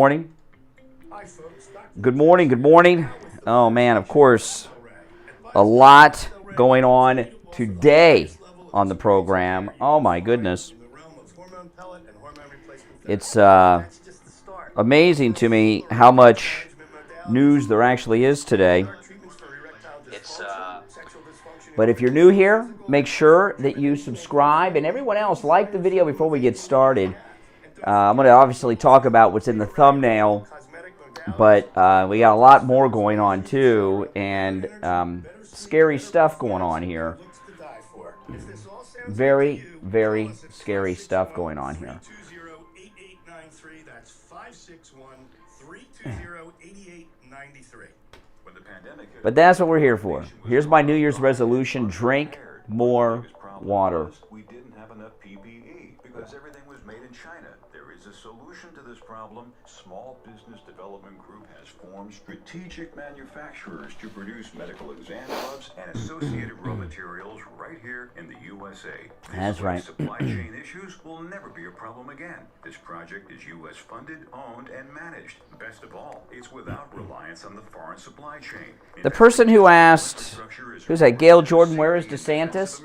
Morning. Good morning, good morning. Oh man, of course, a lot going on today on the program. Oh my goodness. It's amazing to me how much news there actually is today. But if you're new here, make sure that you subscribe, and everyone else, like the video before we get started. I'm going to obviously talk about what's in the thumbnail, but we got a lot more going on too, and scary stuff going on here. Very, very scary stuff going on here. But that's what we're here for. Here's my New Year's resolution: drink more water. We didn't have enough PPE because everything was made in China. There is a solution to this problem. Small Business Development Group has formed strategic manufacturers to produce medical exam gloves and associated raw materials right here in the USA. That's right. Supply chain issues will never be a problem again. This project is U.S. funded, owned, and managed. Best of all, it's without reliance on the foreign supply chain. The person who asked, who's that, Gail Jordan, where is DeSantis?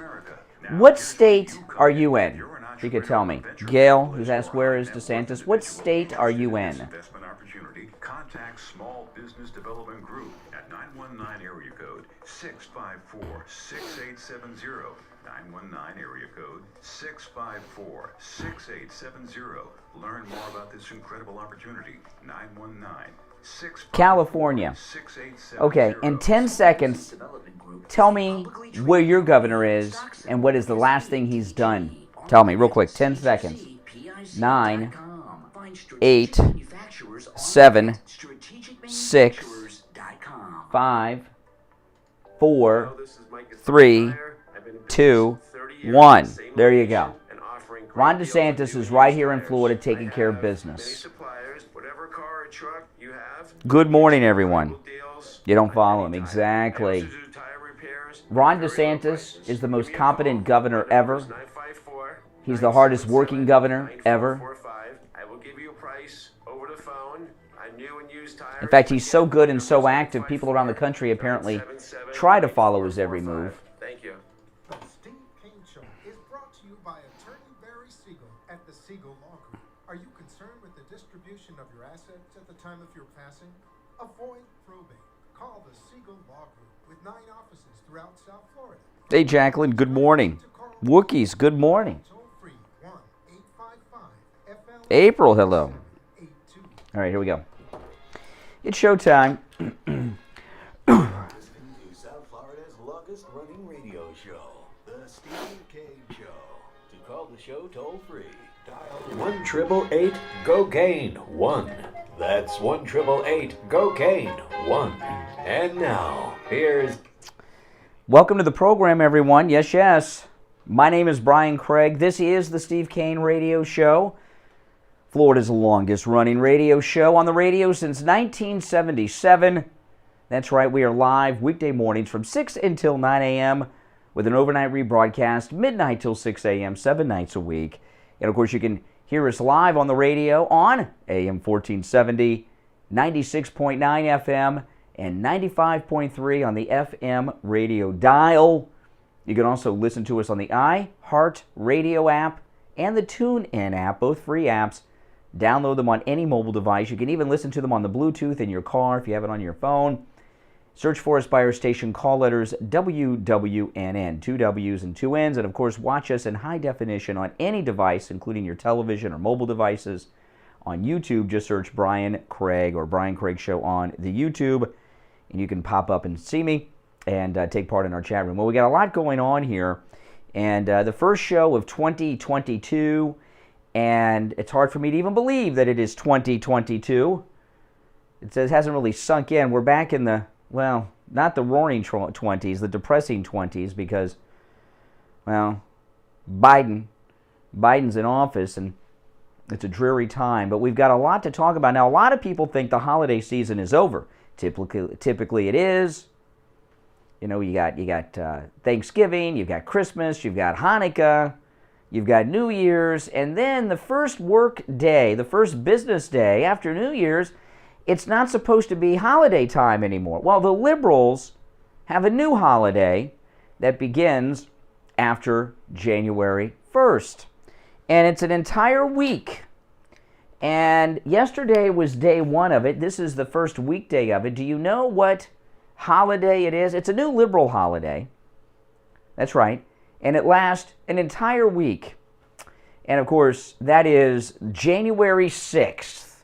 What state are you in? If you could tell me. Gail, who's asked, where is DeSantis? What state are you in? Investment opportunity. Contact Small Business Development Group at 919 area code 654-6870. 919 area code 654-6870. Learn more about this incredible opportunity. 919. California. Okay, in 10 seconds, tell me where your governor is and what is the last thing he's done. Tell me real quick. 10 seconds. 9, 8, 7, 6, 5, 4, 3, 2, 1. There you go. Ron Desantis is right here in Florida taking care of business. Good morning, everyone. You don't follow him. Exactly. Ron DeSantis is the most competent governor ever. He's the hardest working governor ever. In fact, he's so good and so active, people around the country apparently try to follow his every move. Thank you. The Steve Kane Show is brought to you by Attorney Barry Siegel at the Siegel Law Group. Are you concerned with the distribution of your assets at the time of your passing? Avoid probate. Call the Siegel Law Group with 9 offices throughout South Florida. Hey, Jacqueline, good morning. Wookiees, good morning. April, hello. All right, here we go. It's showtime. Listening to South Florida's longest running radio show, The Steve Kane Show. To call the show toll free, dial 1-888-GO-KANE-1. That's 1-888-GO-KANE-1. And now, here's... Welcome to the program, everyone. Yes, yes. My name is Brian Craig. This is the Steve Kane Radio Show, Florida's longest running radio show on the radio since 1977. That's right, we are live weekday mornings from 6 until 9 a.m. with an overnight rebroadcast, midnight till 6 a.m., 7 nights a week. And of course, you can hear us live on the radio on AM 1470, 96.9 FM, and 95.3 on the FM radio dial. You can also listen to us on the iHeart Radio app and the TuneIn app, both free apps. Download them on any mobile device. You can even listen to them on the Bluetooth in your car if you have it on your phone. Search for us by our station call letters WWNN, 2 W's and 2 N's. And of course, watch us in high definition on any device, including your television or mobile devices. On YouTube, just search Brian Craig or Brian Craig Show on the YouTube, and you can pop up and see me and take part in our chat room. Well, we got a lot going on here, and the first show of 2022, and it's hard for me to even believe that it is 2022. It says hasn't really sunk in. We're back in the, well, not the roaring 20s, the depressing 20s, because, well, Biden's in office, and it's a dreary time. But we've got a lot to talk about. Now, a lot of people think the holiday season is over. Typically it is. You know, you got Thanksgiving, you've got Christmas, you've got Hanukkah, you've got New Year's, and then the first work day, the first business day after New Year's, it's not supposed to be holiday time anymore. Well, the liberals have a new holiday that begins after January 1st. And it's an entire week. And yesterday was day one of it. This is the first weekday of it. Do you know what holiday it is? It's a new liberal holiday. That's right. And it lasts an entire week. And of course, that is January 6th.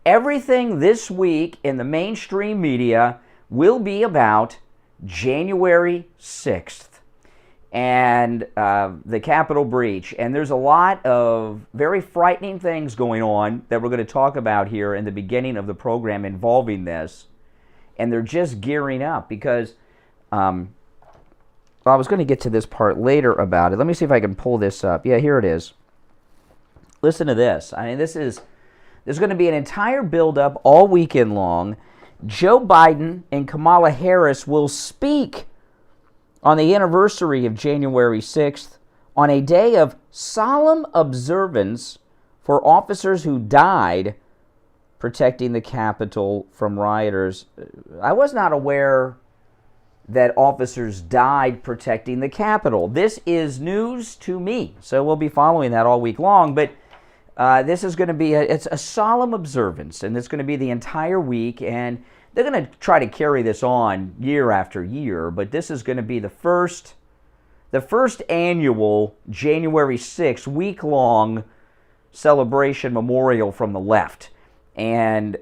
Everything this week in the mainstream media will be about January 6th and the Capitol breach. And there's a lot of very frightening things going on that we're going to talk about here in the beginning of the program involving this. And they're just gearing up because I was going to get to this part later about it. Let me see if I can pull this up. Yeah, here it is. Listen to this. I mean, there's going to be an entire build-up all weekend long. Joe Biden and Kamala Harris will speak on the anniversary of January 6th on a day of solemn observance for officers who died protecting the Capitol from rioters. I was not aware that officers died protecting the Capitol. This is news to me, so we'll be following that all week long. But this is going to be it's a solemn observance, and it's going to be the entire week, and they're going to try to carry this on year after year. But this is going to be the first annual January 6th week-long celebration memorial from the left, and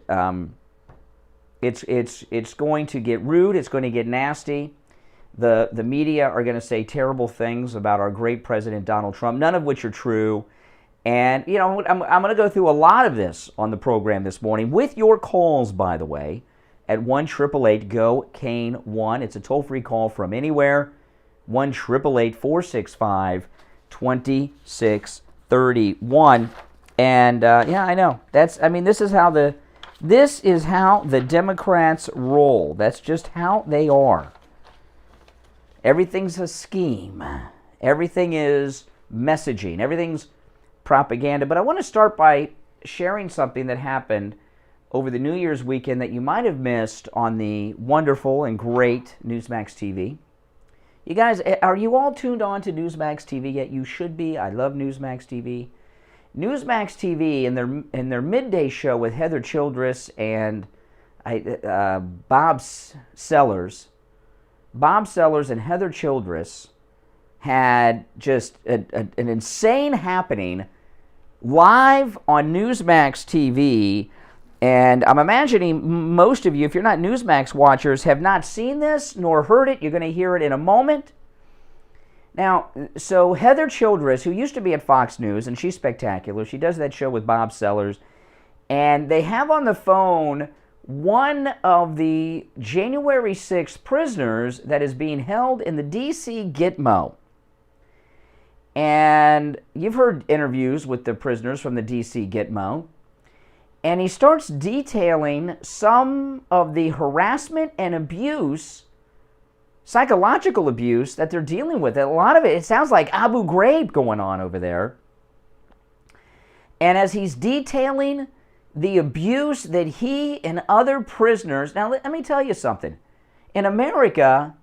it's going to get rude. It's going to get nasty. The media are going to say terrible things about our great President Donald Trump, none of which are true. And, you know, I'm going to go through a lot of this on the program this morning with your calls, by the way, at 1-888-GO-KANE-1. It's a toll-free call from anywhere, 1-888-465-2631. And, yeah, I know. This is how the Democrats roll. That's just how they are. Everything's a scheme. Everything is messaging. Everything's propaganda. But I want to start by sharing something that happened over the New Year's weekend that you might have missed on the wonderful and great NewsMax TV. You guys, are you all tuned on to NewsMax TV yet? You should be. I love NewsMax TV. NewsMax TV in their midday show with Heather Childress and Bob Sellers. Bob Sellers and Heather Childress had just an insane happening live on NewsMax TV. And I'm imagining most of you, if you're not NewsMax watchers, have not seen this nor heard it. You're going to hear it in a moment. Now, so Heather Childress, who used to be at Fox News, and she's spectacular. She does that show with Bob Sellers. And they have on the phone one of the January 6th prisoners that is being held in the D.C. Gitmo. And you've heard interviews with the prisoners from the D.C. Gitmo. And he starts detailing some of the harassment and abuse, psychological abuse that they're dealing with. A lot of it sounds like Abu Ghraib going on over there. And as he's detailing the abuse that he and other prisoners... Now, let me tell you something. In America,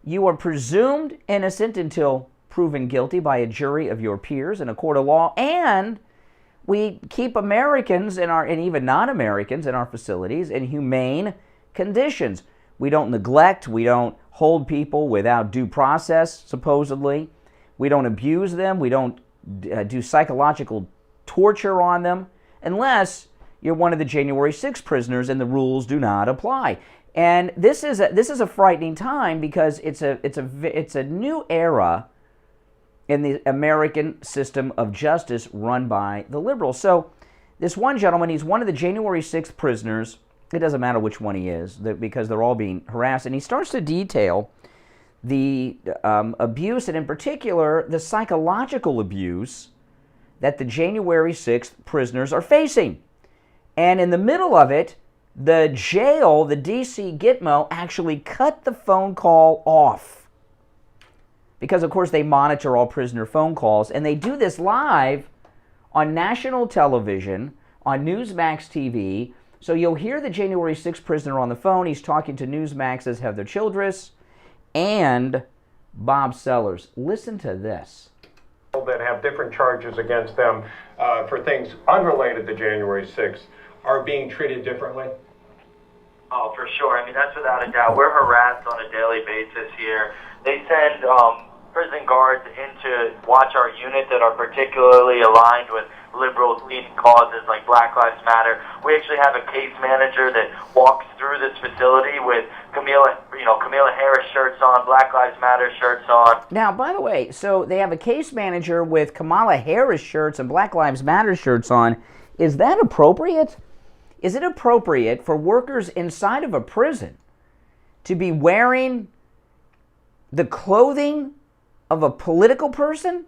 you are presumed innocent until proven guilty by a jury of your peers in a court of law, and we keep Americans and even non-Americans in our facilities in humane conditions. We don't neglect, we don't hold people without due process, supposedly. We don't abuse them, we don't do psychological torture on them, unless you're one of the January 6th prisoners and the rules do not apply. And this is a frightening time because it's a new era in the American system of justice run by the liberals. So this one gentleman, he's one of the January 6th prisoners. It doesn't matter which one he is because they're all being harassed. And he starts to detail the abuse, and in particular, the psychological abuse that the January 6th prisoners are facing. And in the middle of it, the jail, the D.C. Gitmo, actually cut the phone call off because, of course, they monitor all prisoner phone calls, and they do this live on national television, on NewsMax TV. So you'll hear the January 6th prisoner on the phone. He's talking to NewsMax's Heather Childress and Bob Sellers. Listen to this. That have different charges against them for things unrelated to January 6th are being treated differently? Oh, for sure. I mean, that's without a doubt. We're harassed on a daily basis here. They send prison guards in to watch our unit that are particularly aligned with liberal-leaning causes like Black Lives Matter. We actually have a case manager that walks through this facility with Camila Harris shirts on, Black Lives Matter shirts on. Now, by the way, so they have a case manager with Kamala Harris shirts and Black Lives Matter shirts on. Is that appropriate? Is it appropriate for workers inside of a prison to be wearing the clothing of a political person?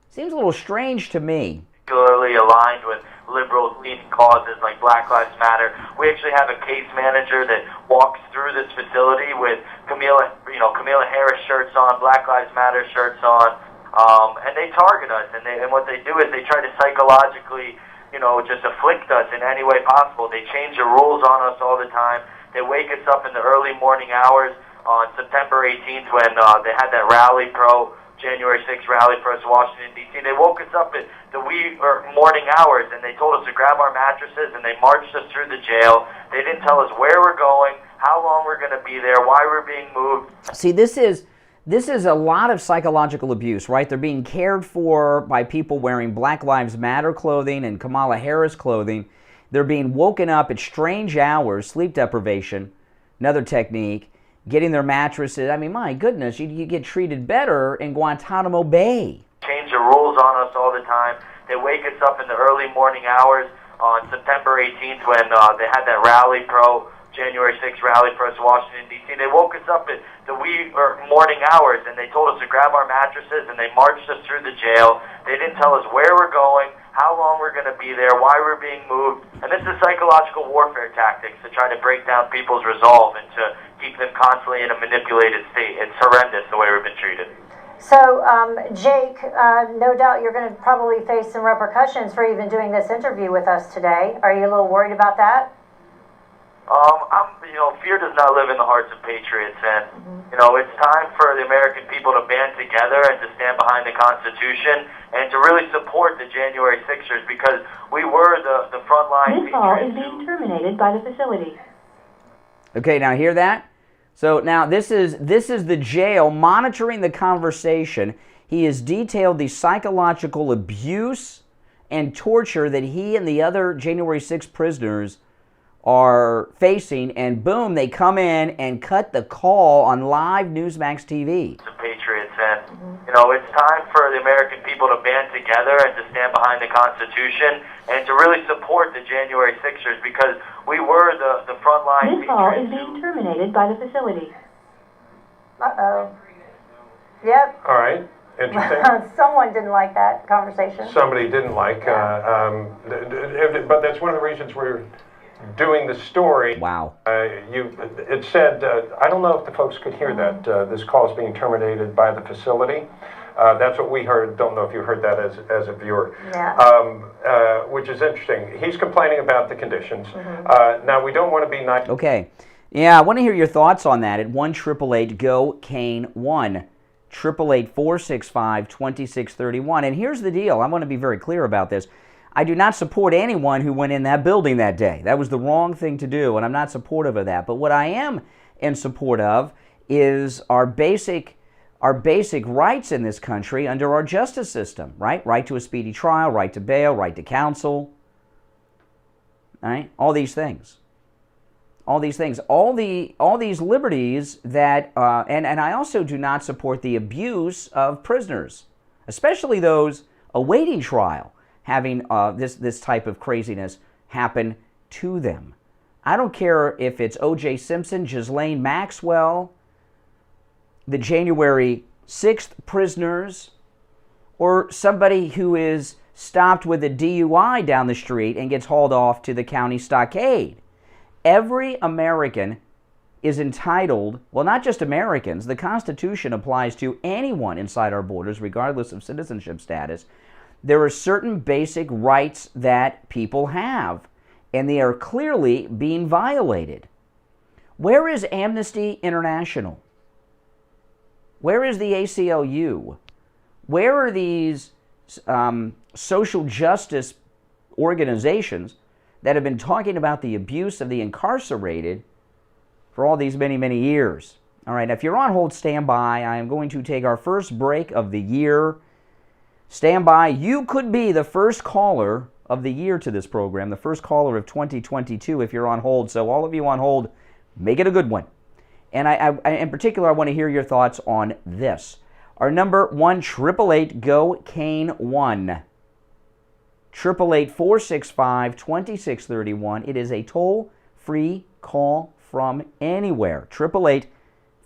Seems a little strange to me. Particularly aligned with liberal-leaning causes like Black Lives Matter. We actually have a case manager that walks through this facility with Camila Harris shirts on, Black Lives Matter shirts on, and they target us. And what they do is they try to psychologically, just afflict us in any way possible. They change the rules on us all the time. They wake us up in the early morning hours on September 18th when they had that January 6th rally for us in Washington, D.C. They woke us up at the wee morning hours, and they told us to grab our mattresses, and they marched us through the jail. They didn't tell us where we're going, how long we're going to be there, why we're being moved. See, this is a lot of psychological abuse, right? They're being cared for by people wearing Black Lives Matter clothing and Kamala Harris clothing. They're being woken up at strange hours, sleep deprivation, another technique. Getting their mattresses. I mean, my goodness, you get treated better in Guantanamo Bay. Change the rules on us all the time. They wake us up in the early morning hours on September 18th when they had that January 6th rally for us in Washington, D.C. They woke us up at the wee morning hours, and they told us to grab our mattresses, and they marched us through the jail. They didn't tell us where we're going, how long we're going to be there, why we're being moved. And this is psychological warfare tactics to try to break down people's resolve and to keep them constantly in a manipulated state. It's horrendous the way we've been treated. So, Jake, no doubt you're going to probably face some repercussions for even doing this interview with us today. Are you a little worried about that? Fear does not live in the hearts of patriots, and, it's time for the American people to band together and to stand behind the Constitution and to really support the January 6ers because we were the frontline. This call is being terminated by the facility. Okay, now hear that? So now this is the jail monitoring the conversation. He has detailed the psychological abuse and torture that he and the other January 6 prisoners are facing, and boom, they come in and cut the call on live NewsMax TV. The patriots, and it's time for the American people to band together and to stand behind the Constitution and to really support the January 6ers because we were the frontline. This call is being terminated by the facility. Uh-oh. Yep. All right. Interesting. Someone didn't like that conversation. Somebody didn't like, but that's one of the reasons we're doing the story. Wow. It said, I don't know if the folks could hear that, this call is being terminated by the facility. That's what we heard. Don't know if you heard that as a viewer. Yeah. Which is interesting. He's complaining about the conditions. Now, we don't want to be nice. Okay. Yeah, I want to hear your thoughts on that at 1-888-GO-CANE-1. 888-465-2631. And here's the deal. I want to be very clear about this. I do not support anyone who went in that building that day. That was the wrong thing to do, and I'm not supportive of that. But what I am in support of is our basic rights in this country under our justice system, right? Right to a speedy trial, right to bail, right to counsel, right? All these things. All these liberties that, and I also do not support the abuse of prisoners, especially those awaiting trial, having this type of craziness happen to them. I don't care if it's O.J. Simpson, Ghislaine Maxwell, the January 6th prisoners, or somebody who is stopped with a DUI down the street and gets hauled off to the county stockade. Every American is entitled, well, not just Americans, the Constitution applies to anyone inside our borders, regardless of citizenship status. There are certain basic rights that people have, and they are clearly being violated. Where is Amnesty International? Where is the ACLU? Where are these social justice organizations that have been talking about the abuse of the incarcerated for all these many, many years? All right, now if you're on hold, stand by. I am going to take our first break of the year. Stand by. You could be the first caller of the year to this program, the first caller of 2022 if you're on hold. So all of you on hold, make it a good one. And I in particular, I want to hear your thoughts on this. Our number 1-888-GO-CANE-1. 888-465-2631. It is a toll-free call from anywhere.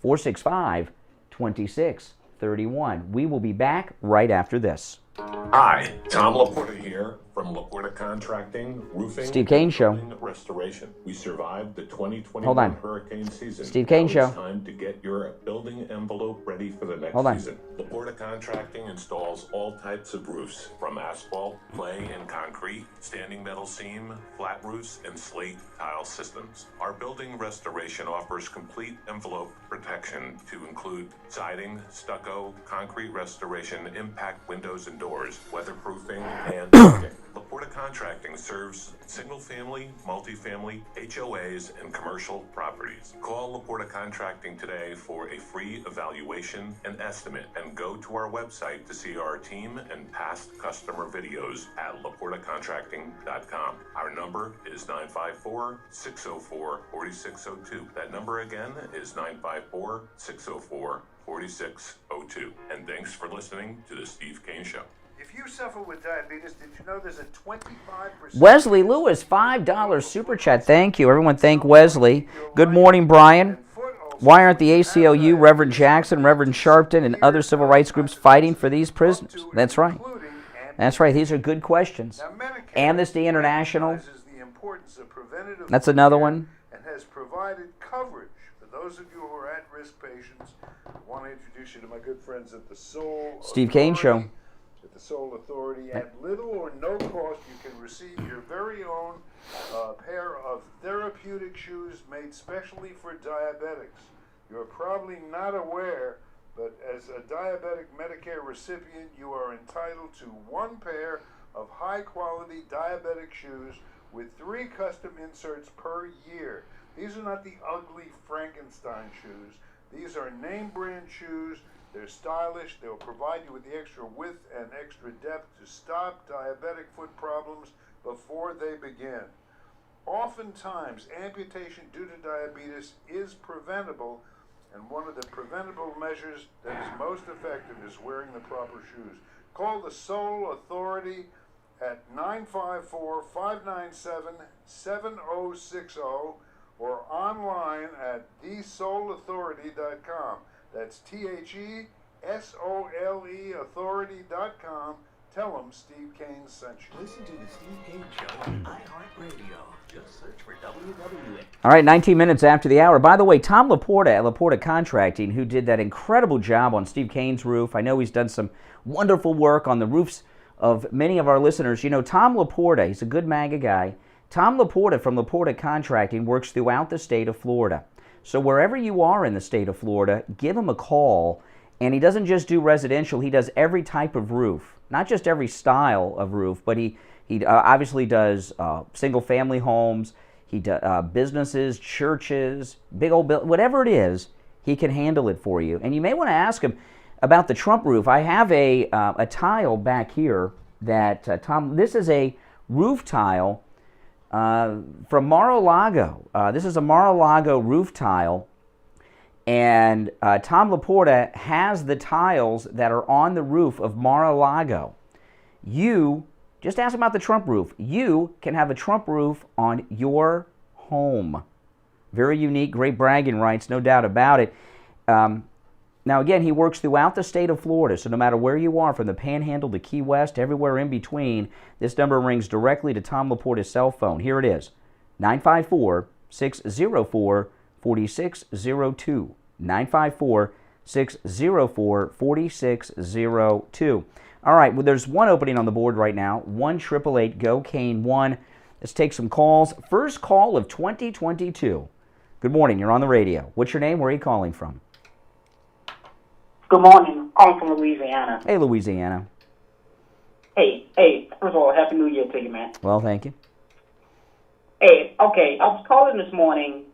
888-465-2631. We will be back right after this. Hi, Tom Laporta here from Laporta Contracting, Roofing, Steve Kane Show. and Restoration. We survived the 2021 Hold on. hurricane season. Steve Kane Now Show. It's time to get your building envelope ready for the next Hold on. season. Laporta Contracting installs all types of roofs, from asphalt, clay, and concrete, standing metal seam, flat roofs, and slate tile systems. Our building restoration offers complete envelope protection to include siding, stucco, concrete restoration, impact windows and doors, weatherproofing, and decking. Laporta Contracting serves single-family, multifamily, HOAs, and commercial properties. Call Laporta Contracting today for a free evaluation and estimate, and go to our website to see our team and past customer videos at laportacontracting.com. Our number is 954-604-4602. That number again is 954-604-4602. And thanks for listening to the Steve Kane Show. If you suffer with diabetes, did you know there's a 25%... Wesley Lewis, $5 super chat. Thank you. Everyone thank Wesley. Good morning, Brian. Why aren't the ACLU, Reverend Jackson, Reverend Sharpton, and other civil rights groups fighting for these prisoners? That's right. That's right. These are good questions. Amnesty International. That's another one. And has provided coverage for those of you who are at-risk patients. I want to introduce you to my good friends at the Soul Steve Kane Show. At the Soul Authority. At little or no cost, you can receive your very own pair of therapeutic shoes made specially for diabetics. You're probably not aware, but as a diabetic Medicare recipient, you are entitled to one pair of high-quality diabetic shoes with 3 custom inserts per year. These are not the ugly Frankenstein shoes. These are name-brand shoes. They're stylish. They'll provide you with the extra width and extra depth to stop diabetic foot problems before they begin. Oftentimes, amputation due to diabetes is preventable, and one of the preventable measures that is most effective is wearing the proper shoes. Call the Soul Authority at 954-597-7060 or online at thesoulauthority.com. That's THESOLE authority.com. Tell them Steve Kane sent you. Listen to the Steve Kane Show on iHeartRadio. Just search for WWE. All right, 19 minutes after the hour. By the way, Tom Laporta at Laporta Contracting, who did that incredible job on Steve Kane's roof. I know he's done some wonderful work on the roofs of many of our listeners. You know, Tom Laporta, he's a good MAGA guy. Tom Laporta from Laporta Contracting works throughout the state of Florida. So wherever you are in the state of Florida, give him a call. And he doesn't just do residential, he does every type of roof. Not just every style of roof, but he obviously does single-family homes, he does businesses, churches, big old whatever it is, he can handle it for you. And you may want to ask him about the Trump roof. I have a tile back here that, Tom, this is a roof tile from Mar-a-Lago. This is a Mar-a-Lago roof tile. And Tom Laporta has the tiles that are on the roof of Mar-a-Lago. You, just ask about the Trump roof. You can have a Trump roof on your home. Very unique, great bragging rights, no doubt about it. Now again, he works throughout the state of Florida, so no matter where you are, from the Panhandle to Key West, everywhere in between, this number rings directly to Tom Laporta's cell phone. Here it is, 954-604-4602. 4602. 954-604-4602. All right, well, there's one opening on the board right now. 1-888-GO-CANE-1. Let's take some calls. First call of 2022. Good morning. You're on the radio. What's your name? Where are you calling from? Good morning. I'm from Louisiana. Hey, Louisiana. Hey, first of all, Happy New Year to you, man. Well, thank you. Hey, okay, I was calling this morning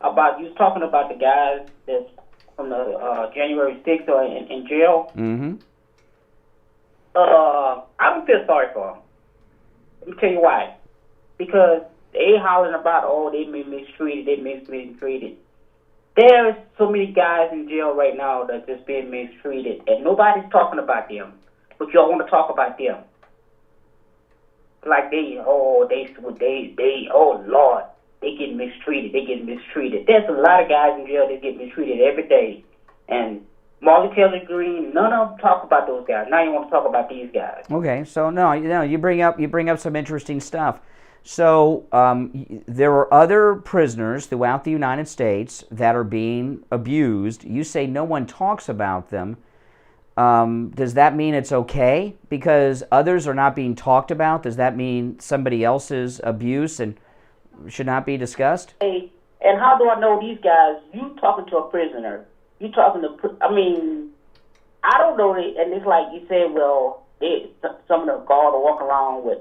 about, you was talking about the guys that's from the January 6th are in jail. Mm-hmm. I don't feel sorry for them. Let me tell you why. Because they hollering about, oh, they been mistreated. There's so many guys in jail right now that's just being mistreated, and nobody's talking about them. But y'all want to talk about them. Like oh Lord, they get mistreated. There's a lot of guys in jail that get mistreated every day. And Marley Taylor Greene, none of them talk about those guys. Now you want to talk about these guys. Okay, so you bring up some interesting stuff. So there are other prisoners throughout the United States that are being abused. You say no one talks about them. Does that mean it's okay because others are not being talked about? Does that mean somebody else's abuse and should not be discussed? Hey, and how do I know these guys? You talking to a prisoner. You talking to, I don't know. And it's like you said, well, some of the guards are walking around with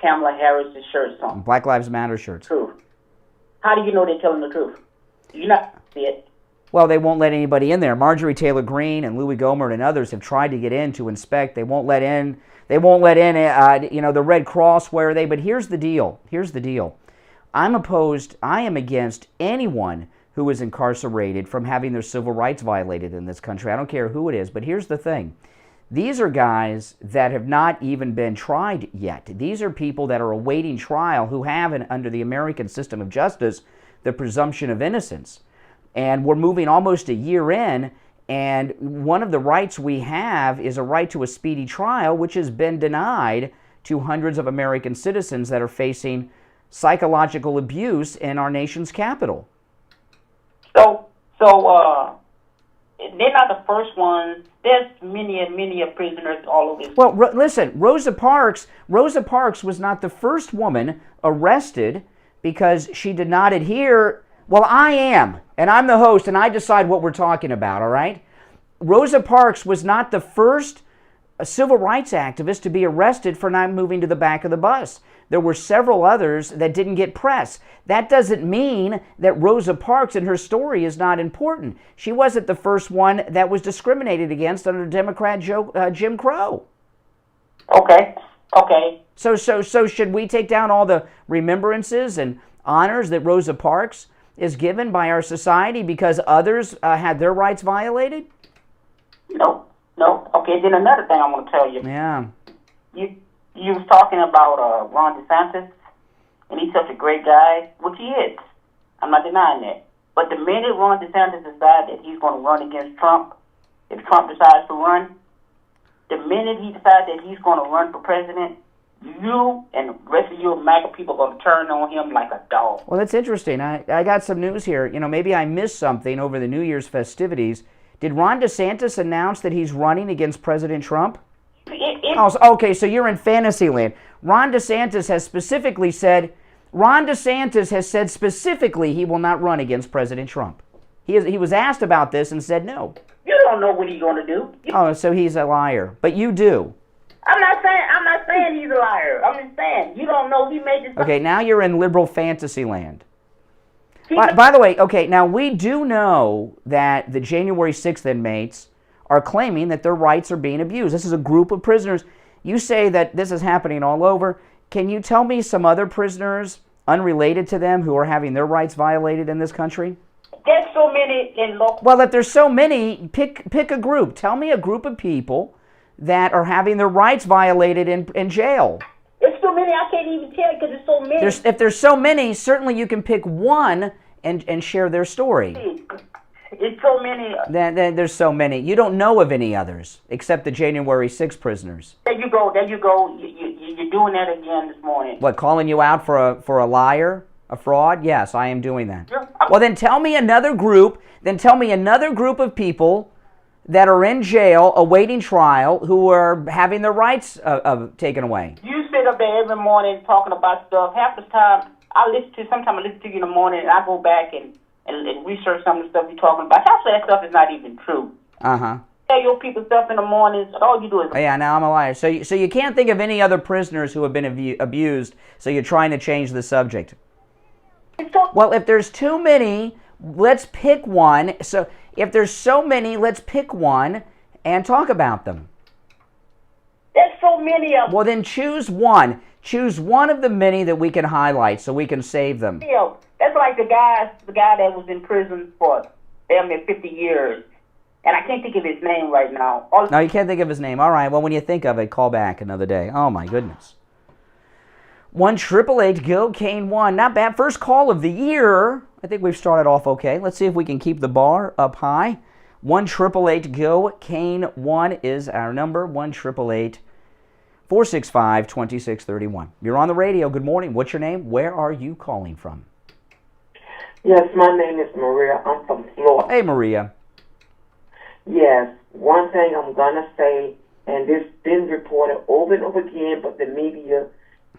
Kamala Harris' shirts on. Black Lives Matter shirts. Truth. How do you know they're telling the truth? You not see it. Well, they won't let anybody in there. Marjorie Taylor Greene and Louis Gohmert and others have tried to get in to inspect. They won't let in. They won't let in. The Red Cross. Where are they? But here's the deal. I am against anyone who is incarcerated from having their civil rights violated in this country. I don't care who it is. But here's the thing. These are guys that have not even been tried yet. These are people that are awaiting trial who have, under the American system of justice, the presumption of innocence. And we're moving almost a year in, and one of the rights we have is a right to a speedy trial, which has been denied to hundreds of American citizens that are facing psychological abuse in our nation's capital. So they're not the first ones. There's many prisoners all over this. Well, listen, Rosa Parks was not the first woman arrested because she did not adhere. Well, I am, and I'm the host, and I decide what we're talking about, all right? Rosa Parks was not the first civil rights activist to be arrested for not moving to the back of the bus. There were several others that didn't get press. That doesn't mean that Rosa Parks and her story is not important. She wasn't the first one that was discriminated against under Democrat Jim Crow. Okay. So should we take down all the remembrances and honors that Rosa Parks is given by our society because others had their rights violated? No. Okay, then another thing I want to tell you. Yeah. You was talking about Ron Desantis, and he's such a great guy, which he is. I'm not denying that. But the minute Ron Desantis decides that he's going to run against Trump, if Trump decides to run, the minute he decides that he's going to run for president, you and the rest of you MAGA people are going to turn on him like a dog. Well, that's interesting. I got some news here. Maybe I missed something over the New Year's festivities. Did Ron Desantis announce that he's running against President Trump? Okay, so you're in fantasy land. Ron DeSantis has said specifically he will not run against President Trump. He was asked about this and said no. You don't know what he's going to do. Oh, so he's a liar. But you do. I'm not saying he's a liar. I'm just saying you don't know he made this. Okay, now you're in liberal fantasy land. By the way, okay, now we do know that the January 6th inmates are claiming that their rights are being abused. This is a group of prisoners. You say that this is happening all over. Can you tell me some other prisoners unrelated to them who are having their rights violated in this country? There's so many in local. Well, if there's so many, pick a group. Tell me a group of people that are having their rights violated in jail. There's so many I can't even tell because there's so many. If there's so many, certainly you can pick one and share their story. It's so many. There's so many. You don't know of any others except the January 6 prisoners. There you go. You're doing that again this morning. What, calling you out for a liar, a fraud? Yes, I am doing that. Yeah, Well, then tell me another group. Then tell me another group of people that are in jail awaiting trial who are having their rights taken away. You sit up there every morning talking about stuff. Half the time, sometimes I listen to you in the morning, and I go back and research some of the stuff you're talking about. Half of that stuff is not even true. Uh-huh. Tell your people stuff in the mornings, and all you do is... Oh, yeah, now I'm a liar. So you can't think of any other prisoners who have been abused, so you're trying to change the subject. Well, if there's too many, let's pick one. So if there's so many, let's pick one and talk about them. There's so many of them. Well, then choose one. Choose one of the many that we can highlight so we can save them. That's like the guy that was in prison for damn near 50 years. And I can't think of his name right now. No, you can't think of his name. All right, well, when you think of it, call back another day. Oh, my goodness. 1-888-GO-CANE-1. Not bad. First call of the year. I think we've started off okay. Let's see if we can keep the bar up high. 1-888-GO-CANE-1 is our number. 1-888-465-2631. You're on the radio. Good morning. What's your name? Where are you calling from? Yes, my name is Maria. I'm from Florida. Hey, Maria. Yes, one thing I'm going to say, and this been reported over and over again, but the media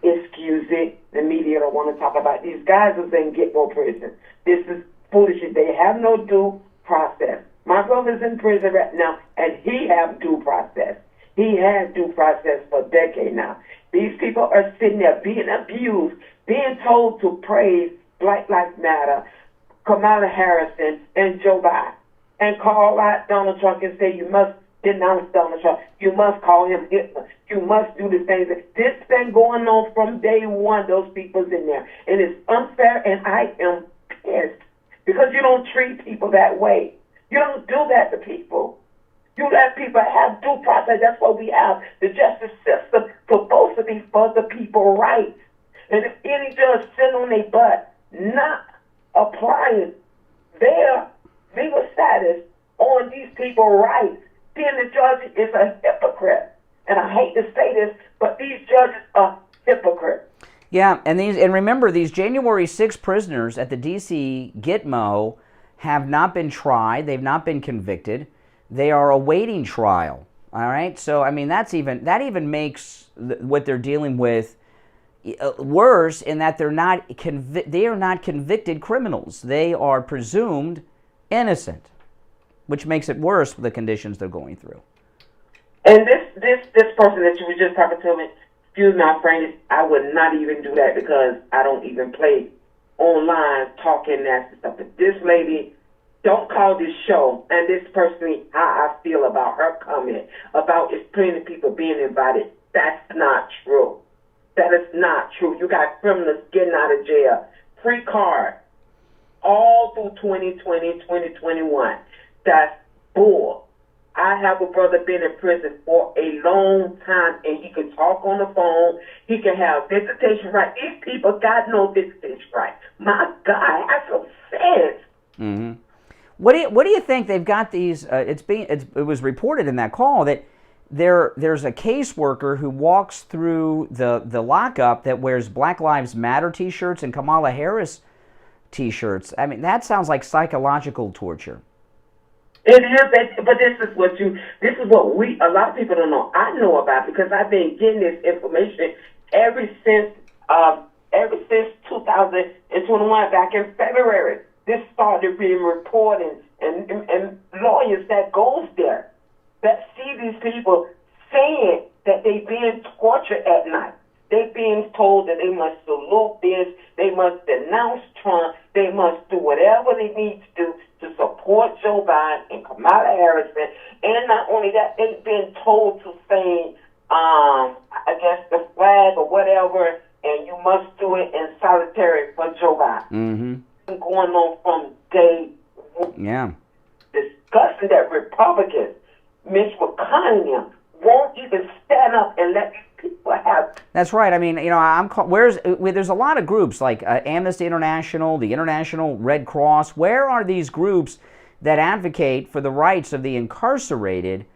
excuse it. The media don't want to talk about it. These guys are saying get more prison. This is foolishness. They have no due process. My brother's in prison right now, and he have due process. He has due process for a decade now. These people are sitting there being abused, being told to praise Black Lives Matter, Kamala Harris, and Joe Biden, and call out Donald Trump and say you must denounce Donald Trump. You must call him Hitler. You must do the things. This been going on from day one. Those people's in there. And it's unfair, and I am pissed because you don't treat people that way. You don't do that to people. You let people have due process. That's what we have. The justice system supposed to be for the people rights. And if any judge sit on their butt, not applying their legal status on these people's rights, then the judge is a hypocrite. And I hate to say this, but these judges are hypocrites. Yeah, and remember, these January 6 prisoners at the D.C. Gitmo have not been tried. They've not been convicted. They are awaiting trial. All right, so I mean that even makes what they're dealing with worse in that they are not convicted criminals. They are presumed innocent, which makes it worse for the conditions they're going through. And this person that you were just talking to me, excuse my Frank, I would not even do that because I don't even play online talking nasty stuff. But this lady, don't call this show, and this person, how I feel about her comment about it's plenty of people being invited. That's not true. That is not true. You got criminals getting out of jail. Free card. All through 2020, 2021. That's bull. I have a brother been in prison for a long time, and he can talk on the phone. He can have visitation right. These people got no visitation right. My God, I feel sad. Mm-hmm. What do you think they've got these? It was reported in that call that there's a caseworker who walks through the lockup that wears Black Lives Matter T-shirts and Kamala Harris T-shirts. I mean, that sounds like psychological torture. It is, but this is what a lot of people don't know. I know about because I've been getting this information ever since 2021, back in February. This started being reported, and lawyers that goes there that see these people saying that they being tortured at night. They being told that they must salute this, they must denounce Trump, they must do whatever they need to do to support Joe Biden and Kamala Harris. And not only that, they've been told to sing, I guess, the flag or whatever, and you must do it in solitary for Joe Biden. Mm-hmm. Going on from day one. Yeah. Discussing that Republicans, Mitch McConnell, won't even stand up and let these people have. That's right. I mean, there's a lot of groups like Amnesty International, the International Red Cross. Where are these groups that advocate for the rights of the incarcerated,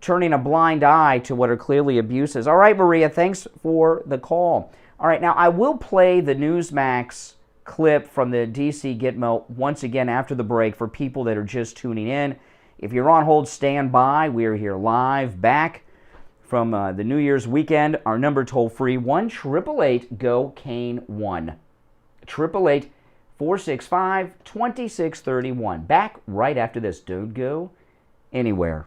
turning a blind eye to what are clearly abuses? All right, Maria, thanks for the call. All right, now I will play the NewsMax clip from the DC Gitmo once again after the break for people that are just tuning in. If you're on hold, stand by. We're here live back from the New Year's weekend. Our number toll-free, 1-888-GO-CANE-1. 888-465-2631. Back right after this. Don't go anywhere.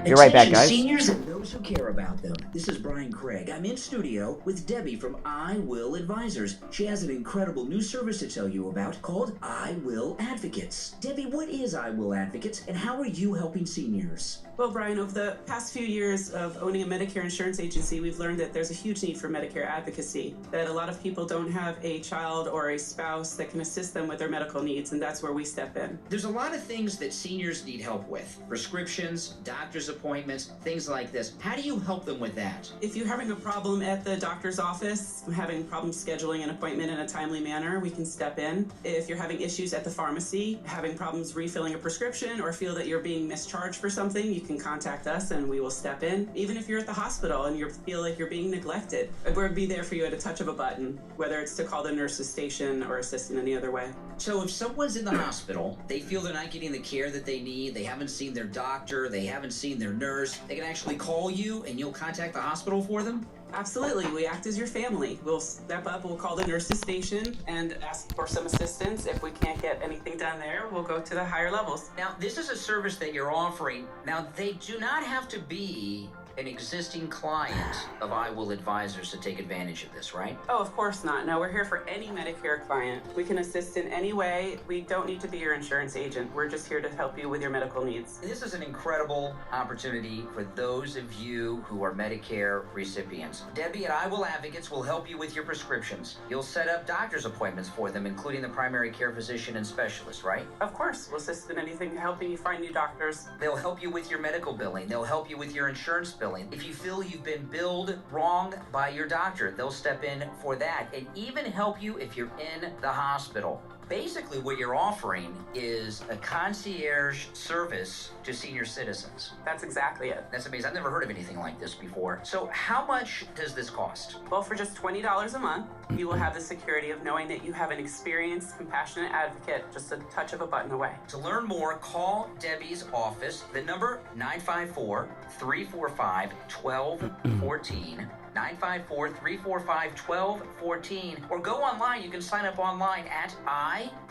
You're right back, guys. Seniors and those who care about them. This is Brian Craig. I'm in studio with Debbie from I Will Advisors. She has an incredible new service to tell you about called I Will Advocates. Debbie, what is I Will Advocates and how are you helping seniors? Well, Brian, over the past few years of owning a Medicare insurance agency, we've learned that there's a huge need for Medicare advocacy, that a lot of people don't have a child or a spouse that can assist them with their medical needs, and that's where we step in. There's a lot of things that seniors need help with. Prescriptions, doctor's appointments, things like this. How do you help them with that? If you're having a problem at the doctor's office, having problems scheduling an appointment in a timely manner, we can step in. If you're having issues at the pharmacy, having problems refilling a prescription, or feel that you're being mischarged for something, you can contact us and we will step in. Even if you're at the hospital and you feel like you're being neglected, we'll be there for you at a touch of a button, whether it's to call the nurse's station or assist in any other way. So if someone's in the hospital, they feel they're not getting the care that they need, they haven't seen their doctor, they haven't seen their nurse, they can actually call you and you'll contact the hospital for them? Absolutely. We act as your family. We'll step up, we'll call the nurse's station and ask for some assistance. If we can't get anything done there, we'll go to the higher levels. Now, this is a service that you're offering. Now, they do not have to be an existing client of I Will Advisors to take advantage of this, right? Oh, of course not. No, we're here for any Medicare client. We can assist in any way. We don't need to be your insurance agent. We're just here to help you with your medical needs. This is an incredible opportunity for those of you who are Medicare recipients. Debbie at I Will Advocates will help you with your prescriptions. You'll set up doctor's appointments for them, including the primary care physician and specialist, right? Of course. We'll assist in anything, helping you find new doctors. They'll help you with your medical billing. They'll help you with your insurance billing. If you feel you've been billed wrong by your doctor, they'll step in for that and even help you if you're in the hospital. Basically, what you're offering is a concierge service to senior citizens. That's exactly it. That's amazing. I've never heard of anything like this before. So how much does this cost? Well, for just $20 a month, you will have the security of knowing that you have an experienced, compassionate advocate just a touch of a button away. To learn more, call Debbie's office. The number, 954-345-1214. 954-345-1214, or go online. You can sign up online at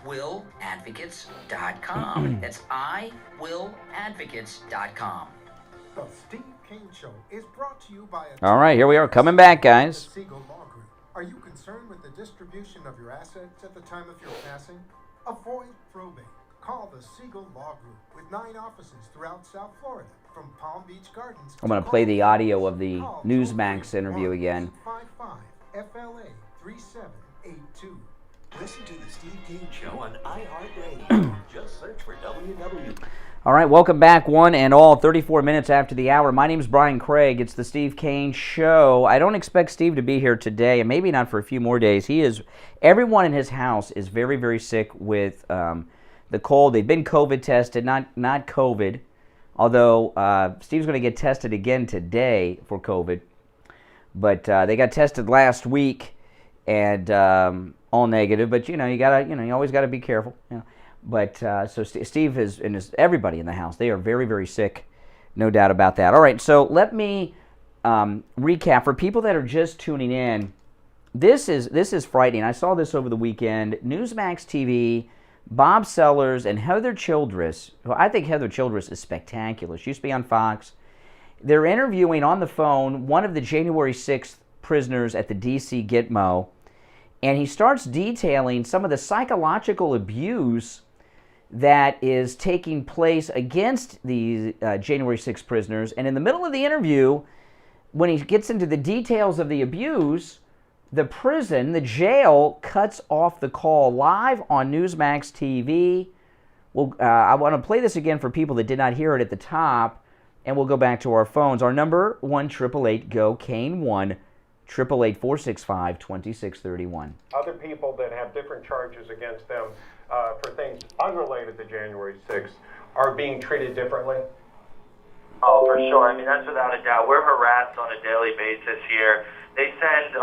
iwilladvocates.com. That's iwilladvocates.com. The Steve Kane Show is brought to you by All right, here we are, coming back, guys. Siegel Law Group. Are you concerned with the distribution of your assets at the time of your passing? Avoid probate. Call the Siegel Law Group with 9 offices throughout South Florida, from Palm Beach Gardens. I'm going to play the audio of the NewsMax interview again. 55-FLA-3782. Listen to the Steve Kane Show on iHeartRadio. Just search for WW. All right, welcome back, one and all, 34 minutes after the hour. My name's Brian Craig. It's the Steve Kane Show. I don't expect Steve to be here today, and maybe not for a few more days. Everyone in his house is very, very sick with the cold. They've been COVID tested, not COVID, although Steve's going to get tested again today for COVID. But they got tested last week and all negative. But you always got to be careful. You know. But so Steve and everybody in the house, they are very, very sick, no doubt about that. All right, so let me recap for people that are just tuning in. This is frightening. I saw this over the weekend. NewsMax TV. Bob Sellers and Heather Childress, who I think Heather Childress is spectacular. She used to be on Fox. They're interviewing on the phone one of the January 6th prisoners at the DC Gitmo, and he starts detailing some of the psychological abuse that is taking place against the January 6th prisoners. And in the middle of the interview, when he gets into the details of the abuse, the prison, the jail, cuts off the call live on NewsMax TV. I want to play this again for people that did not hear it at the top, and we'll go back to our phones. Our number, 1-888-GO-CANE-1, 888-465-2631. Other people that have different charges against them for things unrelated to January 6th are being treated differently? Oh, for sure. I mean, that's without a doubt. We're harassed on a daily basis here. They send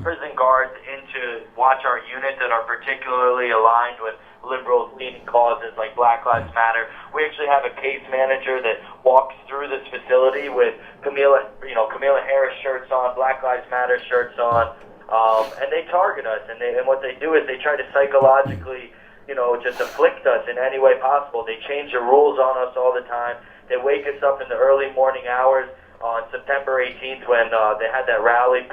prison guards in to watch our unit that are particularly aligned with liberal-leaning causes like Black Lives Matter. We actually have a case manager that walks through this facility with Camila Harris shirts on, Black Lives Matter shirts on, and they target us. And what they do is they try to psychologically, just afflict us in any way possible. They change the rules on us all the time. They wake us up in the early morning hours on September 18th when they had that rally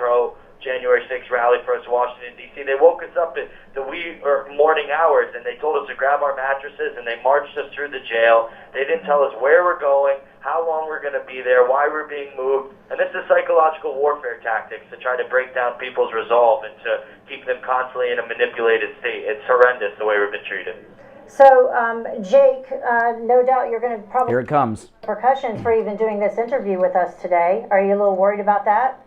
January 6th rally for us in Washington, D.C. They woke us up at the wee morning hours, and they told us to grab our mattresses, and they marched us through the jail. They didn't tell us where we're going, how long we're going to be there, why we're being moved. And this is psychological warfare tactics to try to break down people's resolve and to keep them constantly in a manipulated state. It's horrendous the way we've been treated. So, Jake, no doubt you're going to probably... Here it comes. ...repercussions for even doing this interview with us today. Are you a little worried about that?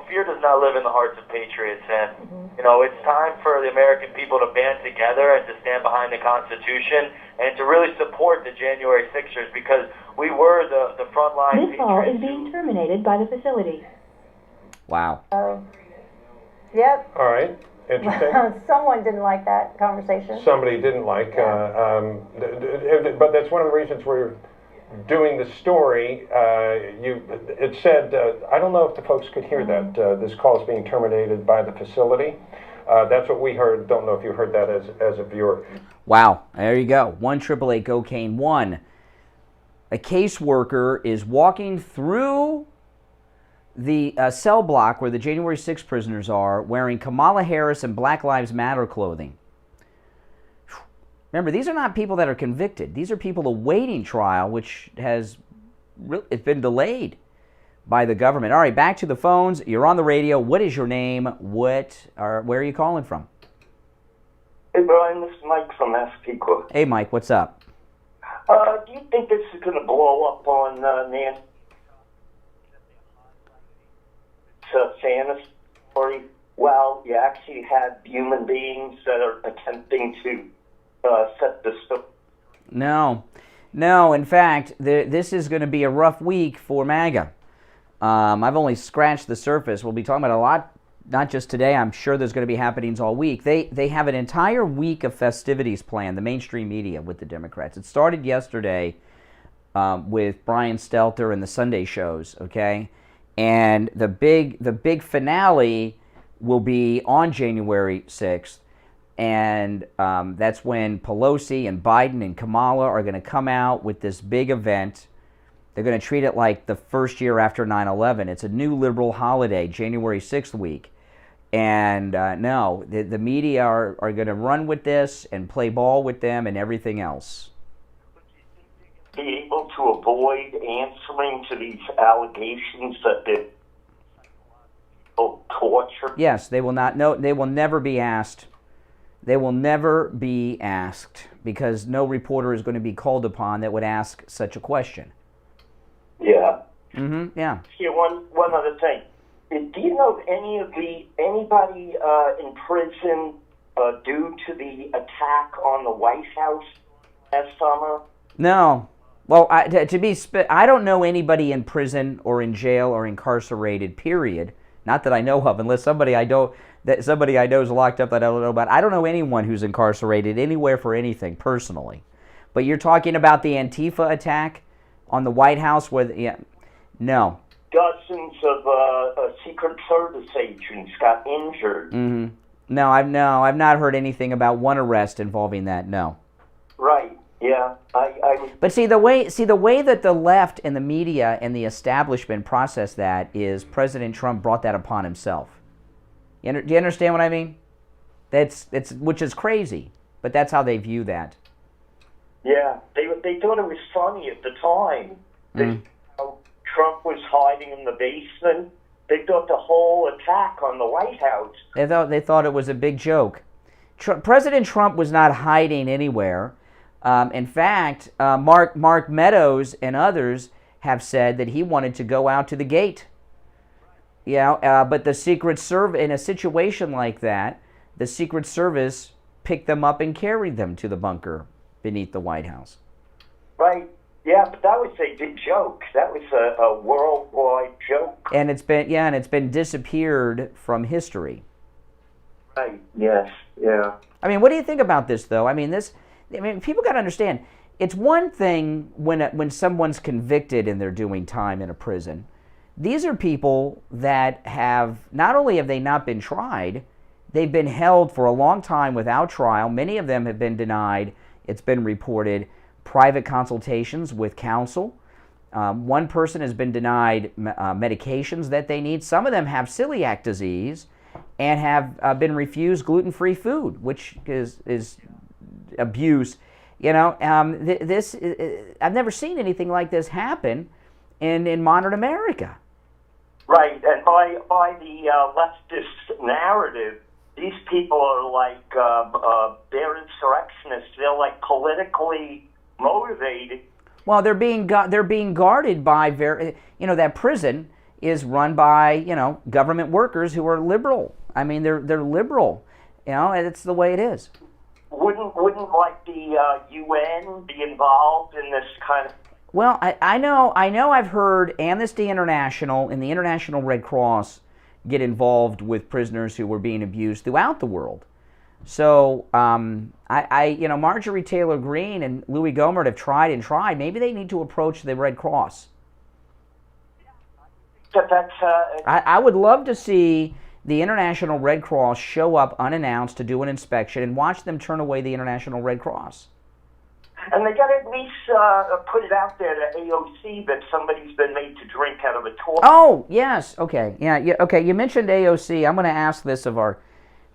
Fear does not live in the hearts of patriots, and, it's time for the American people to band together and to stand behind the Constitution and to really support the January 6ers because we were the frontline. This call is being terminated by the facility. Wow. Yep. All right. Interesting. Someone didn't like that conversation. Somebody didn't like, but that's one of the reasons we're doing the story. It said, I don't know if the folks could hear that, this call is being terminated by the facility. That's what we heard. Don't know if you heard that as a viewer. Wow, there you go. 1-888-COCAINE-1. A caseworker is walking through the cell block where the January 6 prisoners are wearing Kamala Harris and Black Lives Matter clothing. Remember, these are not people that are convicted. These are people awaiting trial, which has it's been delayed by the government. All right, back to the phones. You're on the radio. What is your name? Where are you calling from? Hey, Brian, this is Mike from Massapequa. Hey, Mike, what's up? Do you think this is going to blow up on Nancy Santa's story? Well, you actually have human beings that are attempting to set this up. No. In fact, this is going to be a rough week for MAGA. I've only scratched the surface. We'll be talking about a lot, not just today. I'm sure there's going to be happenings all week. They have an entire week of festivities planned, the mainstream media, with the Democrats. It started yesterday with Brian Stelter and the Sunday shows, okay? And the big finale will be on January 6th. And that's when Pelosi and Biden and Kamala are going to come out with this big event. They're going to treat it like the first year after 9/11. It's a new liberal holiday, January 6th week. And no, the media are going to run with this and play ball with them and everything else. Be able to avoid answering to these allegations that they torture? Yes, they will not. No, they will never be asked. They will never be asked because no reporter is going to be called upon that would ask such a question. Yeah. Mm-hmm. Yeah. Here, one other thing. Do you know anybody in prison due to the attack on the White House last summer? No. Well, I don't know anybody in prison or in jail or incarcerated. Period. Not that I know of, unless somebody I know is locked up that I don't know about. I don't know anyone who's incarcerated anywhere for anything personally. But you're talking about the Antifa attack on the White House, no. Dozens of Secret Service agents got injured. Mm-hmm. No, I've not heard anything about one arrest involving that. No. Right. Yeah. But see the way that the left and the media and the establishment process that is President Trump brought that upon himself. Do you understand what I mean? Which is crazy, but that's how they view that. Yeah, they thought it was funny at the time. Trump was hiding in the basement. They thought the whole attack on the White House. They thought it was a big joke. President Trump was not hiding anywhere. In fact, Mark Meadows and others have said that he wanted to go out to the gate. But the Secret Service, in a situation like that, the Secret Service picked them up and carried them to the bunker beneath the White House. Right. Yeah, but that was a big joke. That was a worldwide joke. And it's been disappeared from history. Right. Yes. Yeah. I mean, what do you think about this, though? I mean, people got to understand. It's one thing when someone's convicted and they're doing time in a prison. These are people that have, not only have they not been tried, they've been held for a long time without trial. Many of them have been denied, it's been reported, private consultations with counsel. One person has been denied medications that they need. Some of them have celiac disease and have been refused gluten-free food, which is abuse. You know, I've never seen anything like this happen in modern America. Right, and by the leftist narrative, these people are like they're insurrectionists. They're like politically motivated. Well, they're being guarded by that prison is run by government workers who are liberal. I mean, they're liberal. And it's the way it is. Wouldn't like the UN be involved in this kind of? Well, I know I've heard Amnesty International and the International Red Cross get involved with prisoners who were being abused throughout the world. So Marjorie Taylor Greene and Louis Gohmert have tried and tried. Maybe they need to approach the Red Cross. I would love to see the International Red Cross show up unannounced to do an inspection and watch them turn away the International Red Cross. And they got to at least put it out there to AOC that somebody's been made to drink out of a toilet. Oh, yes. Okay. Yeah. Okay. You mentioned AOC. I'm going to ask this of our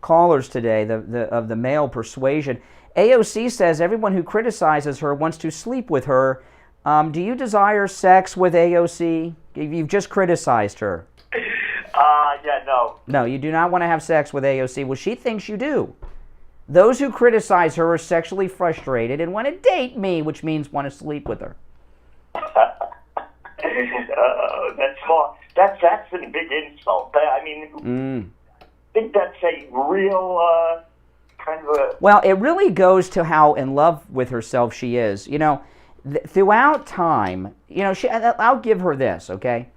callers today, of the male persuasion. AOC says everyone who criticizes her wants to sleep with her. Do you desire sex with AOC? You've just criticized her. Yeah, no. No, you do not want to have sex with AOC. Well, she thinks you do. Those who criticize her are sexually frustrated and want to date me, which means want to sleep with her. That's hard. That's a big insult. I mean, I think that's a real kind of a... Well, it really goes to how in love with herself she is. Throughout time, I'll give her this, okay?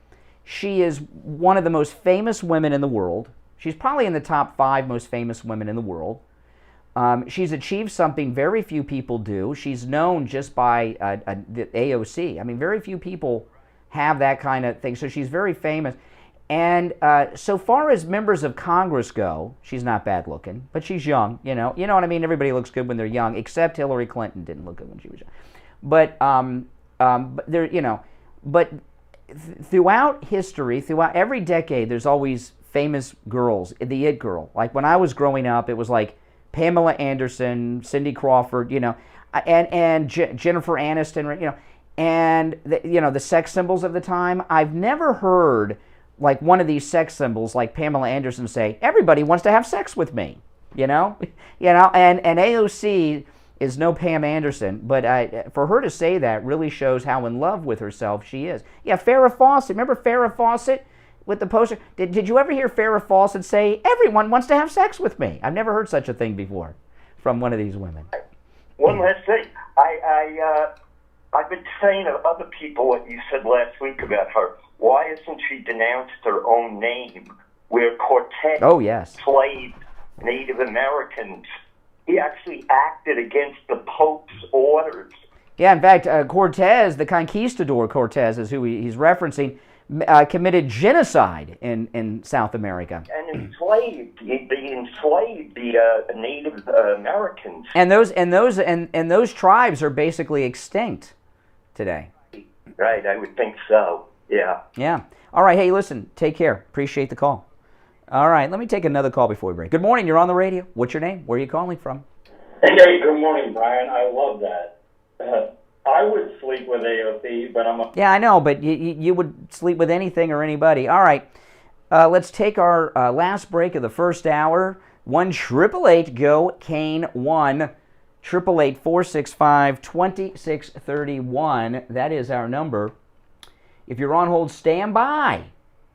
She is one of the most famous women in the world. She's probably in the top 5 most famous women in the world. She's achieved something very few people do. She's known just by the AOC. I mean, very few people have that kind of thing. So she's very famous. And so far as members of Congress go, she's not bad looking, but she's young. You know what I mean? Everybody looks good when they're young, except Hillary Clinton didn't look good when she was young. But throughout history, throughout every decade, there's always famous girls. The it girl. Like when I was growing up, it was like Pamela Anderson, Cindy Crawford, and Jennifer Aniston, and the sex symbols of the time. I've never heard like one of these sex symbols like Pamela Anderson say, "Everybody wants to have sex with me," and AOC is no Pam Anderson, but for her to say that really shows how in love with herself she is. Yeah, Farrah Fawcett. Remember Farrah Fawcett with the poster? Did you ever hear Farrah Fawcett say, "Everyone wants to have sex with me"? I've never heard such a thing before from one of these women. One last thing. I've been saying to other people what you said last week about her. Why hasn't she denounced her own name? Where Cortez enslaved Native Americans. He actually acted against the Pope's orders. Yeah, in fact, Cortez, the conquistador Cortez is who he's referencing, committed genocide in South America. And enslaved the Native Americans. And those tribes are basically extinct today. Right, I would think so. Yeah. Yeah. All right, hey, listen, take care. Appreciate the call. All right, let me take another call before we break. Good morning, you're on the radio. What's your name? Where are you calling from? Hey, good morning, Brian. I love that. I would sleep with AOC, but I'm a... Yeah, I know, but you would sleep with anything or anybody. All right, let's take our last break of the first hour. 1-888-GO-KANE 1-888-465-2631. That is our number. If you're on hold, stand by.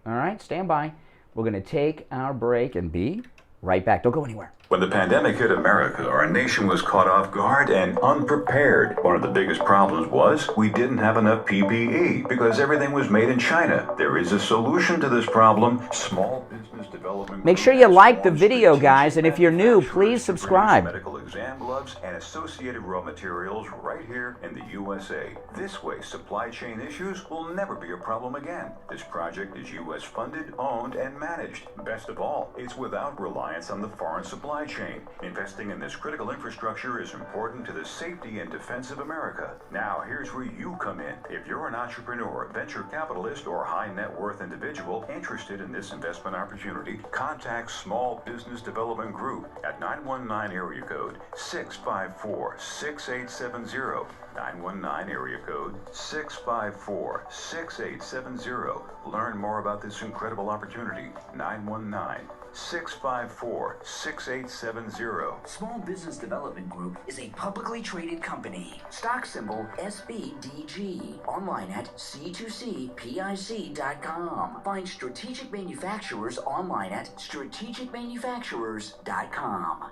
All right, stand by. We're going to take our break and be right back. Don't go anywhere. When the pandemic hit America, our nation was caught off guard and unprepared. One of the biggest problems was we didn't have enough PPE because everything was made in China. There is a solution to this problem. Small business development. Make sure you like the video, guys, and if you're new, please subscribe. Medical exam gloves and associated raw materials right here in the USA. This way, supply chain issues will never be a problem again. This project is U.S. funded, owned, and managed. Best of all, it's without reliance on the foreign supply chain. Investing in this critical infrastructure is important to the safety and defense of America. Now, here's where you come in. If you're an entrepreneur, venture capitalist, or high net worth individual interested in this investment opportunity, contact Small Business Development Group at 919 area code 654-6870. 919 area code 654-6870. Learn more about this incredible opportunity. 919-654-6870. Small Business Development Group is a publicly traded company. Stock symbol SBDG. Online at c2cpic.com. Find strategic manufacturers online at strategicmanufacturers.com.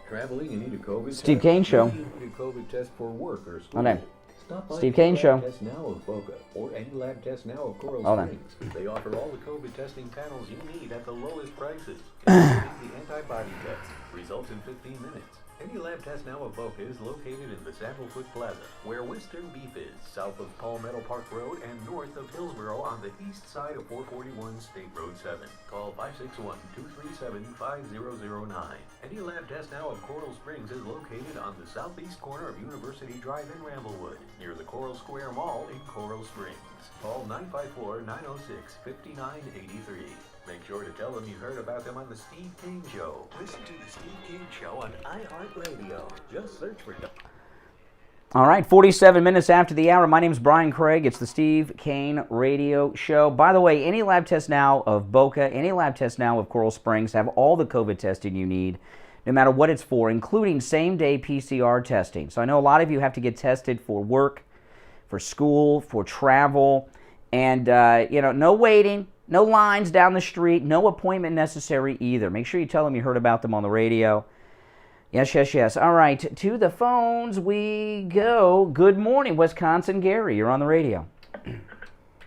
Traveling and need a COVID Steve test? Kane Show. You need a COVID test for work or school. Hold on. Stop by Steve Kane Show. Test now of Boca or any lab test now of Coral Hold on. Springs. They offer all the COVID testing panels you need at the lowest prices, including the antibody test. Results in 15 minutes. Any lab test now of Boca is located in the Sandalwood Plaza, where Western Beef is, south of Palmetto Park Road and north of Hillsborough on the east side of 441 State Road 7. Call 561-237-5009. Any lab test now of Coral Springs is located on the southeast corner of University Drive in Ramblewood, near the Coral Square Mall in Coral Springs. Call 954-906-5983. Make sure to tell them you heard about them on The Steve Kane Show. Listen to The Steve Kane Show on iHeartRadio. Just search for... All right, 47 minutes after the hour. My name is Brian Craig. It's the Steve Kane Radio Show. By the way, any lab test now of Boca, any lab test now of Coral Springs have all the COVID testing you need, no matter what it's for, including same-day PCR testing. So I know a lot of you have to get tested for work, for school, for travel, and, no waiting. No lines down the street, no appointment necessary either. Make sure you tell them you heard about them on the radio. Yes. All right, to the phones we go. Good morning, Wisconsin. Gary, you're on the radio.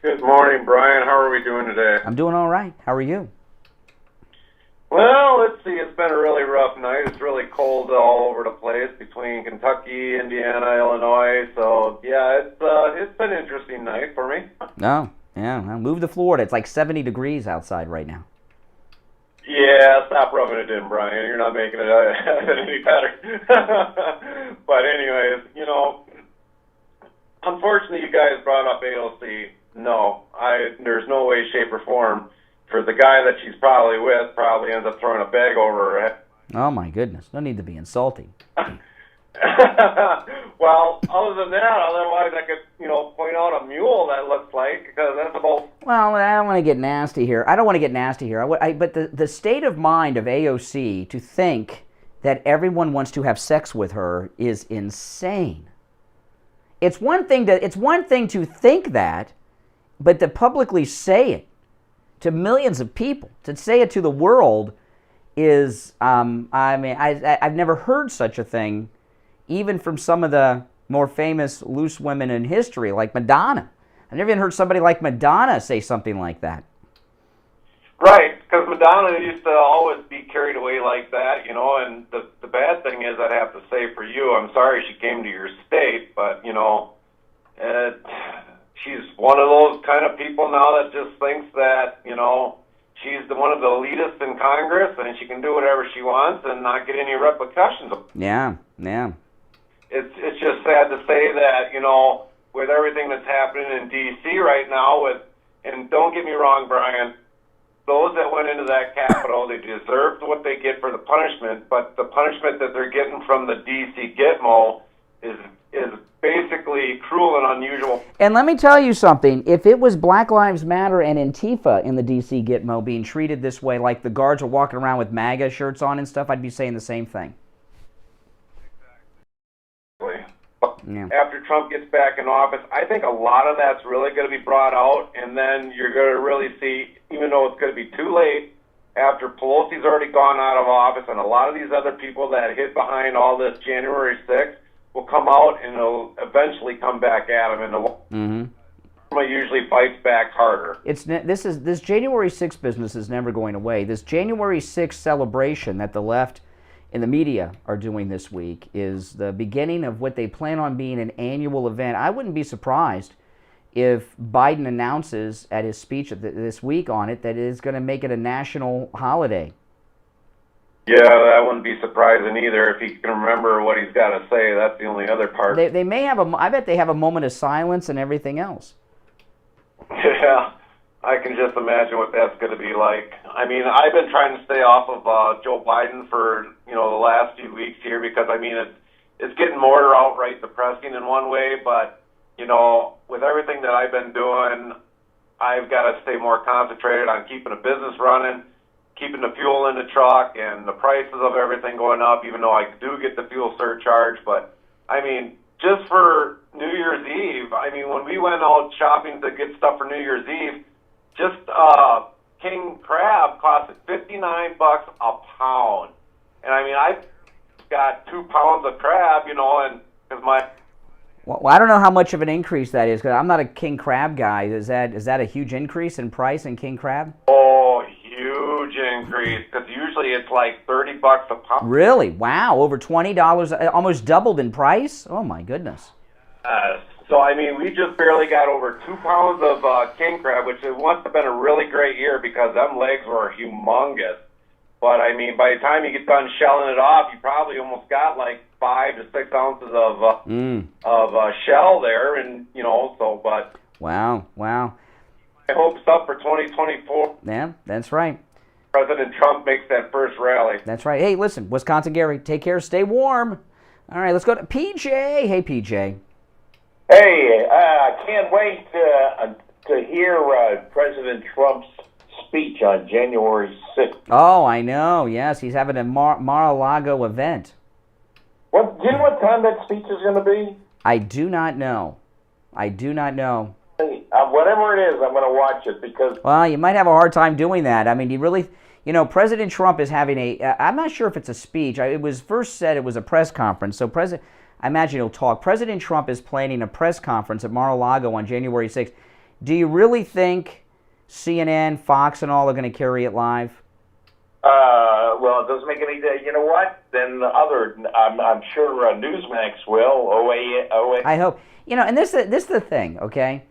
Good morning, Brian. How are we doing today? I'm doing all right. How are you? Well, let's see. It's been a really rough night. It's really cold all over the place between Kentucky, Indiana, Illinois. So, yeah, it's been an interesting night for me. No. Yeah, well, move to Florida. It's like 70 degrees outside right now. Yeah, stop rubbing it in, Brian. You're not making it any better. But anyways, unfortunately, you guys brought up AOC. No, there's no way, shape, or form for the guy that she's probably with probably ends up throwing a bag over her head. Oh, my goodness. No need to be insulting. Well, other than that, otherwise I could, point out a mule that looks like, because that's about... Well, I don't want to get nasty here. But the state of mind of AOC to think that everyone wants to have sex with her is insane. It's one thing to think that, but to publicly say it to millions of people, to say it to the world is, I've never heard such a thing, even from some of the more famous loose women in history, like Madonna. I've never even heard somebody like Madonna say something like that. Right, because Madonna used to always be carried away like that, and the bad thing is, I'd have to say for you, I'm sorry she came to your state, but, she's one of those kind of people now that just thinks that, she's one of the elitists in Congress, and she can do whatever she wants and not get any repercussions. Yeah. It's just sad to say that, with everything that's happening in D.C. right now, and don't get me wrong, Brian, those that went into that Capitol, they deserved what they get for the punishment, but the punishment that they're getting from the D.C. Gitmo is basically cruel and unusual. And let me tell you something. If it was Black Lives Matter and Antifa in the D.C. Gitmo being treated this way, like the guards are walking around with MAGA shirts on and stuff, I'd be saying the same thing. Yeah. After Trump gets back in office, I think a lot of that's really going to be brought out, and then you're going to really see, even though it's going to be too late, after Pelosi's already gone out of office, and a lot of these other people that hid behind all this January 6th will come out and it'll eventually come back at him, and the usually fights back harder. This January 6th business is never going away. This January 6th celebration that the left and the media are doing this week is the beginning of what they plan on being an annual event. I wouldn't be surprised if Biden announces at his speech this week on it that it is going to make it a national holiday. Yeah, that wouldn't be surprising either if he can remember what he's got to say. That's the only other part. They may have I bet they have a moment of silence and everything else. Yeah, I can just imagine what that's going to be like. I mean, I've been trying to stay off of Joe Biden for the last few weeks here because I mean it's getting more outright depressing in one way, but with everything that I've been doing, I've got to stay more concentrated on keeping a business running, keeping the fuel in the truck, and the prices of everything going up. Even though I do get the fuel surcharge, but I mean, just for New Year's Eve, I mean, when we went out shopping to get stuff for New Year's Eve, just king crab costed $59 a pound. And I mean, I got 2 pounds of crab, and because my... Well, I don't know how much of an increase that is, because I'm not a king crab guy. Is that a huge increase in price in king crab? Oh, huge increase, because usually it's like $30 a pound. Really? Wow, over $20, almost doubled in price? Oh, my goodness. So, I mean, we just barely got over 2 pounds of king crab, which must have been a really great year because them legs were humongous. But, I mean, by the time you get done shelling it off, you probably almost got like 5 to 6 ounces of shell there. And, but... Wow. I hope up for 2024. Yeah, that's right. President Trump makes that first rally. That's right. Hey, listen, Wisconsin Gary, take care, stay warm. All right, let's go to PJ. Hey, PJ. Hey, I can't wait to hear President Trump's speech on January 6th. Oh, I know. Yes, he's having a Mar-a-Lago event. Do you know what time that speech is going to be? I do not know. Hey, whatever it is, I'm going to watch it because... Well, you might have a hard time doing that. I mean, you really... President Trump is having I'm not sure if it's a speech. It was first said it was a press conference. So I imagine he'll talk. President Trump is planning a press conference at Mar-a-Lago on January 6th. Do you really think CNN, Fox, and all are going to carry it live? Well, it doesn't make any... You know what? Then I'm sure NewsMax will. OA. I hope. And this is the thing, okay?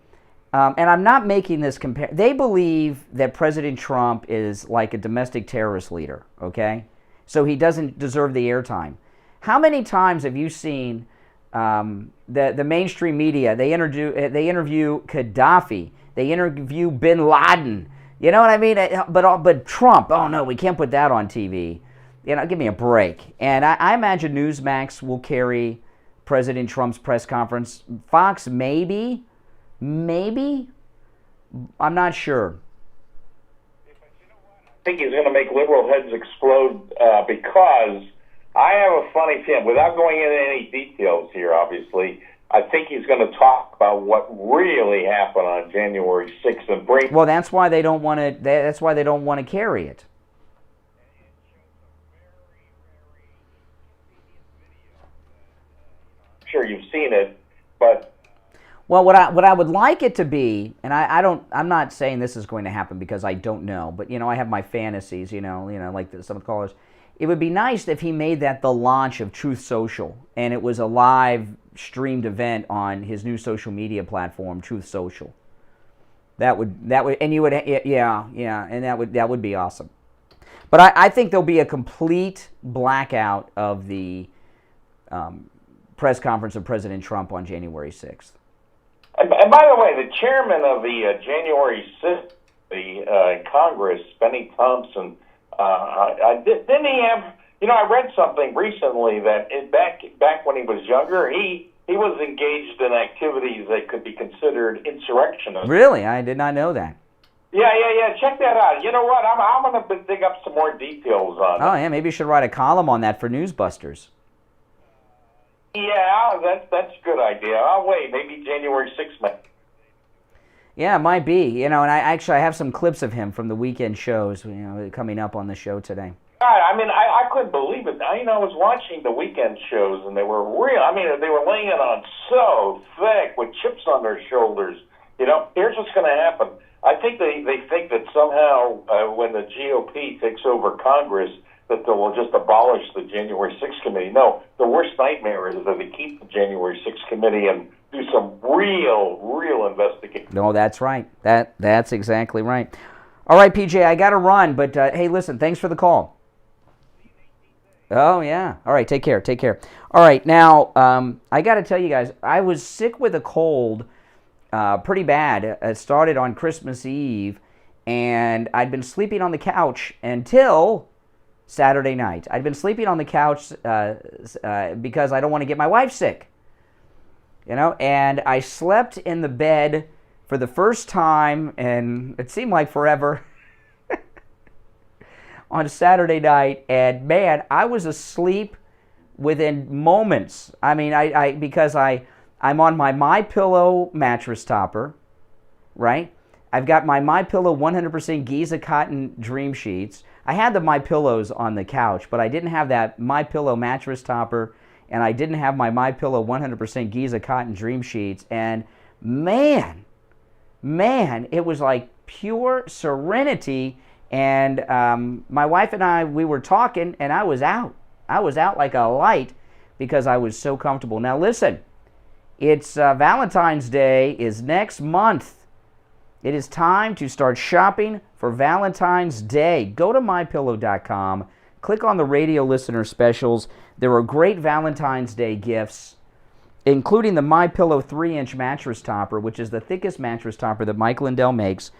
And I'm not making this compare. They believe that President Trump is like a domestic terrorist leader, okay? So he doesn't deserve the airtime. How many times have you seen the mainstream media? They interview Gaddafi. They interview Bin Laden. You know what I mean? But Trump. Oh no, we can't put that on TV. Give me a break. And I imagine NewsMax will carry President Trump's press conference. Fox, maybe. I'm not sure. I think he's going to make liberal heads explode because I have a funny feeling, without going into any details here, obviously, I think he's going to talk about what really happened on January 6th and bring... Well, that's why they don't want to. That's why they don't want to carry it. I'm sure you've seen it, but... Well, what I would like it to be, and I'm not saying this is going to happen because I don't know, but I have my fantasies, like some of the callers. It would be nice if he made that the launch of Truth Social, and it was a live streamed event on his new social media platform, Truth Social. That would, and you would, and that would be awesome. But I think there'll be a complete blackout of the press conference of President Trump on January 6th. And by the way, the chairman of the January 6th, the Congress, Benny Thompson, didn't he have? I read something recently that back when he was younger, he was engaged in activities that could be considered insurrectionist. Really, I did not know that. Yeah. Check that out. You know what? I'm going to dig up some more details on it. Oh yeah, maybe you should write a column on that for Newsbusters. Yeah, that's a good idea. I'll wait. Maybe January 6th. Yeah, it might be. You know, and I have some clips of him from the weekend shows, you know, coming up on the show today. God, I mean, I couldn't believe it. I was watching the weekend shows, and they were real. I mean, they were laying it on so thick with chips on their shoulders. You know, here's what's going to happen. I think they think that somehow when the GOP takes over Congress, that they will just abolish the January 6th committee. No, the worst nightmare is that they keep the January 6th committee and do some real investigation. No, that's right. That's exactly right. All right, PJ, I got to run, but hey, listen, thanks for the call. Oh, yeah. All right, take care. All right, now, I got to tell you guys, I was sick with a cold pretty bad. It started on Christmas Eve, and I'd been sleeping on the couch until Saturday night. I'd been sleeping on the couch because I don't want to get my wife sick. You know, and I slept in the bed for the first time, and it seemed like forever, on Saturday night, and man, I was asleep within moments. I mean, because I'm on my MyPillow mattress topper, right? I've got my MyPillow 100% Giza cotton dream sheets. I had the MyPillows on the couch, but I didn't have that MyPillow mattress topper, and I didn't have my MyPillow 100% Giza cotton dream sheets. And man, it was like pure serenity. And my wife and I, we were talking, and I was out. I was out like a light because I was so comfortable. Now listen, it's Valentine's Day is next month. It is time to start shopping for Valentine's Day. Go to MyPillow.com. Click on the radio listener specials. There are great Valentine's Day gifts, including the MyPillow 3-inch mattress topper, which is the thickest mattress topper that Mike Lindell makes.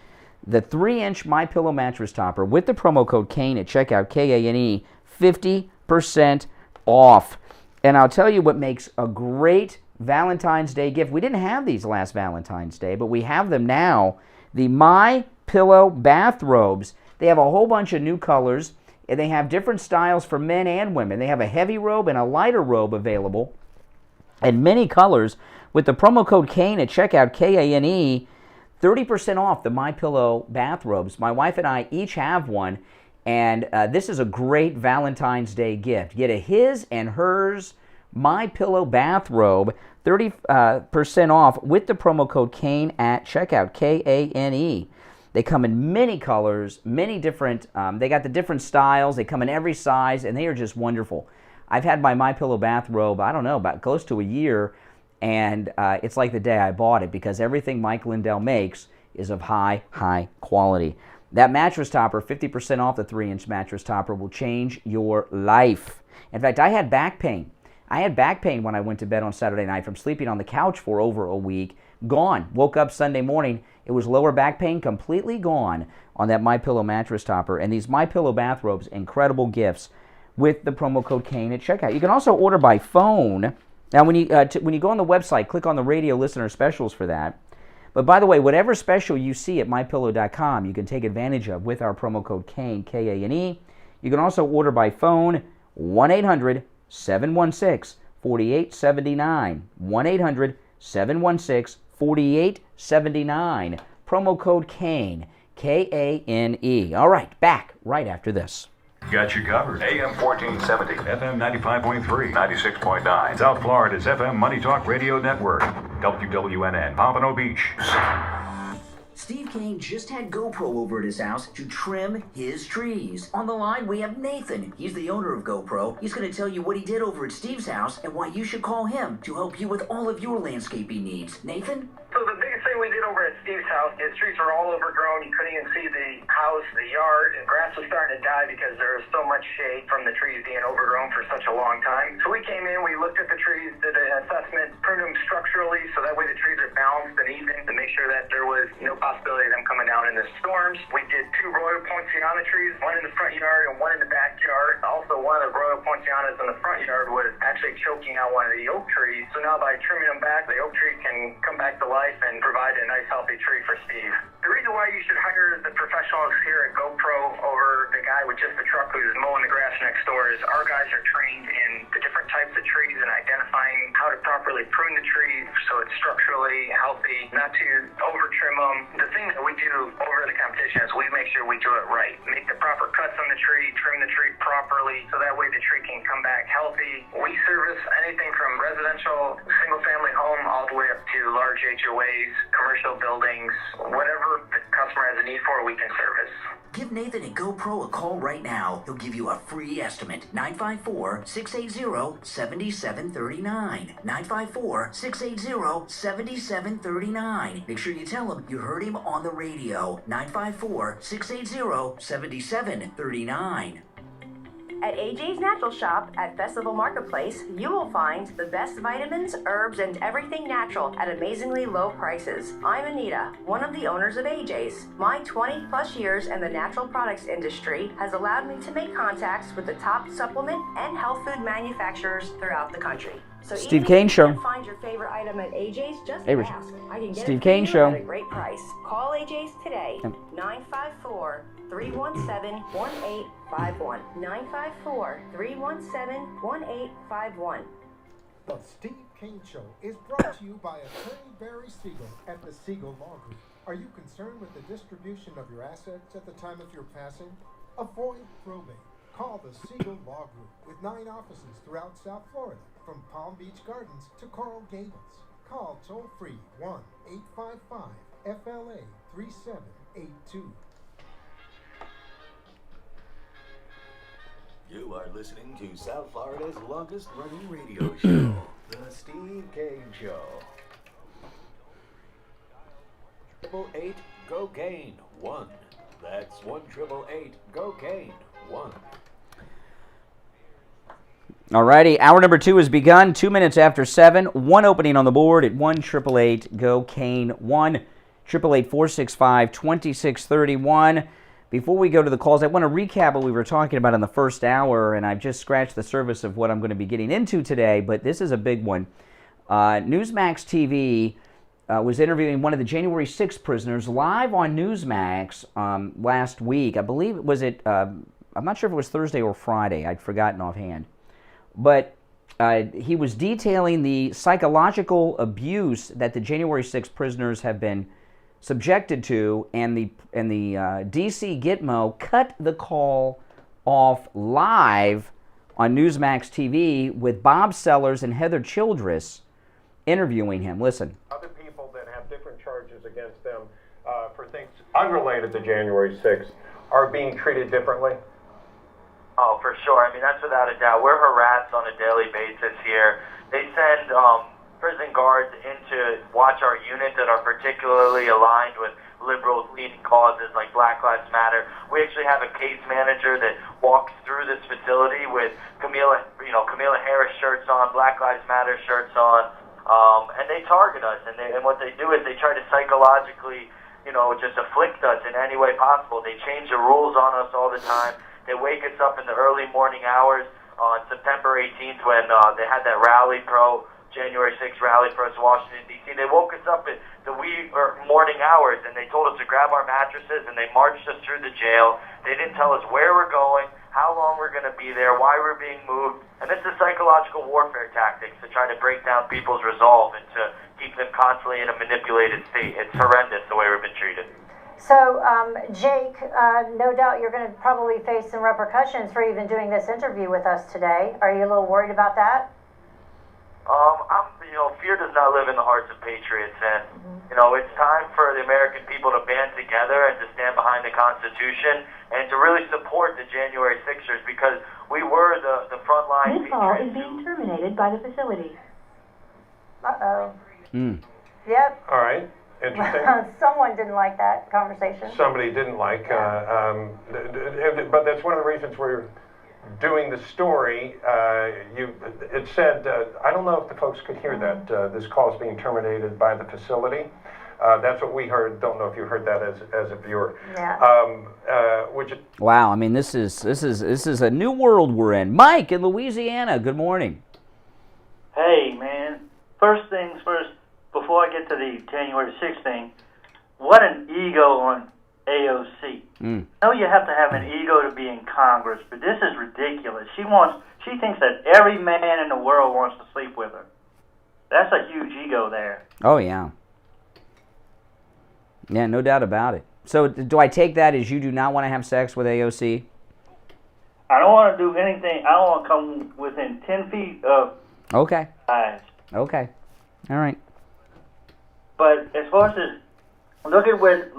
The 3-inch MyPillow mattress topper with the promo code KANE at checkout, K-A-N-E, 50% off. And I'll tell you what makes a great Valentine's Day gift. We didn't have these last Valentine's Day, but we have them now. The MyPillow bathrobes. They have a whole bunch of new colors, and they have different styles for men and women. They have a heavy robe and a lighter robe available, and many colors. With the promo code KANE at checkout, K-A-N-E, 30% off the MyPillow bathrobes. My wife and I each have one, and this is a great Valentine's Day gift. Get a his and hers MyPillow bathrobe, 30% off with the promo code KANE at checkout, K-A-N-E. They come in many colors, many different, they got the different styles, they come in every size, and they are just wonderful. I've had my MyPillow bathrobe, I don't know, about close to a year, and it's like the day I bought it because everything Mike Lindell makes is of high quality. That mattress topper, 50% off the 3-inch mattress topper, will change your life. In fact, I had back pain. I had back pain when I went to bed on Saturday night from sleeping on the couch for over a week. Gone. Woke up Sunday morning. It was lower back pain completely gone on that MyPillow mattress topper. And these MyPillow bathrobes, incredible gifts with the promo code KANE at checkout. You can also order by phone. Now, when you go on the website, click on the radio listener specials for that. But by the way, whatever special you see at MyPillow.com, you can take advantage of with our promo code KANE, K-A-N-E. You can also order by phone, 1-800-716-4879. 1-800-716-4879. Promo code KANE, K-A-N-E. All right, back right after this. Got you covered. AM 1470, FM 95.3, 96.9. South Florida's FM Money Talk Radio Network. WWNN, Pompano Beach. Steve Kane just had GoPro over at his house to trim his trees. On the line, we have Nathan. He's the owner of GoPro. He's going to tell you what he did over at Steve's house and why you should call him to help you with all of your landscaping needs. Nathan? So the biggest thing we did over at Steve's house, his trees were all overgrown. You couldn't even see the house, the yard, and grass was starting to die because there was so much shade from the trees being overgrown for such a long time. So we came in, we looked at the trees, did an assessment, pruned them structurally so that way the trees are balanced and even to make sure that there was no possibility of them coming down in the storms. We did 2 Royal Poinciana trees, one in the front yard and one in the backyard. Also, one of the Royal Poincianas in the front yard was actually choking out one of the oak trees. So now by trimming them back, the oak tree can come back to life and provide a nice healthy tree for Steve. The reason why you should hire the professionals here at GoPro over the guy with just the truck who's mowing the grass next door is our guys are trained in the different types of trees and identifying how to properly prune the tree so it's structurally healthy, not to over trim them. The thing that we do over the competition is we make sure we do it right. Make the proper cuts on the tree, trim the tree properly so that way the tree can come back healthy. We service anything from residential, single-family home all the way up to large HOAs, commercial buildings, whatever the customer has a need for, we can service. Give Nathan at GoPro a call right now. He'll give you a free estimate. 954-680-7739. 954-680-7739. Make sure you tell him you heard him on the radio. 954-680-7739. At AJ's Natural Shop at Festival Marketplace, you will find the best vitamins, herbs, and everything natural at amazingly low prices. I'm Anita, one of the owners of AJ's. My 20-plus years in the natural products industry has allowed me to make contacts with the top supplement and health food manufacturers throughout the country. So Steve Kane Show. If you can't find your favorite item at AJ's, just Hey, ask. I can get Steve it for Kane you Show. at a great price. Call AJ's today, 954-317-1851. 954-317-1851. The Steve Kane Show is brought to you by Attorney Barry Siegel at the Siegel Law Group. Are you concerned with the distribution of your assets at the time of your passing? Avoid probate. Call the Siegel Law Group with 9 offices throughout South Florida, from Palm Beach Gardens to Coral Gables. Call toll-free 1-855-FLA-3782. You are listening to South Florida's longest-running radio show, The Steve Kane Show. 888-GO-CANE-1. That's 1-888-GO-CANE-1. Alrighty, hour number 2 has begun. 2 minutes after 7. One opening on the board at 1-888-GO-CANE-1. 888-465-2631. Before we go to the calls, I want to recap what we were talking about in the first hour, and I've just scratched the surface of what I'm going to be getting into today, but this is a big one. NewsMax TV was interviewing one of the January 6th prisoners live on NewsMax last week. I believe it was I'm not sure if it was Thursday or Friday. I'd forgotten offhand. But he was detailing the psychological abuse that the January 6th prisoners have been subjected to, and the DC Gitmo cut the call off live on NewsMax TV with Bob Sellers and Heather Childress interviewing him. Listen. Other people that have different charges against them for things unrelated to January 6th are being treated differently? Oh, for sure. I mean, that's without a doubt. We're harassed on a daily basis here. They send prison guards in to watch our unit that are particularly aligned with liberal-leaning causes like Black Lives Matter. We actually have a case manager that walks through this facility with Camila Harris shirts on, Black Lives Matter shirts on, and they target us. And what they do is they try to psychologically, just afflict us in any way possible. They change the rules on us all the time. They wake us up in the early morning hours on September 18th when they had that January 6th rally for us in Washington, D.C. They woke us up at the wee morning hours, and they told us to grab our mattresses, and they marched us through the jail. They didn't tell us where we're going, how long we're going to be there, why we're being moved. And this is psychological warfare tactics to try to break down people's resolve and to keep them constantly in a manipulated state. It's horrendous the way we've been treated. So, Jake, no doubt you're going to probably face some repercussions for even doing this interview with us today. Are you a little worried about that? Fear does not live in the hearts of patriots, and, it's time for the American people to band together and to stand behind the Constitution and to really support the January 6ers, because we were the frontline. This call is being terminated by the facility. Uh-oh. Yep. All right. Interesting. Someone didn't like that conversation. Somebody didn't like, but that's one of the reasons we're doing the story. It said, I don't know if the folks could hear that, this call is being terminated by the facility. That's what we heard. Don't know if you heard that as a viewer. Yeah. Wow. I mean, this is a new world we're in. Mike in Louisiana. Good morning. Hey, man. First things first. Before I get to the January 6th thing, what an ego on AOC. I know you have to have an ego to be in Congress, but this is ridiculous. She thinks that every man in the world wants to sleep with her. That's a huge ego there. Oh, yeah. Yeah, no doubt about it. So do I take that as you do not want to have sex with AOC? I don't want to do anything. I don't want to come within 10 feet of Okay. eyes. Okay. All right. But as far as this, look at where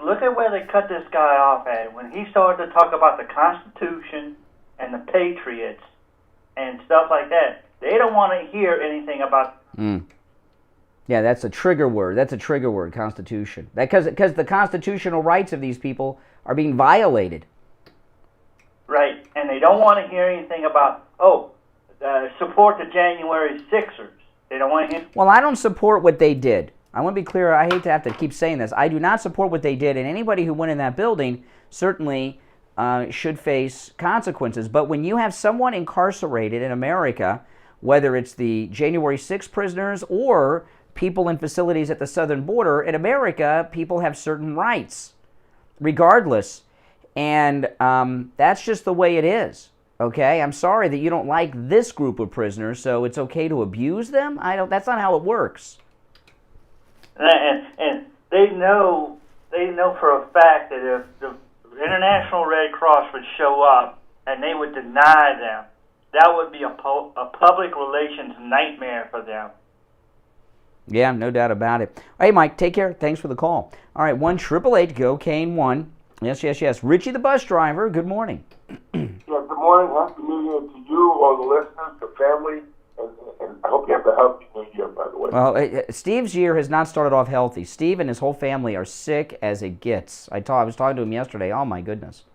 they cut this guy off at. When he started to talk about the Constitution and the Patriots and stuff like that, they don't want to hear anything about. Yeah, that's a trigger word. That's a trigger word, Constitution. Because the constitutional rights of these people are being violated. Right, and they don't want to hear anything about, support the January 6ers. They don't want to hear. Well, I don't support what they did. I want to be clear. I hate to have to keep saying this. I do not support what they did, and anybody who went in that building certainly should face consequences. But when you have someone incarcerated in America, whether it's the January 6th prisoners or people in facilities at the southern border, in America, people have certain rights, regardless. And that's just the way it is. Okay, I'm sorry that you don't like this group of prisoners, so it's okay to abuse them? That's not how it works. And they know for a fact that if the International Red Cross would show up and they would deny them, that would be a public relations nightmare for them. Yeah, no doubt about it. Hey, Mike, take care. Thanks for the call. All right, 1-888-GO-CANE-1. Yes. Richie the bus driver, good morning. Yeah, good morning. Happy New Year to you, all the listeners, the family, and I hope you have a healthy New Year, by the way. Well, Steve's year has not started off healthy. Steve and his whole family are sick as it gets. I was talking to him yesterday. Oh, my goodness.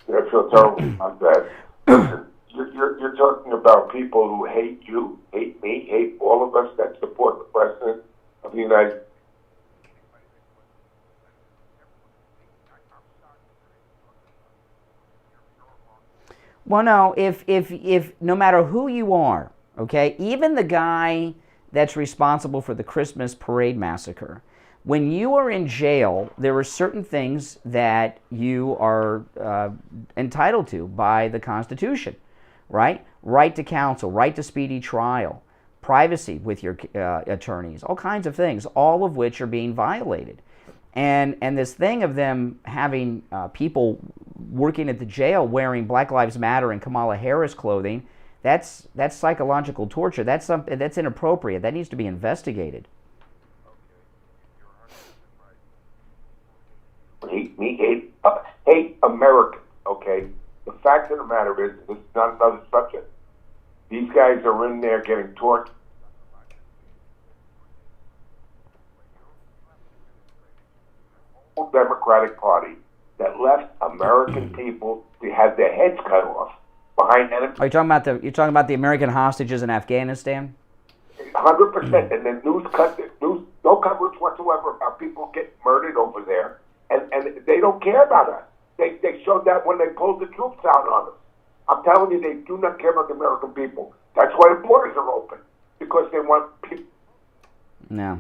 Yeah, I feel terrible about that. Listen, you're talking about people who hate you, hate me, hate all of us that support the President of the United States. Well, no, if no matter who you are, okay, even the guy that's responsible for the Christmas parade massacre, when you are in jail, there are certain things that you are entitled to by the Constitution, right? Right to counsel, right to speedy trial, privacy with your attorneys, all kinds of things, all of which are being violated. And this thing of them having people working at the jail wearing Black Lives Matter and Kamala Harris clothing, that's psychological torture. That's inappropriate. That needs to be investigated. Hate Americans, okay? The fact of the matter is, this is not another subject. These guys are in there getting tortured. Democratic Party that left American people to have their heads cut off behind enemy. Are you talking about the American hostages in Afghanistan? 100%, and the news no coverage whatsoever about people getting murdered over there, and they don't care about us. They showed that when they pulled the troops out on us. I'm telling you, they do not care about the American people. That's why the borders are open, because they want people. Yeah.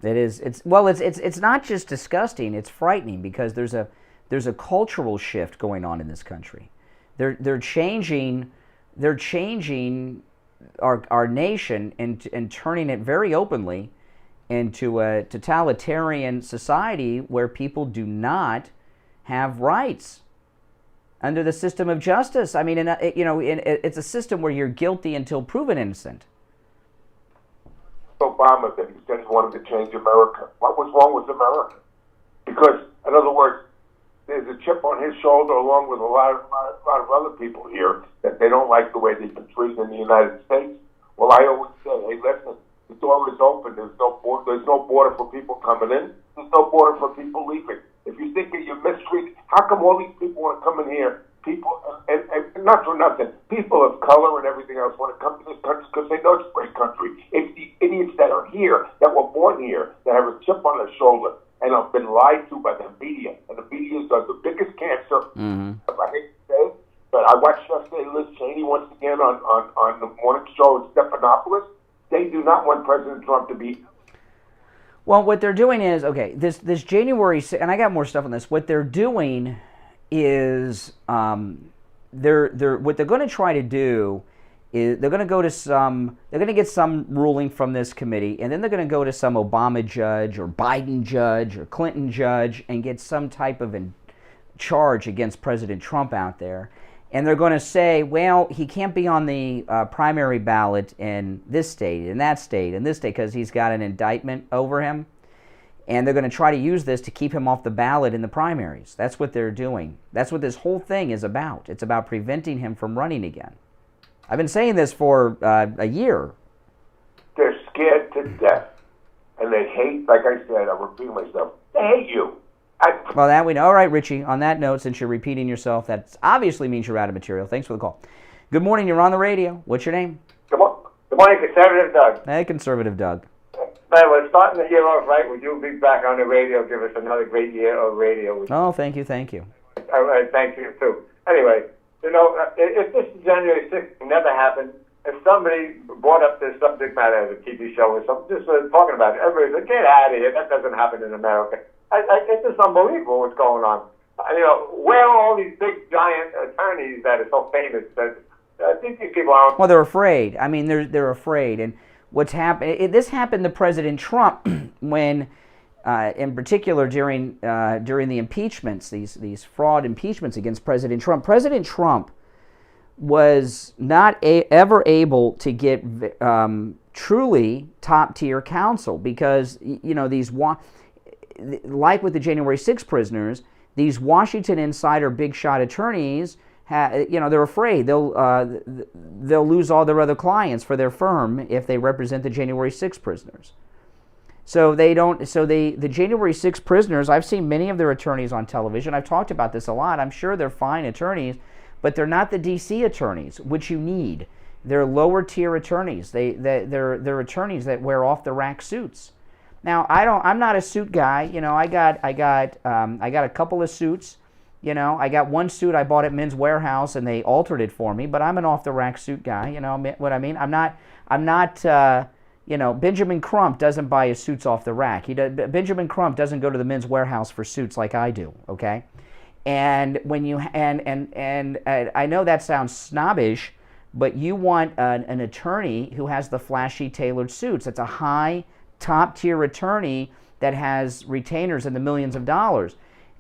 It's not just disgusting, it's frightening, because there's a cultural shift going on in this country. They're changing our nation and turning it very openly into a totalitarian society where people do not have rights under the system of justice. I mean, it's a system where you're guilty until proven innocent. Obama that he said he wanted to change America. What was wrong with America? Because, in other words, there's a chip on his shoulder along with a lot of other people here that they don't like the way they've been treated in the United States. Well, I always say, hey, listen, the door is open. There's no border for people coming in. There's no border for people leaving. If you think that you're mistreated, how come all these people want to come in here? People, and not for nothing, people of color and everything else want to come to this country because they know it's a great country. It's the idiots that are here, that were born here, that have a chip on their shoulder and have been lied to by the media. And the media is the biggest cancer. I hate to say it, but I watched yesterday Liz Cheney once again on the morning show in Stephanopoulos. They do not want President Trump to be. Well, what they're doing is, okay, this January, and I got more stuff on this, what they're doing is what they're going to try to do they're going to go to they're going to get some ruling from this committee, and then they're going to go to some Obama judge or Biden judge or Clinton judge and get some type of charge against President Trump out there. And they're going to say, well, he can't be on the primary ballot in this state, in that state, in this state, because he's got an indictment over him. And they're going to try to use this to keep him off the ballot in the primaries. That's what they're doing. That's what this whole thing is about. It's about preventing him from running again. I've been saying this for a year. They're scared to death. And they hate, like I said, I'm repeating myself, they hate you. Well, that we know. All right, Richie, on that note, since you're repeating yourself, that obviously means you're out of material. Thanks for the call. Good morning, you're on the radio. What's your name? Good morning, Conservative Doug. Hey, Conservative Doug. Man, we're starting the year off right with you being back on the radio. Give us another great year of radio. Oh, thank you, thank you. All right, thank you, too. Anyway, you know, if this January 6th never happened, if somebody brought up this subject matter as a TV show or something, just talking about it, everybody said, get out of here, that doesn't happen in America. It's just unbelievable what's going on. You know, where are all these big, giant attorneys that are so famous that these people aren't... Well, they're afraid. I mean, they're afraid. And what's happened... This happened to President Trump when, in particular, during the impeachments, these fraud impeachments against President Trump. President Trump was not ever able to get truly top-tier counsel because, you know, these... Like with the January 6 prisoners, these Washington insider big shot attorneys, you know, they're afraid they'll lose all their other clients for their firm if they represent the January 6 prisoners. So they don't. So the January 6 prisoners, I've seen many of their attorneys on television. I've talked about this a lot. I'm sure they're fine attorneys, but they're not the D.C. attorneys, which you need. They're lower tier attorneys. They're attorneys that wear off the rack suits. Now, I'm not a suit guy. You know, I got a couple of suits. You know, I got one suit I bought at Men's Warehouse and they altered it for me. But I'm an off the rack suit guy. You know what I mean? I'm not. You know, Benjamin Crump doesn't buy his suits off the rack. Benjamin Crump doesn't go to the Men's Warehouse for suits like I do. Okay, and when you and I know that sounds snobbish, but you want an attorney who has the flashy tailored suits. That's a high top-tier attorney that has retainers in the millions of dollars.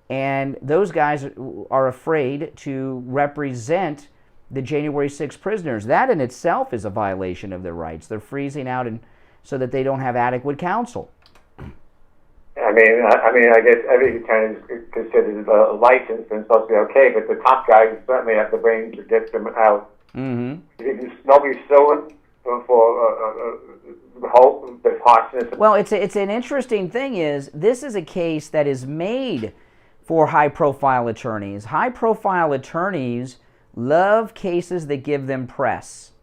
And those guys are afraid to represent the January 6 prisoners. That in itself is a violation of their rights. They're freezing out so that they don't have adequate counsel. I mean, I guess every attorney is considered licensed and supposed to be okay, but the top guys certainly have the brains to get them out. Mm-hmm. Nobody's suing for hope, the harshness. Well, it's an interesting thing is this is a case that is made for high-profile attorneys. High-profile attorneys love cases that give them press.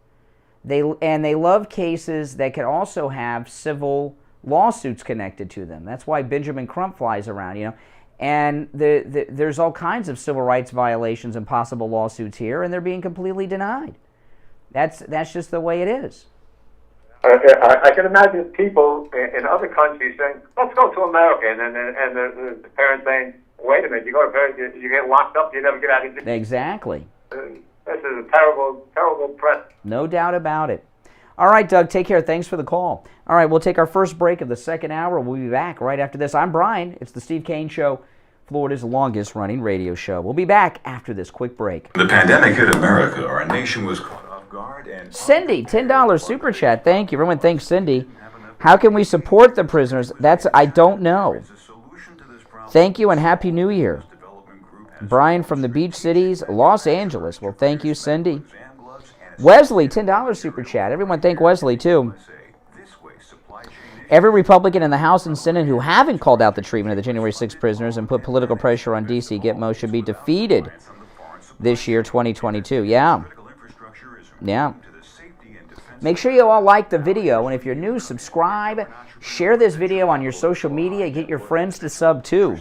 They love cases that can also have civil lawsuits connected to them. That's why Benjamin Crump flies around, you know. And there's all kinds of civil rights violations and possible lawsuits here, and they're being completely denied. That's just the way it is. I can imagine people in other countries saying, "Let's go to America," and the parents saying, "Wait a minute, you go to Paris, you get locked up, you never get out of jail." Exactly. This is a terrible, terrible press. No doubt about it. All right, Doug, take care. Thanks for the call. All right, we'll take our first break of the second hour. We'll be back right after this. I'm Brian. It's the Steve Kane Show, Florida's longest-running radio show. We'll be back after this quick break. The pandemic hit America. Our nation was caught off guard and... Cindy, $10 super chat. Thank you. Everyone thanks Cindy. How can we support the prisoners? I don't know. Thank you and Happy New Year. Brian from the Beach Cities, Los Angeles. Well, thank you, Cindy. Wesley, $10 super chat. Everyone thank Wesley, too. Every Republican in the House and Senate who haven't called out the treatment of the January 6 prisoners and put political pressure on D.C. Gitmo should be defeated this year, 2022. Yeah. Make sure you all like the video, and if you're new, subscribe. Share this video on your social media. Get your friends to sub, too.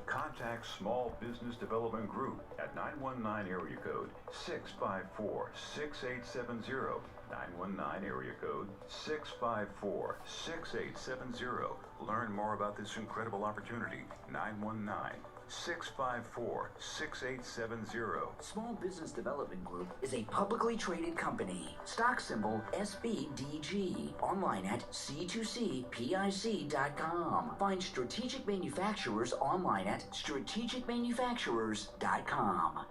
Contact Small Business Development Group at 919 area code 654-6870. 919 area code 654-6870. Learn more about this incredible opportunity. 919 654-6870. Small Business Development Group is a publicly traded company. Stock symbol SBDG. Online at c2cpic.com. Find strategic manufacturers online at strategicmanufacturers.com.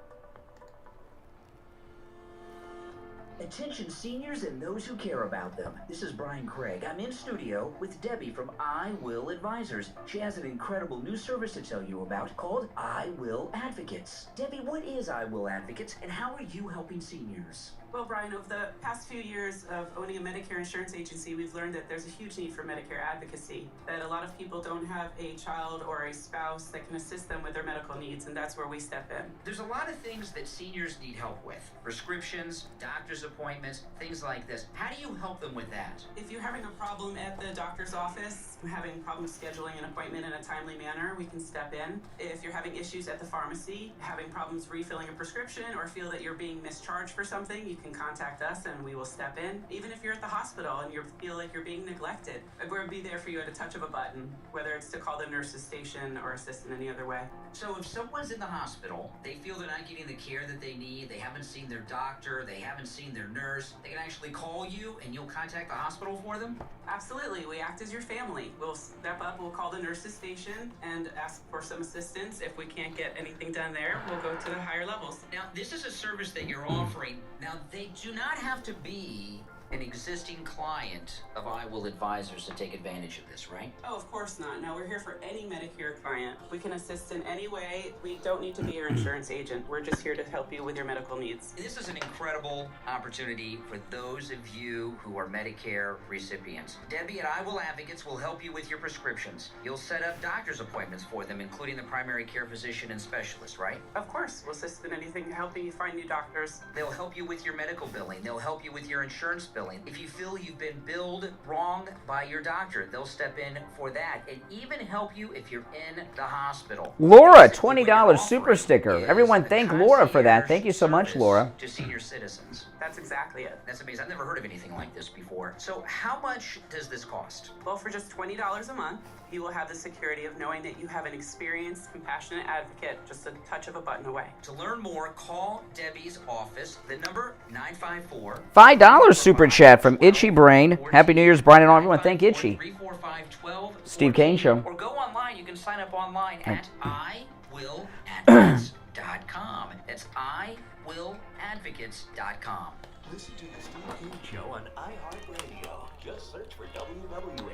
Attention seniors and those who care about them. This is Brian Craig. I'm in studio with Debbie from I Will Advisors. She has an incredible new service to tell you about called I Will Advocates. Debbie, what is I Will Advocates and how are you helping seniors? Well, Brian, over the past few years of owning a Medicare insurance agency, we've learned that there's a huge need for Medicare advocacy, that a lot of people don't have a child or a spouse that can assist them with their medical needs, and that's where we step in. There's a lot of things that seniors need help with. Prescriptions, doctor's appointments, things like this. How do you help them with that? If you're having a problem at the doctor's office, having problems scheduling an appointment in a timely manner, we can step in. If you're having issues at the pharmacy, having problems refilling a prescription, or feel that you're being mischarged for something, you can contact us and we will step in. Even if you're at the hospital and you feel like you're being neglected, we'll be there for you at a touch of a button, whether it's to call the nurse's station or assist in any other way. So if someone's in the hospital, they feel they're not getting the care that they need, they haven't seen their doctor, they haven't seen their nurse, they can actually call you and you'll contact the hospital for them? Absolutely. We act as your family. We'll step up, we'll call the nurse's station and ask for some assistance. If we can't get anything done there, we'll go to the higher levels. Now, this is a service that you're offering. Now, they do not have to be an existing client of I Will Advisors to take advantage of this, right? Oh, of course not. No, we're here for any Medicare client. We can assist in any way. We don't need to be your insurance agent. We're just here to help you with your medical needs. This is an incredible opportunity for those of you who are Medicare recipients. Debbie at I Will Advocates will help you with your prescriptions. You'll set up doctor's appointments for them, including the primary care physician and specialist, right? Of course. We'll assist in anything, helping you find new doctors. They'll help you with your medical billing. They'll help you with your insurance billing. If you feel you've been billed wrong by your doctor, they'll step in for that and even help you if you're in the hospital. Laura, $20 super sticker. Everyone thank Laura for that. Thank you so much, Laura. To senior citizens. That's exactly it. That's amazing. I've never heard of anything like this before. So how much does this cost? Well, for just $20 a month, you will have the security of knowing that you have an experienced, compassionate advocate just a touch of a button away. To learn more, call Debbie's office. The number, 954. $5 super chat from Itchy Brain. Happy New Year's, Brian and all. Everyone, thank Itchy. 345-12. Steve Kane Show. Or go online. You can sign up online at iwilladvocates.com. That's iwilladvocates.com. Listen to the Steve Kane Show on iHeartRadio. Just search for WWNN.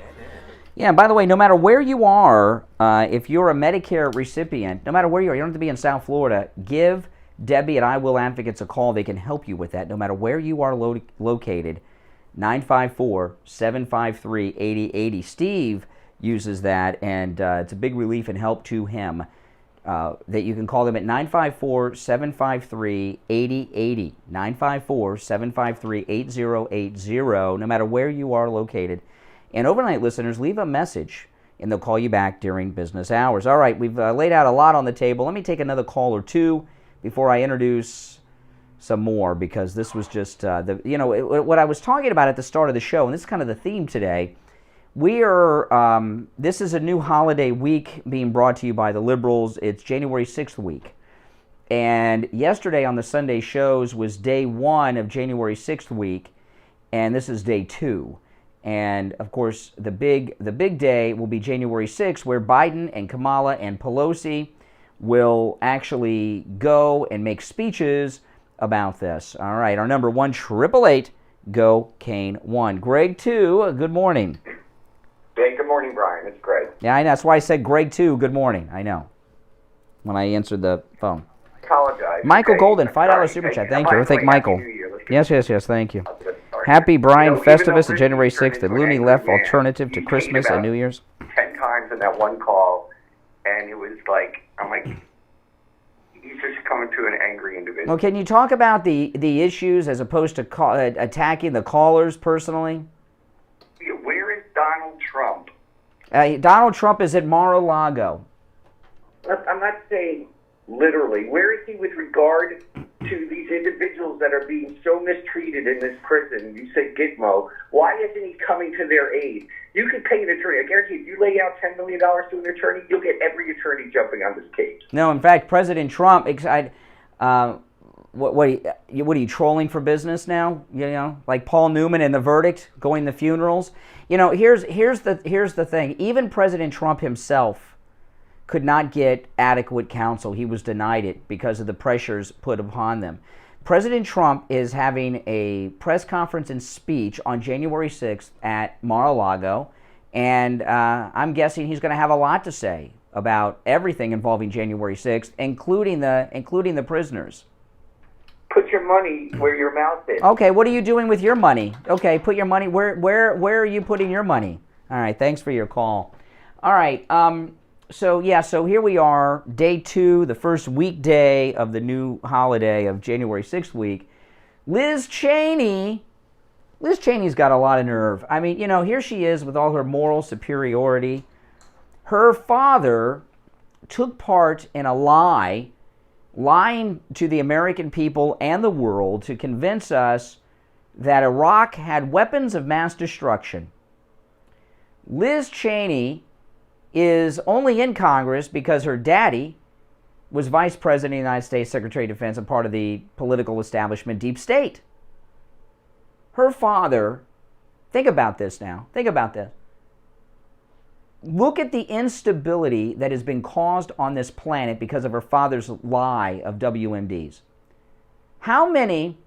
Yeah, and by the way, no matter where you are, if you're a Medicare recipient, no matter where you are, you don't have to be in South Florida, give Debbie at I Will Advocates a call. They can help you with that, no matter where you are located. 954-753-8080. Steve uses that, and it's a big relief and help to him. That you can call them at 954-753-8080, 954-753-8080, no matter where you are located. And overnight listeners, leave a message, and they'll call you back during business hours. All right, we've laid out a lot on the table. Let me take another call or two before I introduce some more, because this was just, what I was talking about at the start of the show, and this is kind of the theme today. We are, this is a new holiday week being brought to you by the liberals. It's January 6th week. And yesterday on the Sunday shows was day one of January 6th week, and this is day two. And, of course, the big day will be January 6th, where Biden and Kamala and Pelosi will actually go and make speeches about this. All right, our number 1-888-GO-KANE-1. Greg, 2, good morning. Hey, good morning, Brian. It's Greg. Yeah, I know. That's why I said Greg, too. Good morning. I know. When I answered the phone. Apologize. Michael okay. Golden, $5 super chat. Thank you. Thank Michael. Yes, thank you. Happy Brian Festivus at January 6th, the Looney Left alternative to Christmas and New Year's. 10 times in that one call, and it was like, I'm like, he's just coming to an angry individual. Well, can you talk about the issues as opposed to attacking the callers personally? Where is Donald Trump? Donald Trump is at Mar-a-Lago. I'm not saying literally. Where is he with regard to these individuals that are being so mistreated in this prison. You say Gitmo. Why isn't he coming to their aid? You can pay an attorney. I guarantee if you lay out $10 million to an attorney, you'll get every attorney jumping on this case. No, in fact, President Trump, what are you trolling for business now? You know, like Paul Newman and The Verdict, going to funerals. You know, here's the thing. Even President Trump himself could not get adequate counsel. He was denied it because of the pressures put upon them. President Trump is having a press conference and speech on January 6th at Mar-a-Lago, and I'm guessing he's going to have a lot to say about everything involving January 6th, including the prisoners. Put your money where your mouth is. Okay, what are you doing with your money? Okay, put your money where are you putting your money? All right, thanks for your call. All right, so here we are, day 2, the first weekday of the new holiday of January 6th week. Liz Cheney's got a lot of nerve. I mean, you know, here she is with all her moral superiority. Her father took part in a lying to the American people and the world to convince us that Iraq had weapons of mass destruction. Liz Cheney is only in Congress because her daddy was Vice President of the United States, Secretary of Defense, and part of the political establishment deep state. Her father, think about this now, think about this. Look at the instability that has been caused on this planet because of her father's lie of WMDs. How many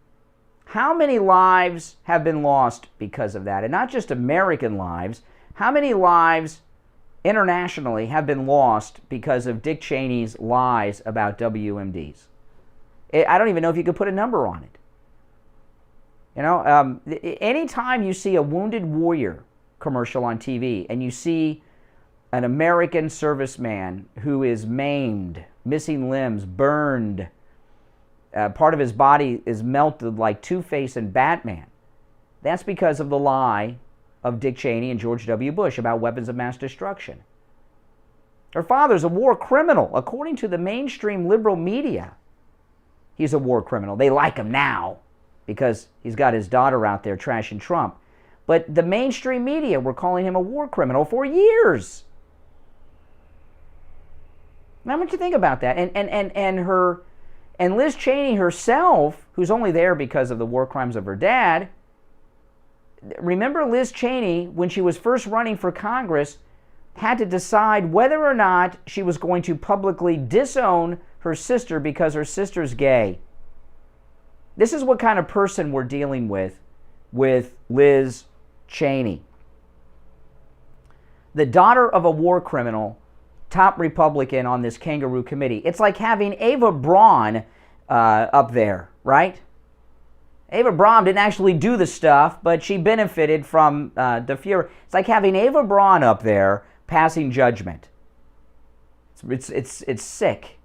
lives have been lost because of that? And not just American lives. How many lives internationally have been lost because of Dick Cheney's lies about WMDs? I don't even know if you could put a number on it. You know, anytime you see a Wounded Warrior commercial on TV and you see an American serviceman who is maimed, missing limbs, burned, part of his body is melted like Two-Face and Batman, that's because of the lie of Dick Cheney and George W. Bush about weapons of mass destruction. Her father's a war criminal. According to the mainstream liberal media, he's a war criminal. They like him now because he's got his daughter out there trashing Trump. But the mainstream media were calling him a war criminal for years. Now, what do you think about that? And Liz Cheney herself, who's only there because of the war crimes of her dad. Remember Liz Cheney, when she was first running for Congress, had to decide whether or not she was going to publicly disown her sister because her sister's gay. This is what kind of person we're dealing with Liz Cheney. The daughter of a war criminal, top Republican on this kangaroo committee. It's like having Ava Braun up there, right? Ava Braun didn't actually do the stuff, but she benefited from the fury. It's like having Ava Braun up there passing judgment. It's sick.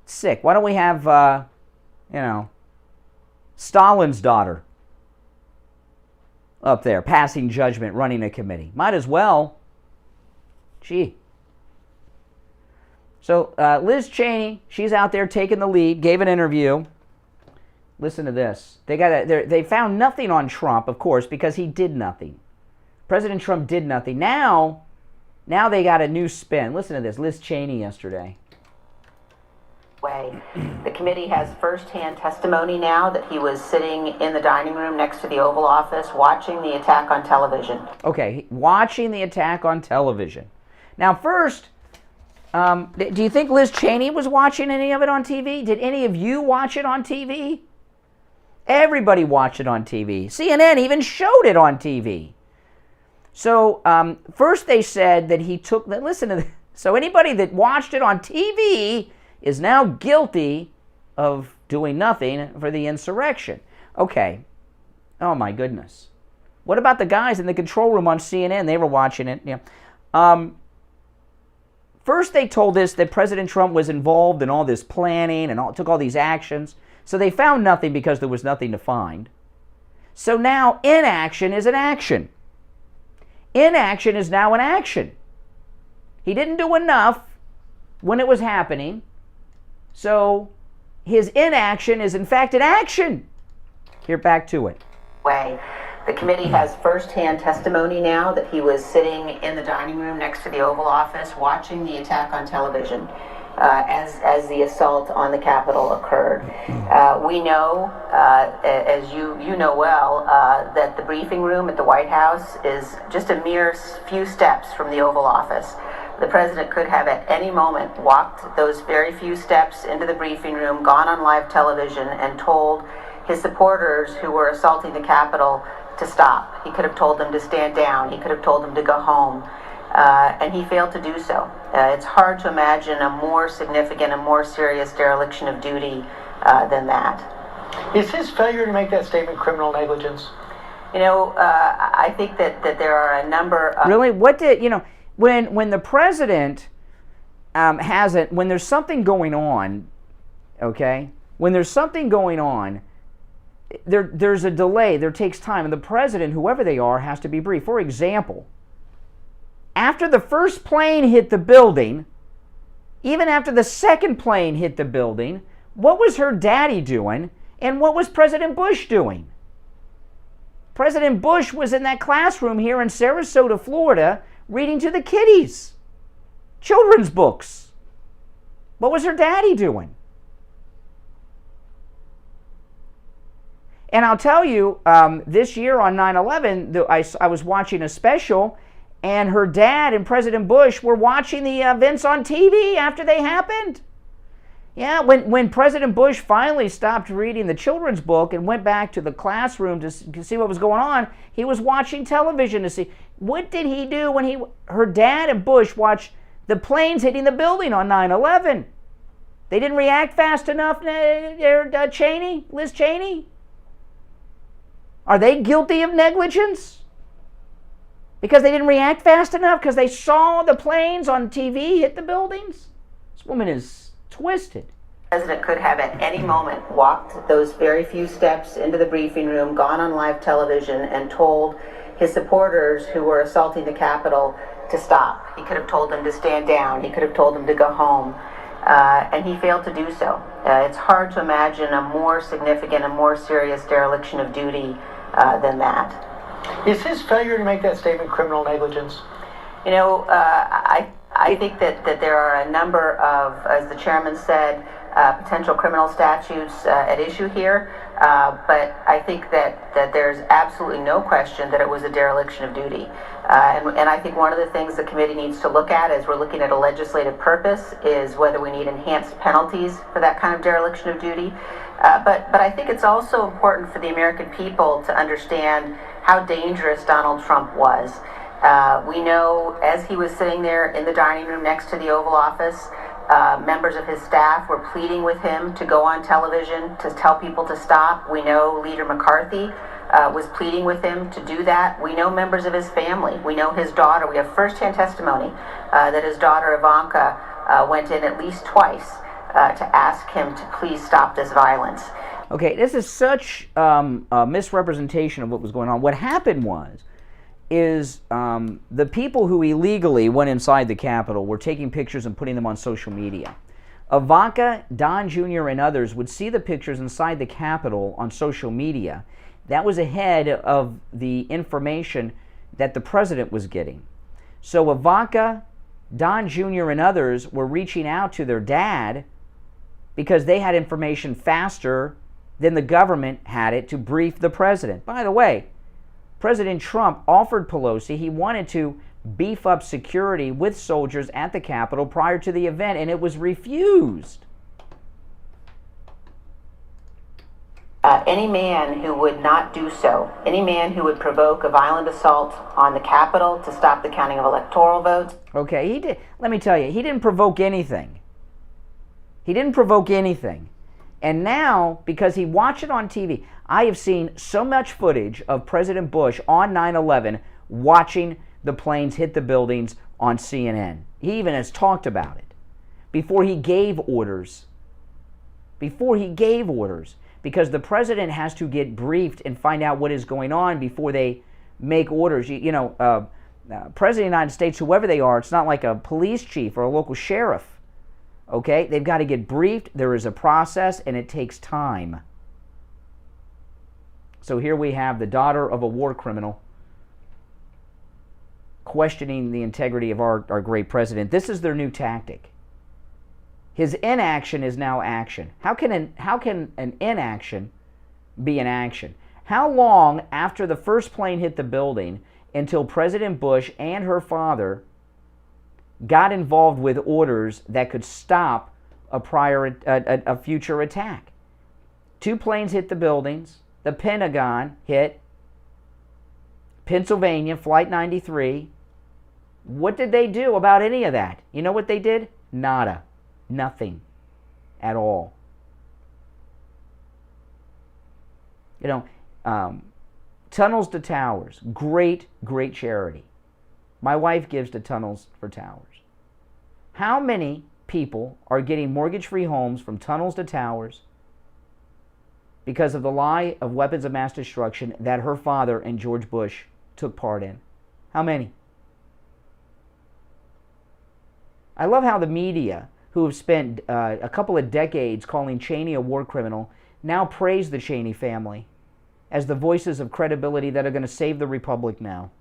It's sick. Why don't we have, Stalin's daughter up there passing judgment, running a committee? Might as well. Gee. So Liz Cheney, she's out there taking the lead, gave an interview. Listen to this. They found nothing on Trump, of course, because he did nothing. President Trump did nothing. Now they got a new spin. Listen to this. Liz Cheney yesterday. The committee has firsthand testimony now that he was sitting in the dining room next to the Oval Office watching the attack on television. Okay, watching the attack on television. Now, first, do you think Liz Cheney was watching any of it on TV? Did any of you watch it on TV? Everybody watched it on TV. CNN even showed it on TV. So, first they said that he took... Listen to this. So anybody that watched it on TV is now guilty of doing nothing for the insurrection. Okay. Oh, my goodness. What about the guys in the control room on CNN? They were watching it. First, they told us that President Trump was involved in all this planning and took all these actions. So they found nothing because there was nothing to find. So now inaction is an action. Inaction is now an action. He didn't do enough when it was happening. So his inaction is in fact an action. Here, back to it. The committee has firsthand testimony now that he was sitting in the dining room next to the Oval Office watching the attack on television as the assault on the Capitol occurred. We know, as you know well, that the briefing room at the White House is just a mere few steps from the Oval Office. The president could have at any moment walked those very few steps into the briefing room, gone on live television, and told his supporters who were assaulting the Capitol to stop. He could have told them to stand down. He could have told them to go home. And he failed to do so. It's hard to imagine a more significant, a more serious dereliction of duty than that. Is his failure to make that statement criminal negligence? You know, I think that there are a number of... Really? What did, you know, when the president when there's something going on, okay, when there's something going on, there's a delay, there takes time, and the president, whoever they are, has to be briefed. For example, after the first plane hit the building, even after the second plane hit the building, what was her daddy doing, and what was President Bush doing? President Bush was in that classroom here in Sarasota, Florida, reading to the kiddies, children's books. What was her daddy doing? And I'll tell you, this year on 9/11, I was watching a special, and her dad and President Bush were watching the events on TV after they happened. Yeah, when President Bush finally stopped reading the children's book and went back to the classroom to see what was going on, he was watching television to see. What did he do when her dad and Bush watched the planes hitting the building on 9/11? They didn't react fast enough, Liz Cheney? Are they guilty of negligence? Because they didn't react fast enough? Because they saw the planes on TV hit the buildings? This woman is twisted. The president could have at any moment walked those very few steps into the briefing room, gone on live television, and told his supporters who were assaulting the Capitol to stop. He could have told them to stand down. He could have told them to go home. And he failed to do so. It's hard to imagine a more significant, a more serious dereliction of duty than that. Is his failure to make that statement criminal negligence? You know, I think that there are a number of, as the chairman said, potential criminal statutes at issue here, but I think that there's absolutely no question that it was a dereliction of duty. And I think one of the things the committee needs to look at as we're looking at a legislative purpose is whether we need enhanced penalties for that kind of dereliction of duty. But I think it's also important for the American people to understand how dangerous Donald Trump was. We know as he was sitting there in the dining room next to the Oval Office, members of his staff were pleading with him to go on television to tell people to stop. We know Leader McCarthy was pleading with him to do that. We know members of his family. We know his daughter. We have firsthand testimony that his daughter Ivanka went in at least twice to ask him to please stop this violence. Okay, this is such a misrepresentation of what was going on. What happened is the people who illegally went inside the Capitol were taking pictures and putting them on social media. Ivanka, Don Jr., and others would see the pictures inside the Capitol on social media. That was ahead of the information that the president was getting. So Ivanka, Don Jr., and others were reaching out to their dad because they had information faster than the government had it to brief the president. By the way, President Trump offered Pelosi, he wanted to beef up security with soldiers at the Capitol prior to the event, and it was refused. Any man who would not do so, any man who would provoke a violent assault on the Capitol to stop the counting of electoral votes. Okay, he did. Let me tell you, he didn't provoke anything. He didn't provoke anything. And now, because he watched it on TV, I have seen so much footage of President Bush on 9/11 watching the planes hit the buildings on CNN. He even has talked about it before he gave orders. Because the president has to get briefed and find out what is going on before they make orders. President of the United States, whoever they are, it's not like a police chief or a local sheriff. Okay? They've got to get briefed. There is a process, and it takes time. So here we have the daughter of a war criminal questioning the integrity of our great president. This is their new tactic. His inaction is now action. How can an inaction be an action? How long after the first plane hit the building until President Bush and her father got involved with orders that could stop a future attack? 2 planes hit the buildings. The Pentagon hit. Pennsylvania, Flight 93. What did they do about any of that? You know what they did? Nada. Nothing at all. Tunnels to Towers. Great, great charity. My wife gives to Tunnels for Towers. How many people are getting mortgage-free homes from Tunnels to Towers because of the lie of weapons of mass destruction that her father and George Bush took part in? How many? I love how the media, who have spent a couple of decades calling Cheney a war criminal, now praise the Cheney family as the voices of credibility that are going to save the republic now.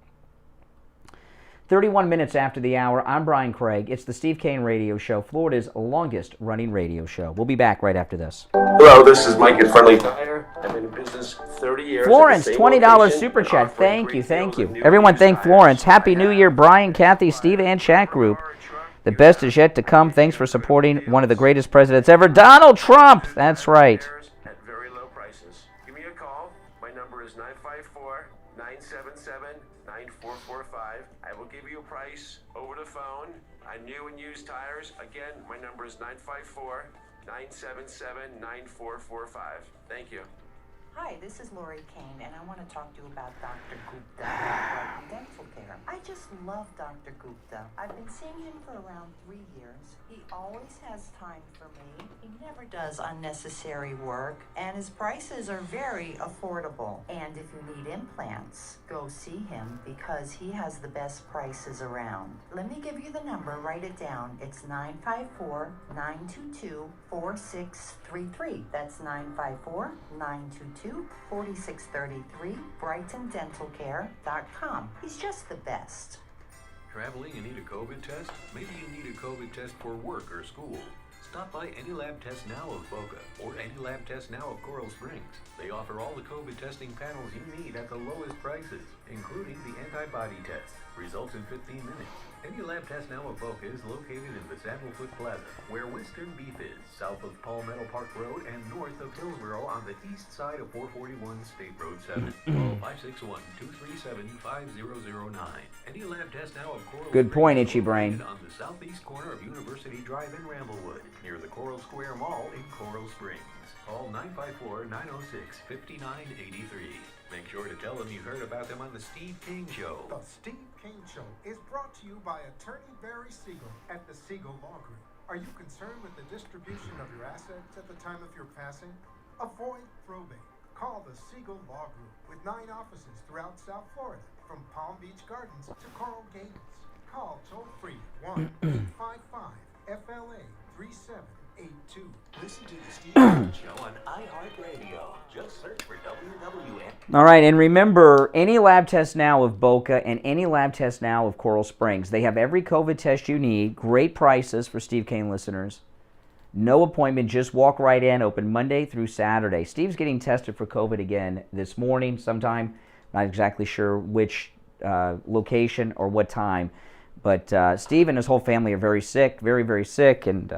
31 minutes after the hour, I'm Brian Craig. It's the Steve Kane Radio Show, Florida's longest-running radio show. We'll be back right after this. Hello, this is Mike at Friendly Tire. I've been in business 30 years. Florence, $20 super chat. Thank you, thank you. Everyone thank Florence. Happy New Year, Brian, Kathy, Steve, and chat group. The best is yet to come. Thanks for supporting one of the greatest presidents ever, Donald Trump. That's right. At very low prices. Give me a call. My number is 954-977-9445. I will give you a price over the phone on new and used tires. Again, my number is 954-977-9445. Thank you. Hi, this is Lori Kane, and I want to talk to you about Dr. Gupta at Dental Care. I just love Dr. Gupta. I've been seeing him for around 3 years. He always has time for me. He never does unnecessary work, and his prices are very affordable. And if you need implants, go see him because he has the best prices around. Let me give you the number. Write it down. It's 954-922-4633. That's 954-922-4633, BrightonDentalCare.com. He's just the best. Traveling and need a COVID test? Maybe you need a COVID test for work or school. Stop by Any Lab Test Now of Boca or Any Lab Test Now of Coral Springs. They offer all the COVID testing panels you need at the lowest prices, including the antibody test. Results in 15 minutes. Any Lab Test Now of Boca is located in the Sandalfoot Plaza, where Western Beef is, south of Palmetto Park Road and north of Hillsborough on the east side of 441 State Road 7. Call 561-237-5009. Any Lab Test Now of Coral Good point, Springs Itchy Brain. on the southeast corner of University Drive in Ramblewood, near the Coral Square Mall in Coral Springs. Call 954-906-5983. Make sure to tell them you heard about them on the Steve Kane Show. The Steve Kane Show is brought to you by Attorney Barry Siegel at the Siegel Law Group. Are you concerned with the distribution of your assets at the time of your passing? Avoid probate. Call the Siegel Law Group with 9 offices throughout South Florida, from Palm Beach Gardens to Coral Gables. Call toll-free 1-855-FLA-3782. Listen to the Steve Kane Show on iHeartRadio. Just search for WWN. All right, and remember, Any Lab Test Now of Boca and Any Lab Test Now of Coral Springs. They have every COVID test you need. Great prices for Steve Kane listeners. No appointment, just walk right in. Open Monday through Saturday. Steve's getting tested for COVID again this morning sometime. Not exactly sure which location or what time. But Steve and his whole family are very sick, very, very sick, and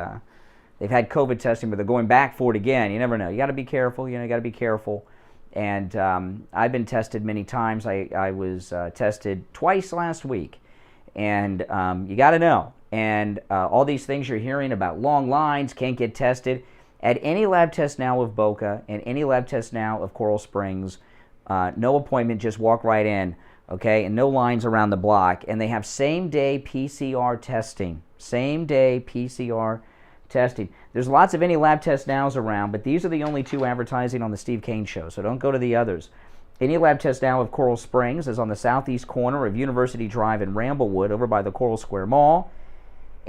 they've had COVID testing, but they're going back for it again. You never know. You got to be careful. You got to be careful. And I've been tested many times. I was tested twice last week. And you got to know. And all these things you're hearing about long lines, can't get tested. At Any Lab Test Now of Boca and Any Lab Test Now of Coral Springs, no appointment, just walk right in, okay? And no lines around the block. And they have same-day PCR testing. Same-day PCR testing. There's lots of Any Lab Test Nows around, but these are the only 2 advertising on the Steve Kane Show, so don't go to the others. Any Lab Test Now of Coral Springs is on the southeast corner of University Drive in Ramblewood, over by the Coral Square Mall.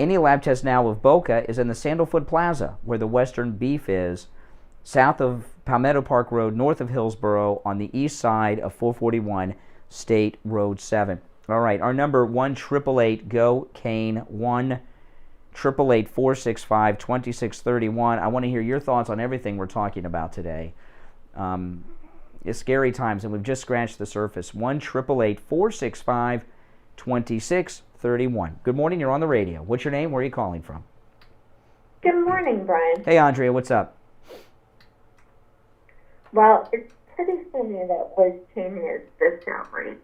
Any lab test now of Boca is in the Sandalfoot Plaza, where the Western Beef is, south of Palmetto Park Road, north of Hillsborough, on the east side of 441 State Road 7. All right, our number 1-888-GO-CANE, 1-888-465-2631. I want to hear your thoughts on everything we're talking about today. It's scary times, and we've just scratched the surface. 1-888-465-2631. Good morning, you're on the radio. What's your name? Where are you calling from? Good morning, Brian. Hey, Andrea, what's up? Well, it's pretty funny that Liz Cheney is this outraged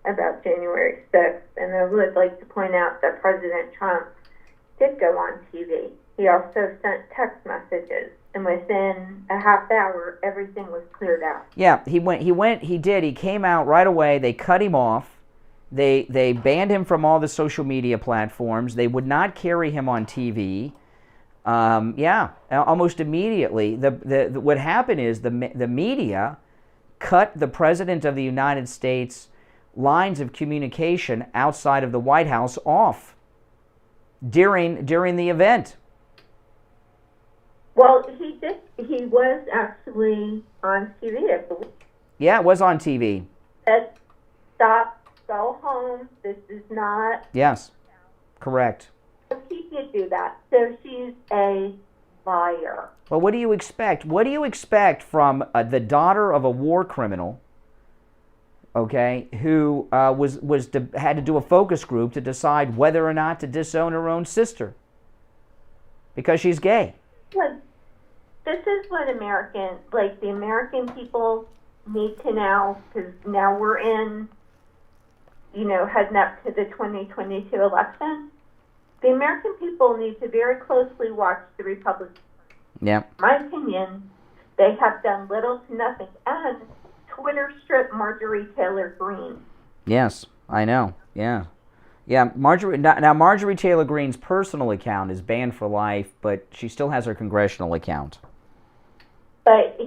about January 6th, and I would like to point out that President Trump did go on TV. He also sent text messages, and within a half hour, everything was cleared out. Yeah, he did. He came out right away. They cut him off. They banned him from all the social media platforms. They would not carry him on TV. Yeah, almost immediately. What happened is the media cut the President of the United States lines of communication outside of the White House off during the event. Well, he did. He was actually on TV, I believe. Yeah, it was on TV. Said, "Stop, go home. This is not." Yes, correct. He did do that. So she's a liar. Well, what do you expect? What do you expect from the daughter of a war criminal? Okay, who had to do a focus group to decide whether or not to disown her own sister because she's gay. Well, this is what the American people need to know, because now we're in, heading up to the 2022 election. The American people need to very closely watch the Republicans. Yeah. In my opinion, they have done little to nothing. And Twitter stripped Marjorie Taylor Greene. Yes, I know. Yeah. Yeah, Marjorie Taylor Greene's personal account is banned for life, but she still has her congressional account. But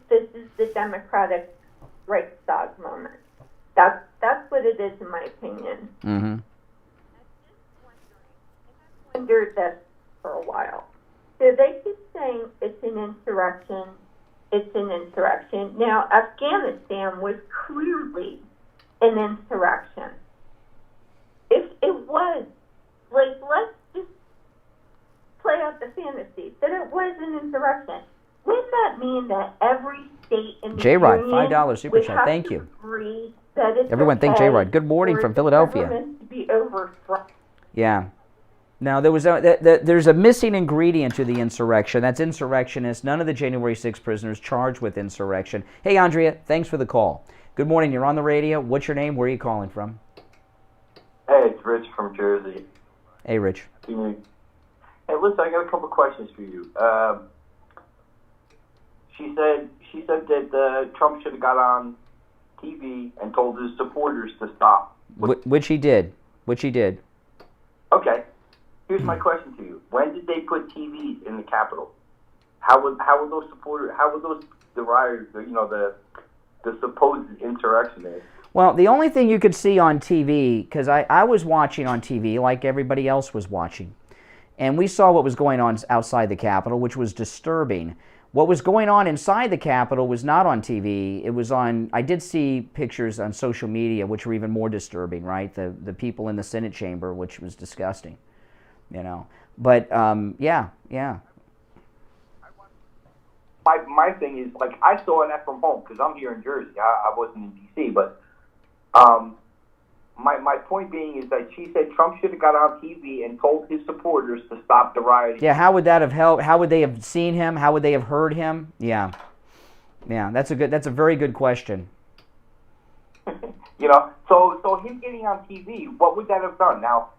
this is the Democratic Reichstag moment. That's what it is, in my opinion. Mm-hmm. I wondered this for a while. So they keep saying it's an insurrection. It's an insurrection. Now, Afghanistan was clearly an insurrection. If it was, let's just play out the fantasy that it was an insurrection. Wouldn't that mean that every state in the J-Rod, Union $5 super would chat. have Thank to you. agree that it's Everyone, thank okay J-Rod. Good morning for from the Philadelphia. government to be overthrown? Yeah. Now, there's a missing ingredient to the insurrection. That's insurrectionists. None of the January 6 prisoners charged with insurrection. Hey, Andrea, thanks for the call. Good morning. You're on the radio. What's your name? Where are you calling from? Hey, it's Rich from Jersey. Hey, Rich. Hey, listen, I got a couple questions for you. She said that Trump should have got on TV and told his supporters to stop. Which he did. Okay. Here's my question to you. When did they put TVs in the Capitol? How would those the rioters, the supposed insurrectionists? Well, the only thing you could see on TV, because I was watching on TV like everybody else was watching, and we saw what was going on outside the Capitol, which was disturbing. What was going on inside the Capitol was not on TV. It was on, I did see pictures on social media, which were even more disturbing, right? The people in the Senate chamber, which was disgusting, But, yeah. My thing is, I saw that from home, because I'm here in Jersey. I wasn't in D.C., but my point being is that she said Trump should have got on TV and told his supporters to stop the rioting. Yeah, how would that have helped? How would they have seen him? How would they have heard him? Yeah, that's a very good question. So him getting on TV, what would that have done? Now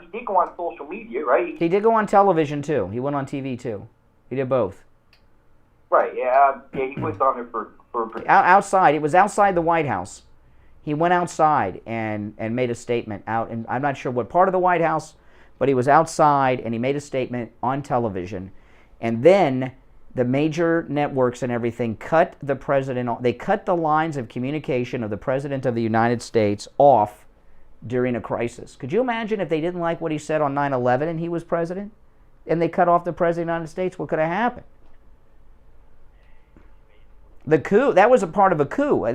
he did go on social media, right? He did go on television too. He went on TV too. He did both. Right. Yeah. He was on it for outside. It was outside the White House. He went outside and made a statement out, and I'm not sure what part of the White House, but he was outside and he made a statement on television, and then the major networks and everything cut the president. They cut the lines of communication of the President of the United States off during a crisis. Could you imagine if they didn't like what he said on 9/11 and he was president? And they cut off the president of the United States? What could have happened? The coup, that was a part of a coup.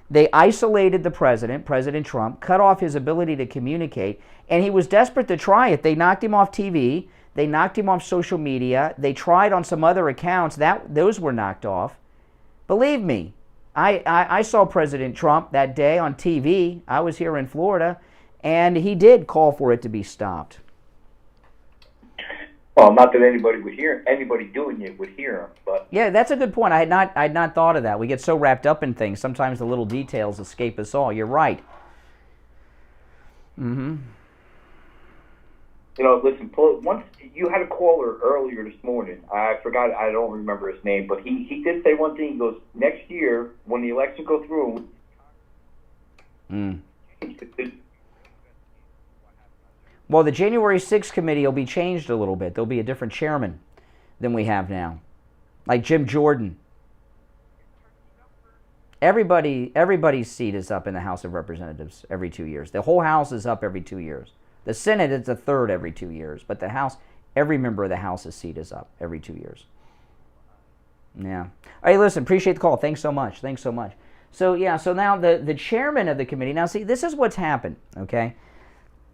They isolated the president, President Trump, cut off his ability to communicate, and he was desperate to try it. They knocked him off TV. They knocked him off social media. They tried on some other accounts. Those were knocked off. Believe me, I saw President Trump that day on TV. I was here in Florida, and he did call for it to be stopped. Well, not that anybody doing it would hear him, but yeah, that's a good point. I had not thought of that. We get so wrapped up in things. Sometimes the little details escape us all. You're right. Mm-hmm. You know, listen. Once you had a caller earlier this morning. I forgot. I don't remember his name, but he did say one thing. He goes, next year when the election goes through. Well, the January 6th committee will be changed a little bit. There'll be a different chairman than we have now, like Jim Jordan. Everybody's seat is up in the House of Representatives every 2 years. The whole House is up every 2 years. The Senate is a third every 2 years, but the House, every member of the House's seat is up every 2 years. Yeah. Hey, listen, appreciate the call. Thanks so much. So now the chairman of the committee. Now, see, this is what's happened. Okay.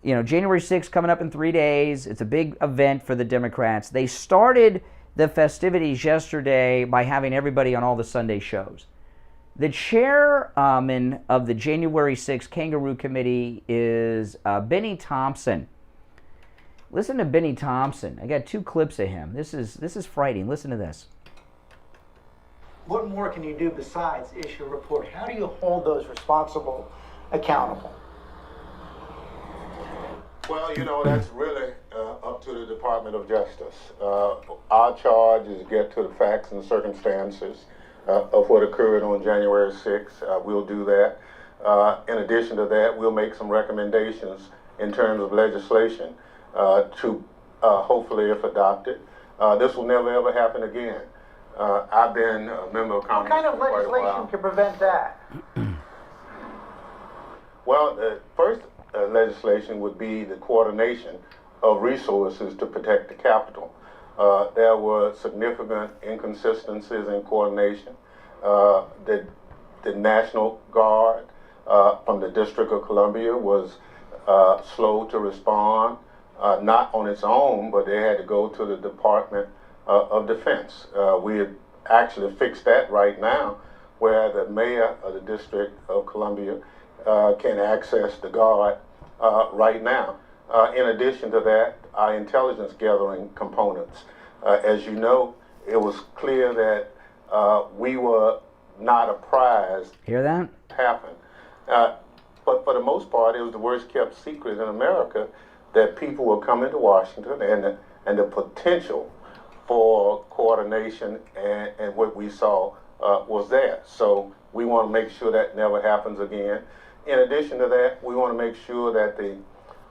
You know, January 6th coming up in 3 days. It's a big event for the Democrats. They started the festivities yesterday by having everybody on all the Sunday shows. The chairman of the January 6th Kangaroo Committee is Benny Thompson. Listen to Benny Thompson. I got 2 clips of him. This is frightening. Listen to this. What more can you do besides issue a report? How do you hold those responsible accountable? Well, you know, that's really up to the Department of Justice. Our charge is to get to the facts and circumstances of what occurred on January 6th. We'll do that. In addition to that, we'll make some recommendations in terms of legislation to hopefully, if adopted, this will never ever happen again. I've been a member of Congress. What kind of for quite a legislation while. can prevent that? Well, the first legislation would be the coordination of resources to protect the Capitol. There were significant inconsistencies in coordination. The National Guard from the District of Columbia was slow to respond, not on its own, but they had to go to the Department of Defense. We have actually fixed that right now, where the mayor of the District of Columbia can access the Guard right now. In addition to that, our intelligence gathering components. As you know, it was clear that we were not apprised. Hear that? Happened. But for the most part, it was the worst kept secret in America that people were coming to Washington, and the potential for coordination and what we saw was there. So we want to make sure that never happens again. In addition to that, we want to make sure that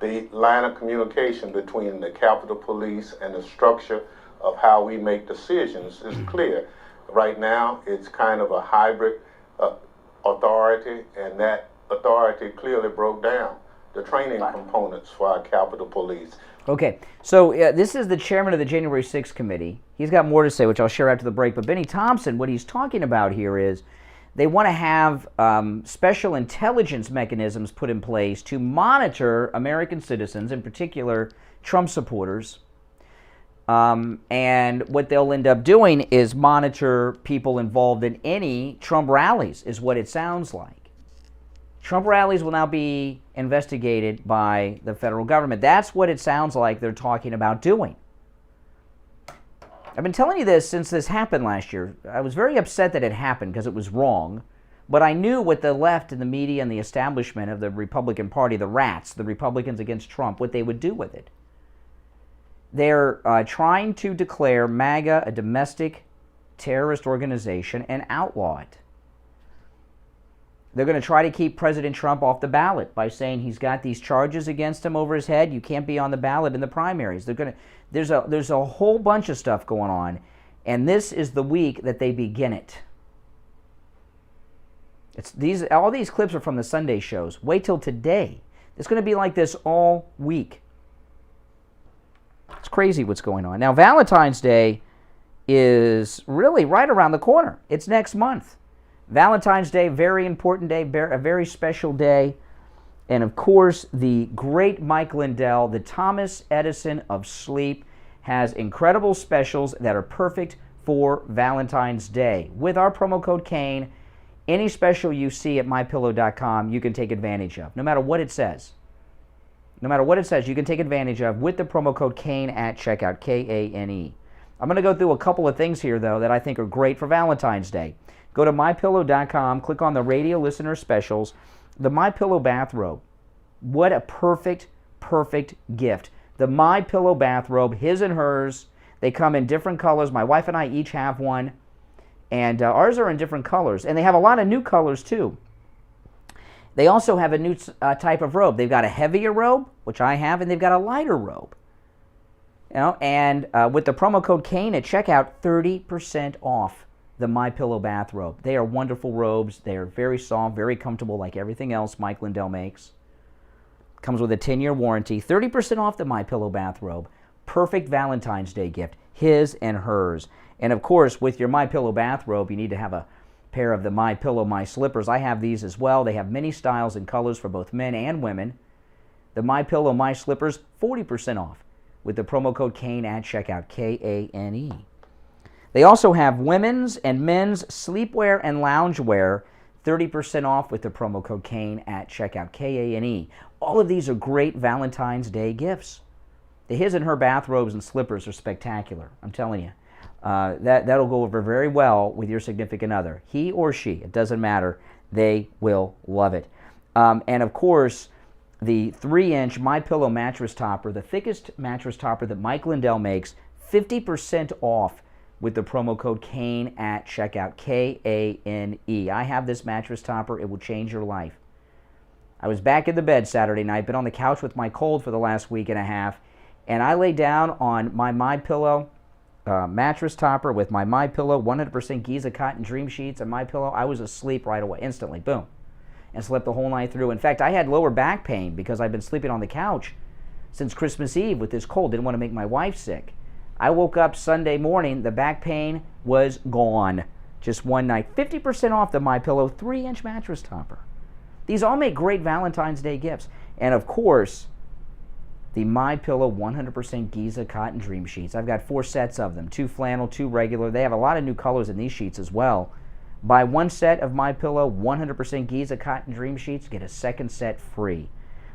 the line of communication between the Capitol Police and the structure of how we make decisions is clear. Right now, it's kind of a hybrid authority, and that authority clearly broke down the training components for our Capitol Police. Okay, so this is the chairman of the January 6th committee. He's got more to say, which I'll share after the break. But Benny Thompson, what he's talking about here is they want to have special intelligence mechanisms put in place to monitor American citizens, in particular Trump supporters. And what they'll end up doing is monitor people involved in any Trump rallies, is what it sounds like. Trump rallies will now be investigated by the federal government. That's what it sounds like they're talking about doing. I've been telling you this since this happened last year. I was very upset that it happened because it was wrong, but I knew what the left and the media and the establishment of the Republican Party, the rats, the Republicans against Trump, what they would do with it. They're trying to declare MAGA a domestic terrorist organization and outlaw it. They're going to try to keep President Trump off the ballot by saying he's got these charges against him over his head. You can't be on the ballot in the primaries. There's a whole bunch of stuff going on, and this is the week that they begin it. All these clips are from the Sunday shows. Wait till today. It's going to be like this all week. It's crazy what's going on. Now, Valentine's Day is really right around the corner. It's next month. Valentine's Day, very important day, a very special day. And of course, the great Mike Lindell, the Thomas Edison of sleep, has incredible specials that are perfect for Valentine's Day. With our promo code Kane, any special you see at mypillow.com, you can take advantage of, no matter what it says. No matter what it says, you can take advantage of with the promo code Kane at checkout, K-A-N-E. I'm going to go through a couple of things here, though, that I think are great for Valentine's Day. Go to mypillow.com, click on the radio listener specials. The MyPillow bathrobe. What a perfect, perfect gift. The MyPillow bathrobe, his and hers, they come in different colors. My wife and I each have one. And ours are in different colors. And they have a lot of new colors, too. They also have a new type of robe. They've got a heavier robe, which I have, and they've got a lighter robe. And with the promo code Kane at checkout, 30% off the MyPillow bathrobe. They are wonderful robes. They are very soft, very comfortable, like everything else Mike Lindell makes. Comes with a 10-year warranty. 30% off the MyPillow bathrobe. Perfect Valentine's Day gift, his and hers. And of course, with your MyPillow bathrobe, you need to have a pair of the MyPillow My Slippers. I have these as well. They have many styles and colors for both men and women. The MyPillow My Slippers, 40% off with the promo code Kane at checkout, K-A-N-E. They also have women's and men's sleepwear and loungewear, 30% off with the promo code Kane at checkout, K-A-N-E. All of these are great Valentine's Day gifts. The his and her bathrobes and slippers are spectacular, I'm telling you. That'll go over very well with your significant other. He or she, it doesn't matter. They will love it. And of course, the 3-inch MyPillow mattress topper, the thickest mattress topper that Mike Lindell makes, 50% off with the promo code Kane at checkout, K-A-N-E. I have this mattress topper. It will change your life. I was back in the bed Saturday night, been on the couch with my cold for the last week and a half, and I lay down on my MyPillow mattress topper with my MyPillow 100% Giza cotton dream sheets and MyPillow. I was asleep right away, instantly, boom, and slept the whole night through. In fact, I had lower back pain because I've been sleeping on the couch since Christmas Eve with this cold. Didn't want to make my wife sick. I woke up Sunday morning, the back pain was gone. Just one night. 50% off the MyPillow 3-inch mattress topper. These all make great Valentine's Day gifts. And of course, the MyPillow 100% Giza cotton dream sheets. I've got 4 sets of them, 2 flannel, 2 regular. They have a lot of new colors in these sheets as well. Buy 1 set of MyPillow 100% Giza cotton dream sheets, get a 2nd set free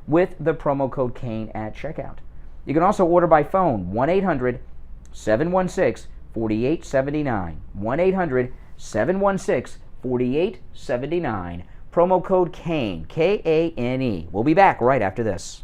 with the promo code Kane at checkout. You can also order by phone, 1-800-716-4879. 1-800-716-4879. Promo code Kane, K-A-N-E. We'll be back right after this.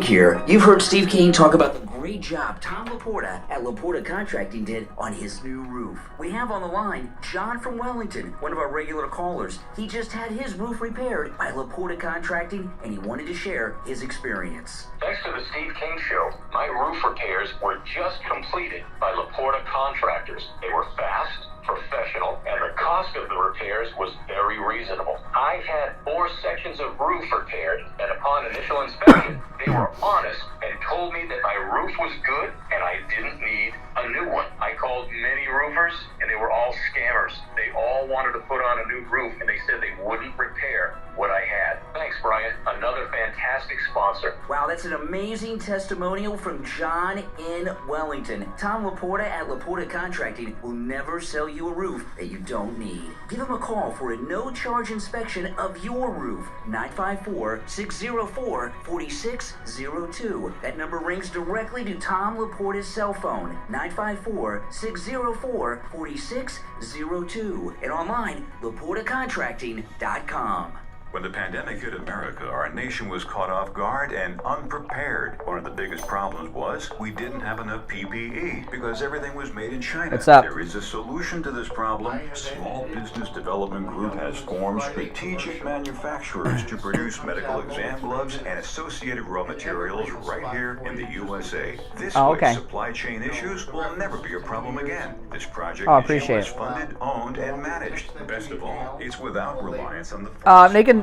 Here, you've heard Steve Kane talk about the great job Tom Laporta at Laporta Contracting did on his new roof. We have on the line John from Wellington, one of our regular callers. He just had his roof repaired by Laporta Contracting, and he wanted to share his experience. Thanks to the Steve Kane Show, my roof repairs were just completed by Laporta Contractors. They were fast, professional, and the cost of the repairs was very reasonable. I had 4 sections of roof repaired, and upon initial inspection, they were honest and told me that my roof was good and I didn't need a new one. I called many roofers, and they were all scammers. They all wanted to put on a new roof, and they said they wouldn't repair what I had. Thanks, Brian. Another fantastic sponsor. Wow, that's an amazing testimonial from John in Wellington. Tom Laporta at Laporta Contracting will never sell you a roof that you don't need. Give him a call for a no-charge inspection of your roof. 954-604-4602. That number rings directly to Tom Laporta's cell phone. 954-604-4602. And online, LaportaContracting.com. When the pandemic hit America, our nation was caught off guard and unprepared. One of the biggest problems was we didn't have enough PPE because everything was made in China. What's up? There is a solution to this problem. Small Business Development Group has formed strategic manufacturers to produce medical exam gloves and associated raw materials right here in the USA. This way, supply chain issues will never be a problem again. This project is US funded, owned, and managed. Best of all, it's without reliance on the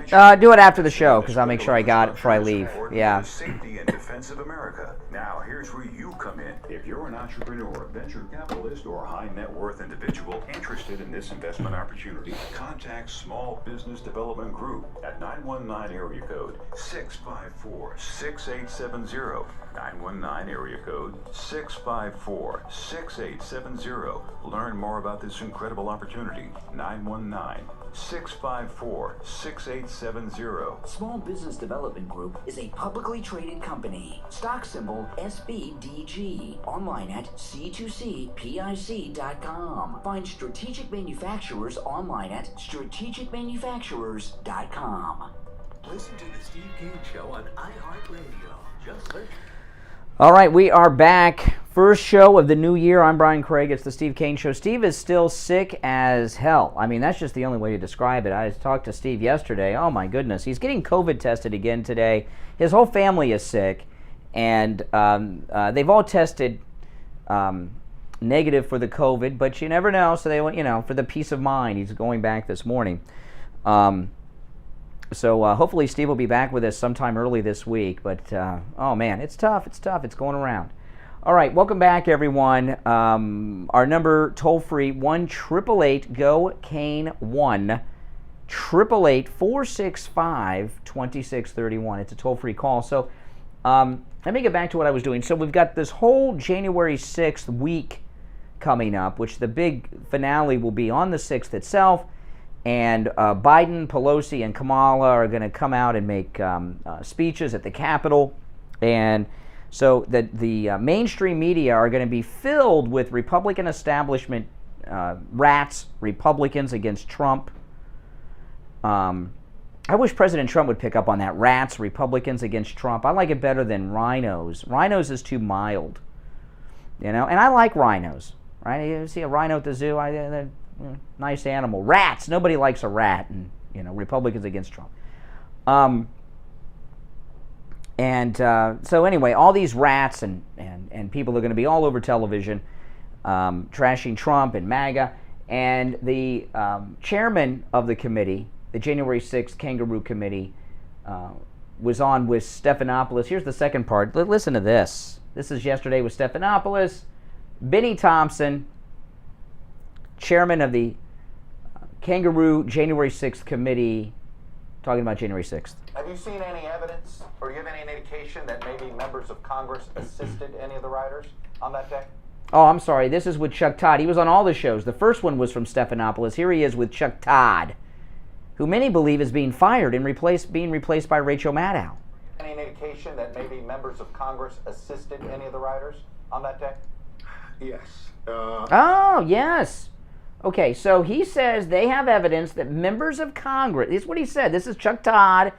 can do it after the show because I'll make sure I got it before I leave. Yeah. Safety and defense of America. Now, here's where you come in. If you're an entrepreneur, venture capitalist, or high net worth individual interested in this investment opportunity, contact Small Business Development Group at 919 area code 654-6870. 919 area code 654-6870. Learn more about this incredible opportunity. 919-654-6870. Small Business Development Group is a publicly traded company. Stock symbol SBDG. Online at c2cpic.com. Find strategic manufacturers online at strategicmanufacturers.com. Listen to the Steve Kane Show on iHeartRadio. Just search. All right, we are back. First show of the new year. I'm Brian Craig. It's the Steve Kane Show. Steve is still sick as hell. I mean, that's just the only way to describe it. I talked to Steve yesterday. Oh, my goodness. He's getting COVID tested again today. His whole family is sick, and they've all tested negative for the COVID, but you never know. So they want, for the peace of mind, he's going back this morning. So hopefully Steve will be back with us sometime early this week. But, oh, man, it's tough. It's tough. It's going around. All right, welcome back, everyone. Our number, toll-free, 1-888-GO-CANE-1, 888-465-2631. It's a toll-free call. So let me get back to what I was doing. So we've got this whole January 6th week coming up, which the big finale will be on the 6th itself. And Biden, Pelosi, and Kamala are going to come out and make speeches at the Capitol. And so the mainstream media are going to be filled with Republican establishment rats, Republicans against Trump. I wish President Trump would pick up on that. Rats, Republicans against Trump. I like it better than rhinos. Rhinos is too mild. And I like rhinos. Right? You see a rhino at the zoo, they're nice animal. Rats, nobody likes a rat, and Republicans against Trump. So anyway, all these rats and people are going to be all over television trashing Trump and MAGA. And the chairman of the committee, the January 6th Kangaroo Committee, was on with Stephanopoulos. Here's the second part. Listen to this. This is yesterday with Stephanopoulos, Benny Thompson, chairman of the Kangaroo January 6th Committee, talking about January 6th. Have you seen any evidence, or do you have any indication that maybe members of Congress assisted any of the rioters on that day? Oh, I'm sorry. This is with Chuck Todd. He was on all the shows. The first one was from Stephanopoulos. Here he is with Chuck Todd, who many believe is being fired and being replaced by Rachel Maddow. Any indication that maybe members of Congress assisted any of the rioters on that day? Yes. Oh, yes. Okay, so he says they have evidence that members of Congress, this is what he said. This is Chuck Todd,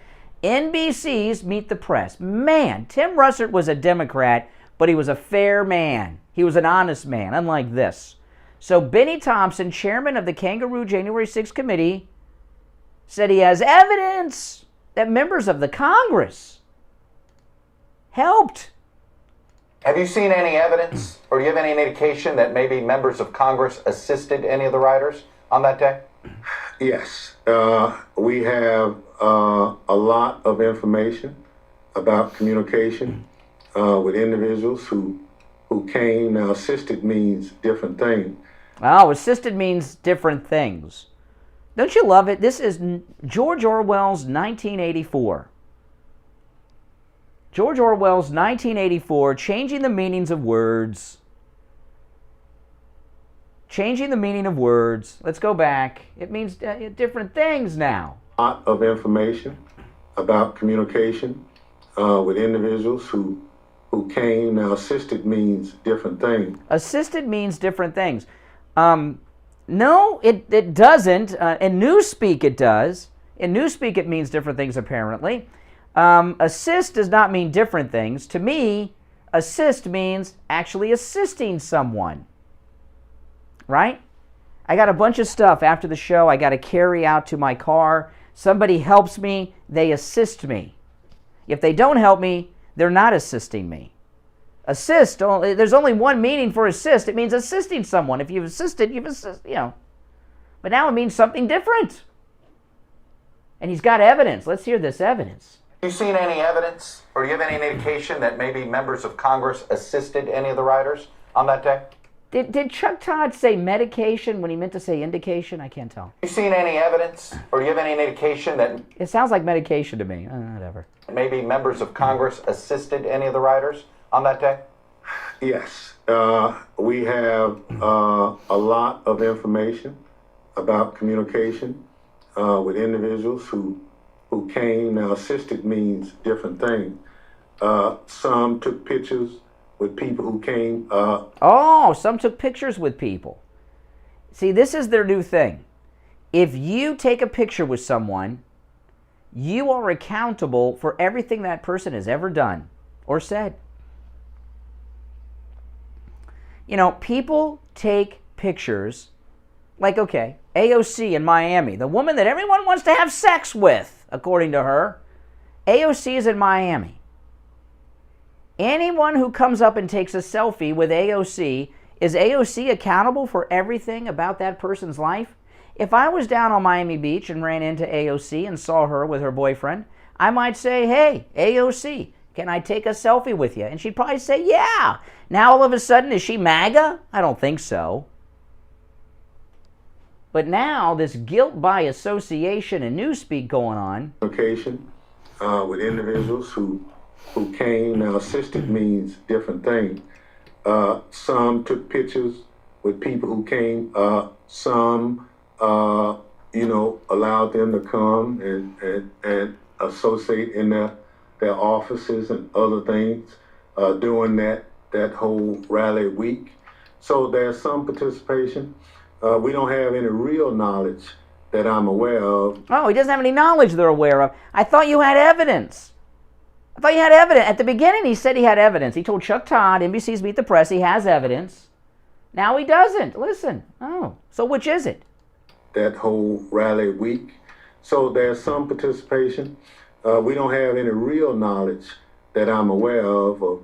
NBC's Meet the Press. Man, Tim Russert was a Democrat, but he was a fair man. He was an honest man, unlike this. So Benny Thompson, chairman of the Kangaroo January 6th Committee, said he has evidence that members of the Congress helped. Have you seen any evidence, or do you have any indication that maybe members of Congress assisted any of the rioters on that day? Yes. We have a lot of information about communication with individuals who came. Now, assisted means different things. Oh, assisted means different things. Don't you love it? This is George Orwell's 1984. George Orwell's 1984, changing the meanings of words. Changing the meaning of words. Let's go back. It means different things now. A lot of information about communication with individuals who came. Now, assisted means different things. Assisted means different things. No, it doesn't. In Newspeak, it does. In Newspeak, it means different things, apparently. Assist does not mean different things. To me, assist means actually assisting someone. Right? I got a bunch of stuff after the show I got to carry out to my car. Somebody helps me, they assist me. If they don't help me, they're not assisting me. Assist, there's only one meaning for assist. It means assisting someone. If you've, But now it means something different. It means assisting someone. If you've assisted, you've assisted, you know. But now it means something different. Assist means assisting someone. If you've assisted, you've assisted, you know. But now it means something different. Assist means assisting someone. If you've assisted, you've assisted, you know. But now it means something different. And he's got evidence. Let's hear this evidence. Have you seen any evidence, or do you have any indication that maybe members of Congress assisted any of the rioters on that day? Did Chuck Todd say medication when he meant to say indication? I can't tell. Have you seen any evidence, or do you have any indication that It sounds like medication to me. Whatever. maybe members of Congress assisted any of the rioters on that day? Yes, we have a lot of information about communication with individuals who came. Now, assisted means different things. Some took pictures with people who came. Some took pictures with people. See, this is their new thing. If you take a picture with someone, you are accountable for everything that person has ever done or said. You know, people take pictures, like, okay, AOC in Miami, the woman that everyone wants to have sex with, according to her. AOC is in Miami. Anyone who comes up and takes a selfie with AOC, is AOC accountable for everything about that person's life? If I was down on Miami Beach and ran into AOC and saw her with her boyfriend, I might say, hey, AOC, can I take a selfie with you? And she'd probably say, yeah. Now all of a sudden, is she MAGA? I don't think so. But now this guilt by association and newspeak going on. Communication with individuals who came. Now, assisted means different things. Some took pictures with people who came. Some, allowed them to come and associate in their offices and other things during that whole rally week. So there's some participation. We don't have any real knowledge that I'm aware of. Oh, he doesn't have any knowledge they're aware of. I thought you had evidence. At the beginning, he said he had evidence. He told Chuck Todd, NBC's Meet the Press, he has evidence. Now he doesn't. Listen. Oh, so which is it? That whole rally week. So there's some participation. We don't have any real knowledge that I'm aware of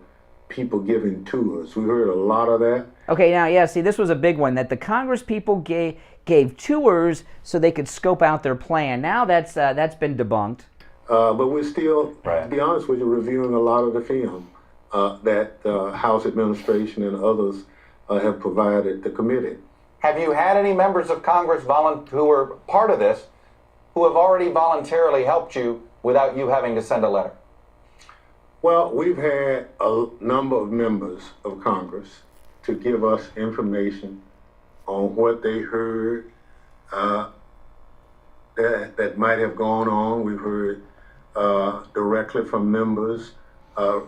people giving tours. We heard a lot of that. Okay, now, yeah, see, this was a big one, that the Congress people gave tours so they could scope out their plan. Now that's been debunked. But we're still, to be honest with you, reviewing a lot of the film that House administration and others have provided the committee. Have you had any members of Congress who were part of this who have already voluntarily helped you without you having to send a letter? Well, we've had a number of members of Congress to give us information on what they heard that might have gone on. We've heard directly from members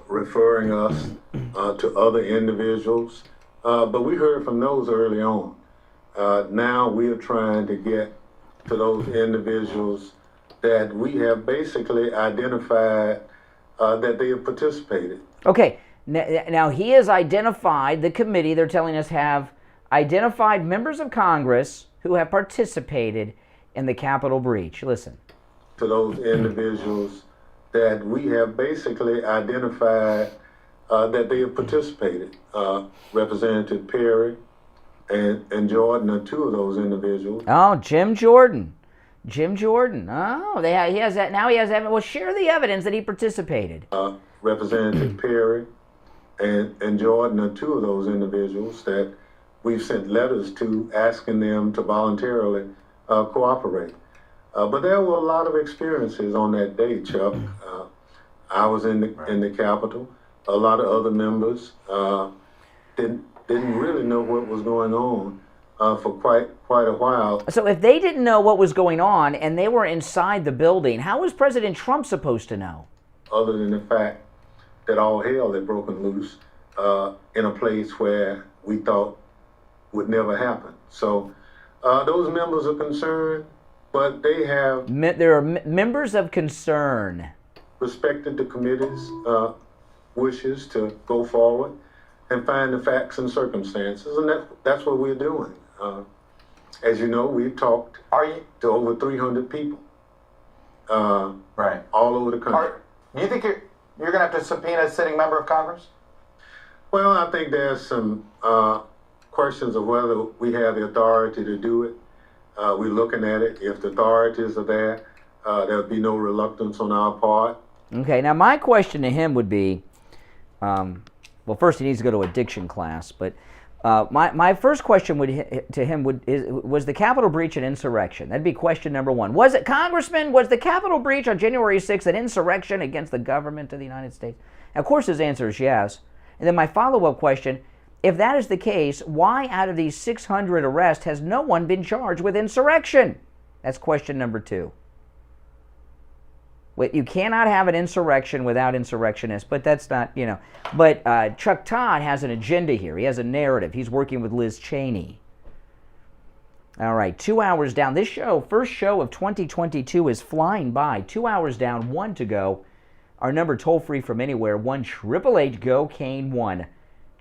referring us to other individuals, but we heard from those early on. Now we are trying to get to those individuals that we have basically identified that they have participated. Okay, now he has identified, the committee, they're telling us, have identified members of Congress who have participated in the Capitol breach. Listen. To those individuals that we have basically identified that they have participated. Representative Perry and Jordan are two of those individuals. Oh, Jim Jordan. Oh, he has that. Now he has evidence. Well, share the evidence that he participated. Representative Perry and Jordan are two of those individuals that we've sent letters to asking them to voluntarily cooperate. But there were a lot of experiences on that day, Chuck. I was in the Capitol. A lot of other members didn't really know what was going on for quite a while. So if they didn't know what was going on and they were inside the building, how was President Trump supposed to know? Other than the fact that all hell had broken loose in a place where we thought would never happen. So those members are concerned, but they have... There are members of concern. Respected the committee's wishes to go forward and find the facts and circumstances, and that's what we're doing. As you know, we've talked to over 300 people all over the country. Do you think you're going to have to subpoena a sitting member of Congress? Well, I think there's some questions of whether we have the authority to do it. We're looking at it. If the authorities are there, there would be no reluctance on our part. Okay, now my question to him would be, well, first he needs to go to addiction class, but my first question to him was the Capitol breach an insurrection? That'd be question number one. Was it, Congressman, was the Capitol breach on January 6th an insurrection against the government of the United States? Now, of course his answer is yes. And then my follow-up question, if that is the case, why out of these 600 arrests has no one been charged with insurrection? That's question number two. You cannot have an insurrection without insurrectionists, but that's not, you know. But Chuck Todd has an agenda here. He has a narrative. He's working with Liz Cheney. All right, 2 hours down. This show, first show of 2022, is flying by. 2 hours down, 1 to go. Our number toll-free from anywhere, 1-888-GO-CANE-1.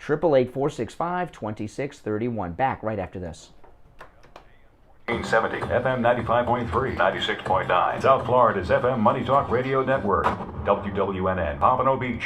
888-465-2631. Back right after this. 870 FM 95.3, 96.9. South Florida's FM Money Talk Radio Network. WWNN, Pompano Beach.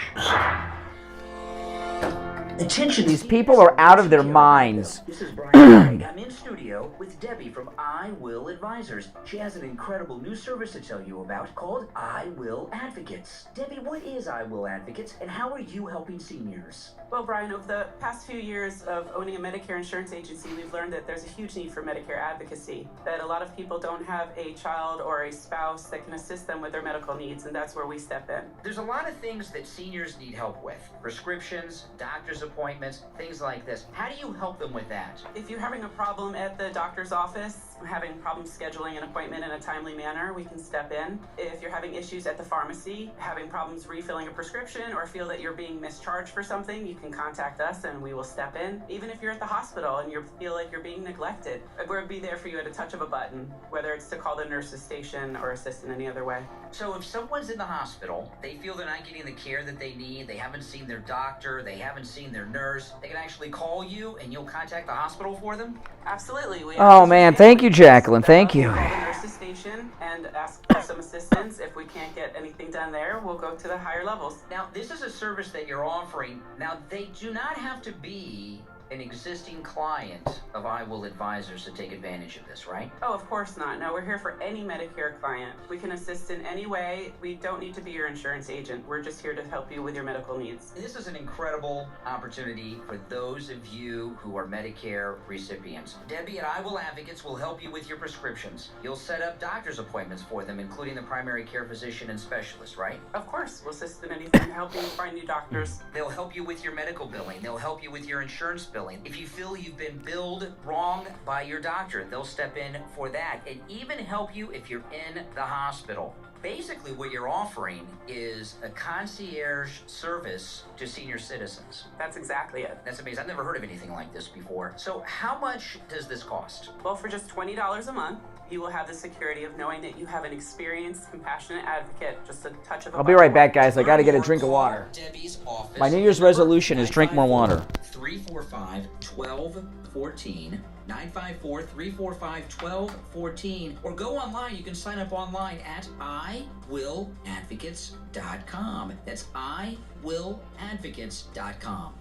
Attention, these people are out of their minds. This is Brian Craig. I'm in studio with Debbie from I Will Advisors. She has an incredible new service to tell you about called I Will Advocates. Debbie, what is I Will Advocates and how are you helping seniors? Well, Brian, over the past few years of owning a Medicare insurance agency, we've learned that there's a huge need for Medicare advocacy, that a lot of people don't have a child or a spouse that can assist them with their medical needs, and that's where we step in. There's a lot of things that seniors need help with. Prescriptions, doctor's appointments, things like this. How do you help them with that? If you're having a problem at the doctor's office, having problems scheduling an appointment in a timely manner, we can step in. If you're having issues at the pharmacy, having problems refilling a prescription, or feel that you're being mischarged for something, you can contact us and we will step in. Even if you're at the hospital and you feel like you're being neglected, we'll be there for you at a touch of a button, whether it's to call the nurse's station or assist in any other way. So if someone's in the hospital, they feel they're not getting the care that they need, they haven't seen their doctor, they haven't seen their nurse, they can actually call you and you'll contact the hospital for them? Absolutely. Oh man, thank you, Jacqueline. Thank you. Call the nurse's station and ask for some assistance. If we can't get anything done there, we'll go to the higher levels. Now, this is a service that you're offering. Now, they do not have to be an existing client of I Will Advisors to take advantage of this, right? Oh, of course not. No, we're here for any Medicare client. We can assist in any way. We don't need to be your insurance agent. We're just here to help you with your medical needs. This is an incredible opportunity for those of you who are Medicare recipients. Debbie at I Will Advocates will help you with your prescriptions. You'll set up doctor's appointments for them, including the primary care physician and specialist, right? Of course. We'll assist in anything, helping you find new doctors. They'll help you with your medical billing. They'll help you with your insurance billing. If you feel you've been billed wrong by your doctor, they'll step in for that and even help you if you're in the hospital. Basically, what you're offering is a concierge service to senior citizens. That's exactly it. That's amazing. I've never heard of anything like this before. So how much does this cost? Well, for just $20 a month, you will have the security of knowing that you have an experienced, compassionate advocate, just a touch of a I'll be right back, guys. I got to get a drink of water. Debbie's office. My New Year's resolution is drink more water. 345-1214. 954-345-1214. Or go online. You can sign up online at iwilladvocates.com. That's iwilladvocates.com.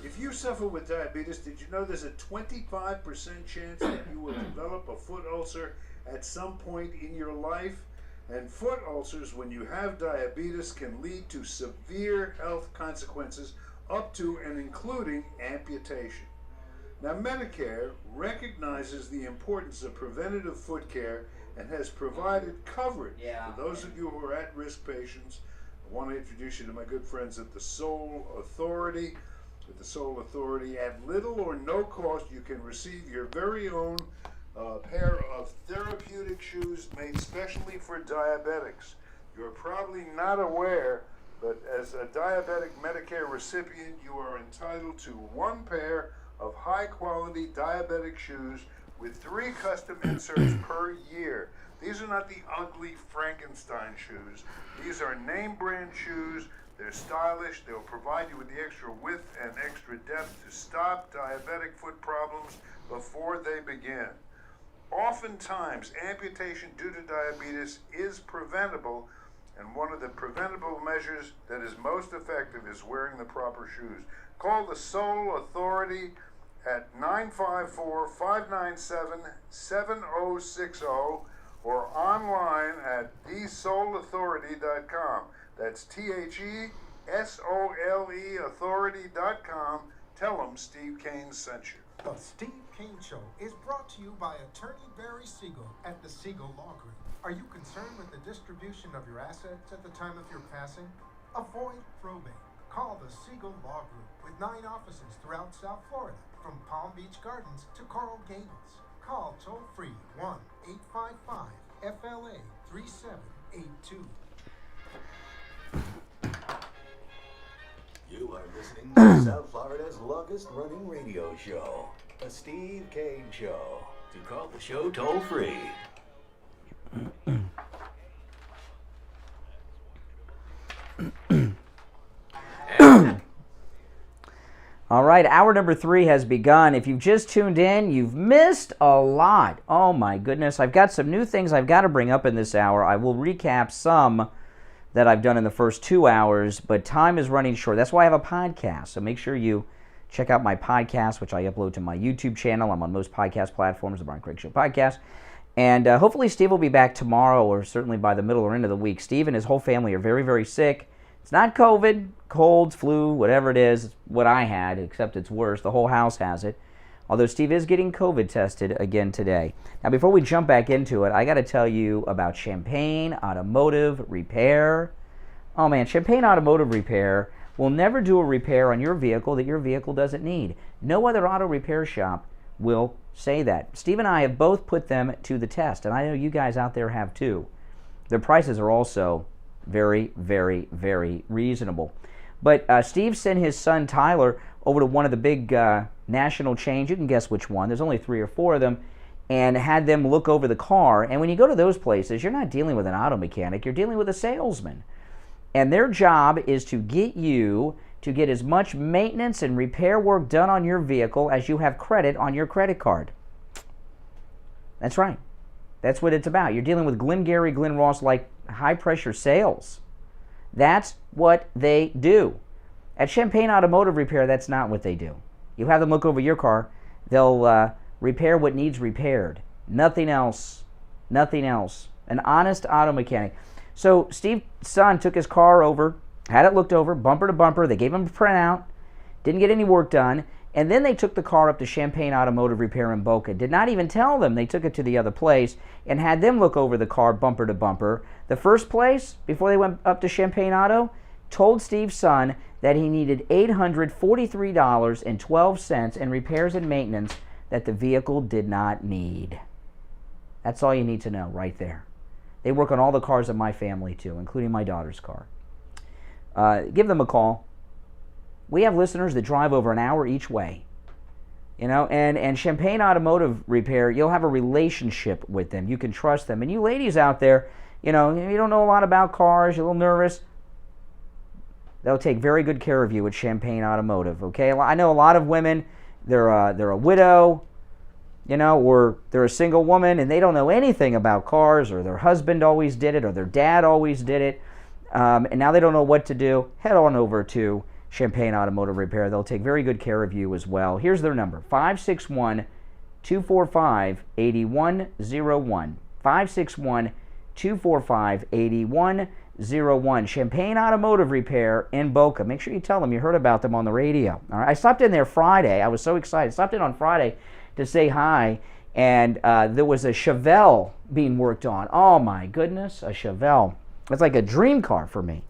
If you suffer with diabetes, did you know there's a 25% chance that you will develop a foot ulcer at some point in your life? And foot ulcers, when you have diabetes, can lead to severe health consequences up to and including amputation. Now, Medicare recognizes the importance of preventative foot care and has provided coverage for those of you who are at-risk patients. I want to introduce you to my good friends at the Soul Authority. With the Soul Authority, at little or no cost, you can receive your very own pair of therapeutic shoes made specially for diabetics. You're probably not aware, but as a diabetic Medicare recipient, you are entitled to one pair of high-quality diabetic shoes with 3 custom inserts per year. These are not the ugly Frankenstein shoes. These are name-brand shoes. They're stylish. They'll provide you with the extra width and extra depth to stop diabetic foot problems before they begin. Oftentimes, amputation due to diabetes is preventable, and one of the preventable measures that is most effective is wearing the proper shoes. Call the Soul Authority at 954-597-7060, or online at thesoulauthority.com. That's TheSole authority.com. Tell them Steve Kane sent you. The Steve Kane Show is brought to you by attorney Barry Siegel at the Siegel Law Group. Are you concerned with the distribution of your assets at the time of your passing? Avoid probate. Call the Siegel Law Group with 9 offices throughout South Florida, from Palm Beach Gardens to Coral Gables. Call toll-free 1-855-FLA-3782. You are listening to South Florida's longest-running radio show, The Steve Kane Show. To call the show toll-free. All right, hour number 3 has begun. If you've just tuned in, you've missed a lot. Oh my goodness, I've got some new things I've got to bring up in this hour. I will recap some that I've done in the first 2 hours, but time is running short. That's why I have a podcast, so make sure you check out my podcast, which I upload to my YouTube channel. I'm on most podcast platforms, the Brian Craig Show podcast. And hopefully Steve will be back tomorrow, or certainly by the middle or end of the week. Steve and his whole family are very, very sick. It's not COVID, colds, flu, whatever it is. It's what I had, except it's worse. The whole house has it. Although Steve is getting COVID tested again today. Now, before we jump back into it, I got to tell you about Champagne Automotive Repair. Oh man, Champagne Automotive Repair will never do a repair on your vehicle that your vehicle doesn't need. No other auto repair shop will say that. Steve and I have both put them to the test, and I know you guys out there have too. Their prices are also very, very, very reasonable. But Steve sent his son Tyler over to one of the big national chains. You can guess which one. There's only 3 or 4 of them. And had them look over the car. And when you go to those places, you're not dealing with an auto mechanic. You're dealing with a salesman. And their job is to get you to get as much maintenance and repair work done on your vehicle as you have credit on your credit card. That's right. That's what it's about. You're dealing with Glengarry Glen Ross like high-pressure sales. That's what they do. At Champagne Automotive Repair, that's not what they do. You have them look over your car. They'll repair what needs repaired. Nothing else. Nothing else. An honest auto mechanic. So Steve's son took his car over, had it looked over, bumper to bumper. They gave him a printout. Didn't get any work done. And then they took the car up to Champagne Automotive Repair in Boca. Did not even tell them they took it to the other place and had them look over the car bumper to bumper. The first place, before they went up to Champagne Auto, told Steve's son that he needed $843.12 in repairs and maintenance that the vehicle did not need. That's all you need to know right there. They work on all the cars of my family too, including my daughter's car. Give them a call. We have listeners that drive over an hour each way. You know, and Champagne Automotive Repair, you'll have a relationship with them. You can trust them. And you ladies out there, you know, you don't know a lot about cars, you're a little nervous. They'll take very good care of you at Champagne Automotive, okay? I know a lot of women, they're a widow, you know, or they're a single woman and they don't know anything about cars, or their husband always did it, or their dad always did it, and now they don't know what to do. Head on over to Champagne Automotive Repair. They'll take very good care of you as well. Here's their number, 561-245-8101. 561-245-8101. Champagne Automotive Repair in Boca. Make sure you tell them you heard about them on the radio. All right. I stopped in there Friday. I was so excited. I stopped in on Friday to say hi, and there was a Chevelle being worked on. Oh my goodness, a Chevelle. It's like a dream car for me.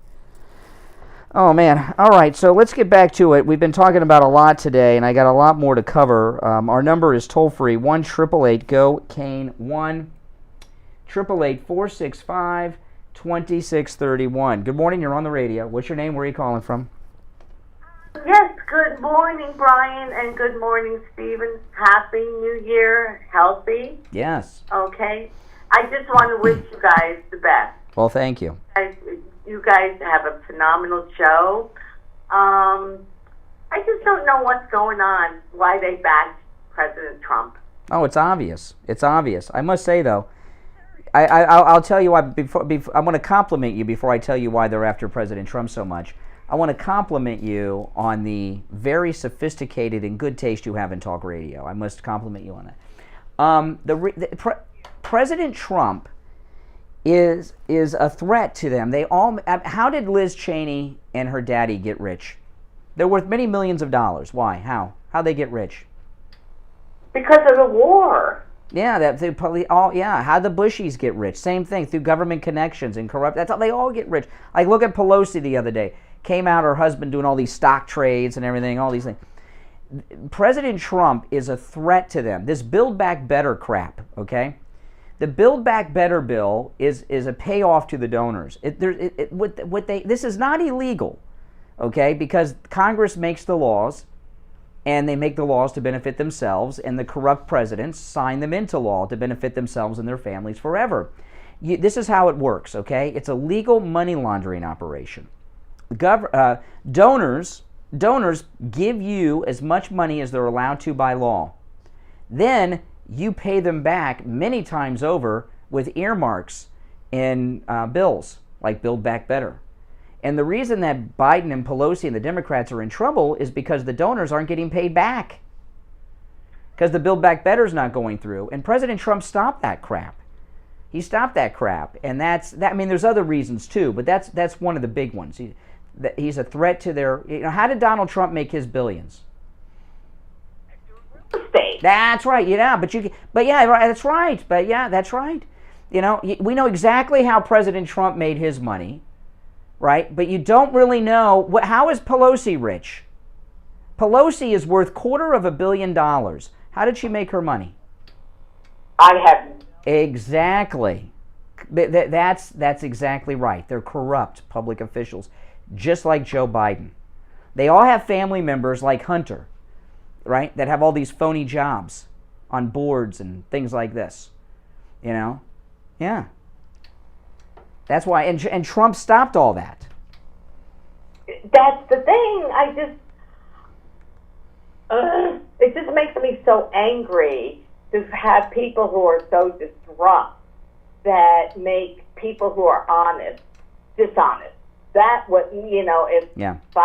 Oh, man. All right, so let's get back to it. We've been talking about a lot today, and I got a lot more to cover. Our number is toll-free, 1-888-GO-KANE, 1-888-465-2631. Good morning. You're on the radio. What's your name? Where are you calling from? Yes, good morning, Brian, and good morning, Stephen. Happy New Year. Healthy. Yes. Okay. I just want to wish you guys the best. Well, thank you. You guys have a phenomenal show. I just don't know what's going on, why they backed President Trump. Oh, it's obvious. It's obvious. I must say, though, I'll tell you why. Before I want to compliment you before I tell you why they're after President Trump so much. I want to compliment you on the very sophisticated and good taste you have in talk radio. I must compliment you on that. President Trump is a threat to them. They all. How did Liz Cheney and her daddy get rich? They're worth many millions of dollars. Why? How? How'd they get rich? Because of the war. Yeah, that they probably all. Yeah, how the Bushies get rich? Same thing through government connections and corrupt. That's how they all get rich. Like look at Pelosi the other day. Came out her husband doing all these stock trades and everything. All these things. President Trump is a threat to them. This Build Back Better crap. Okay, the Build Back Better bill is a payoff to the donors. This is not illegal. Okay, because Congress makes the laws. And they make the laws to benefit themselves, and the corrupt presidents sign them into law to benefit themselves and their families forever. This is how it works, okay? It's a legal money laundering operation. Donors give you as much money as they're allowed to by law. Then you pay them back many times over with earmarks in bills, like Build Back Better. And the reason that Biden and Pelosi and the Democrats are in trouble is because the donors aren't getting paid back. Because the Build Back Better is not going through. And President Trump stopped that crap. He stopped that crap. And that's that. I mean, there's other reasons too, but that's one of the big ones. He's a threat to their. How did Donald Trump make his billions? That's right. Yeah, that's right. But yeah, that's right. We know exactly how President Trump made his money. Right? But you don't really know, how is Pelosi rich? Pelosi is worth $250 million. How did she make her money? I haven't. Exactly. That's exactly right. They're corrupt public officials, just like Joe Biden. They all have family members like Hunter, right, that have all these phony jobs on boards and things like this. Yeah. That's why, and Trump stopped all that. That's the thing. It just makes me so angry to have people who are so distraught that make people who are honest dishonest. That what if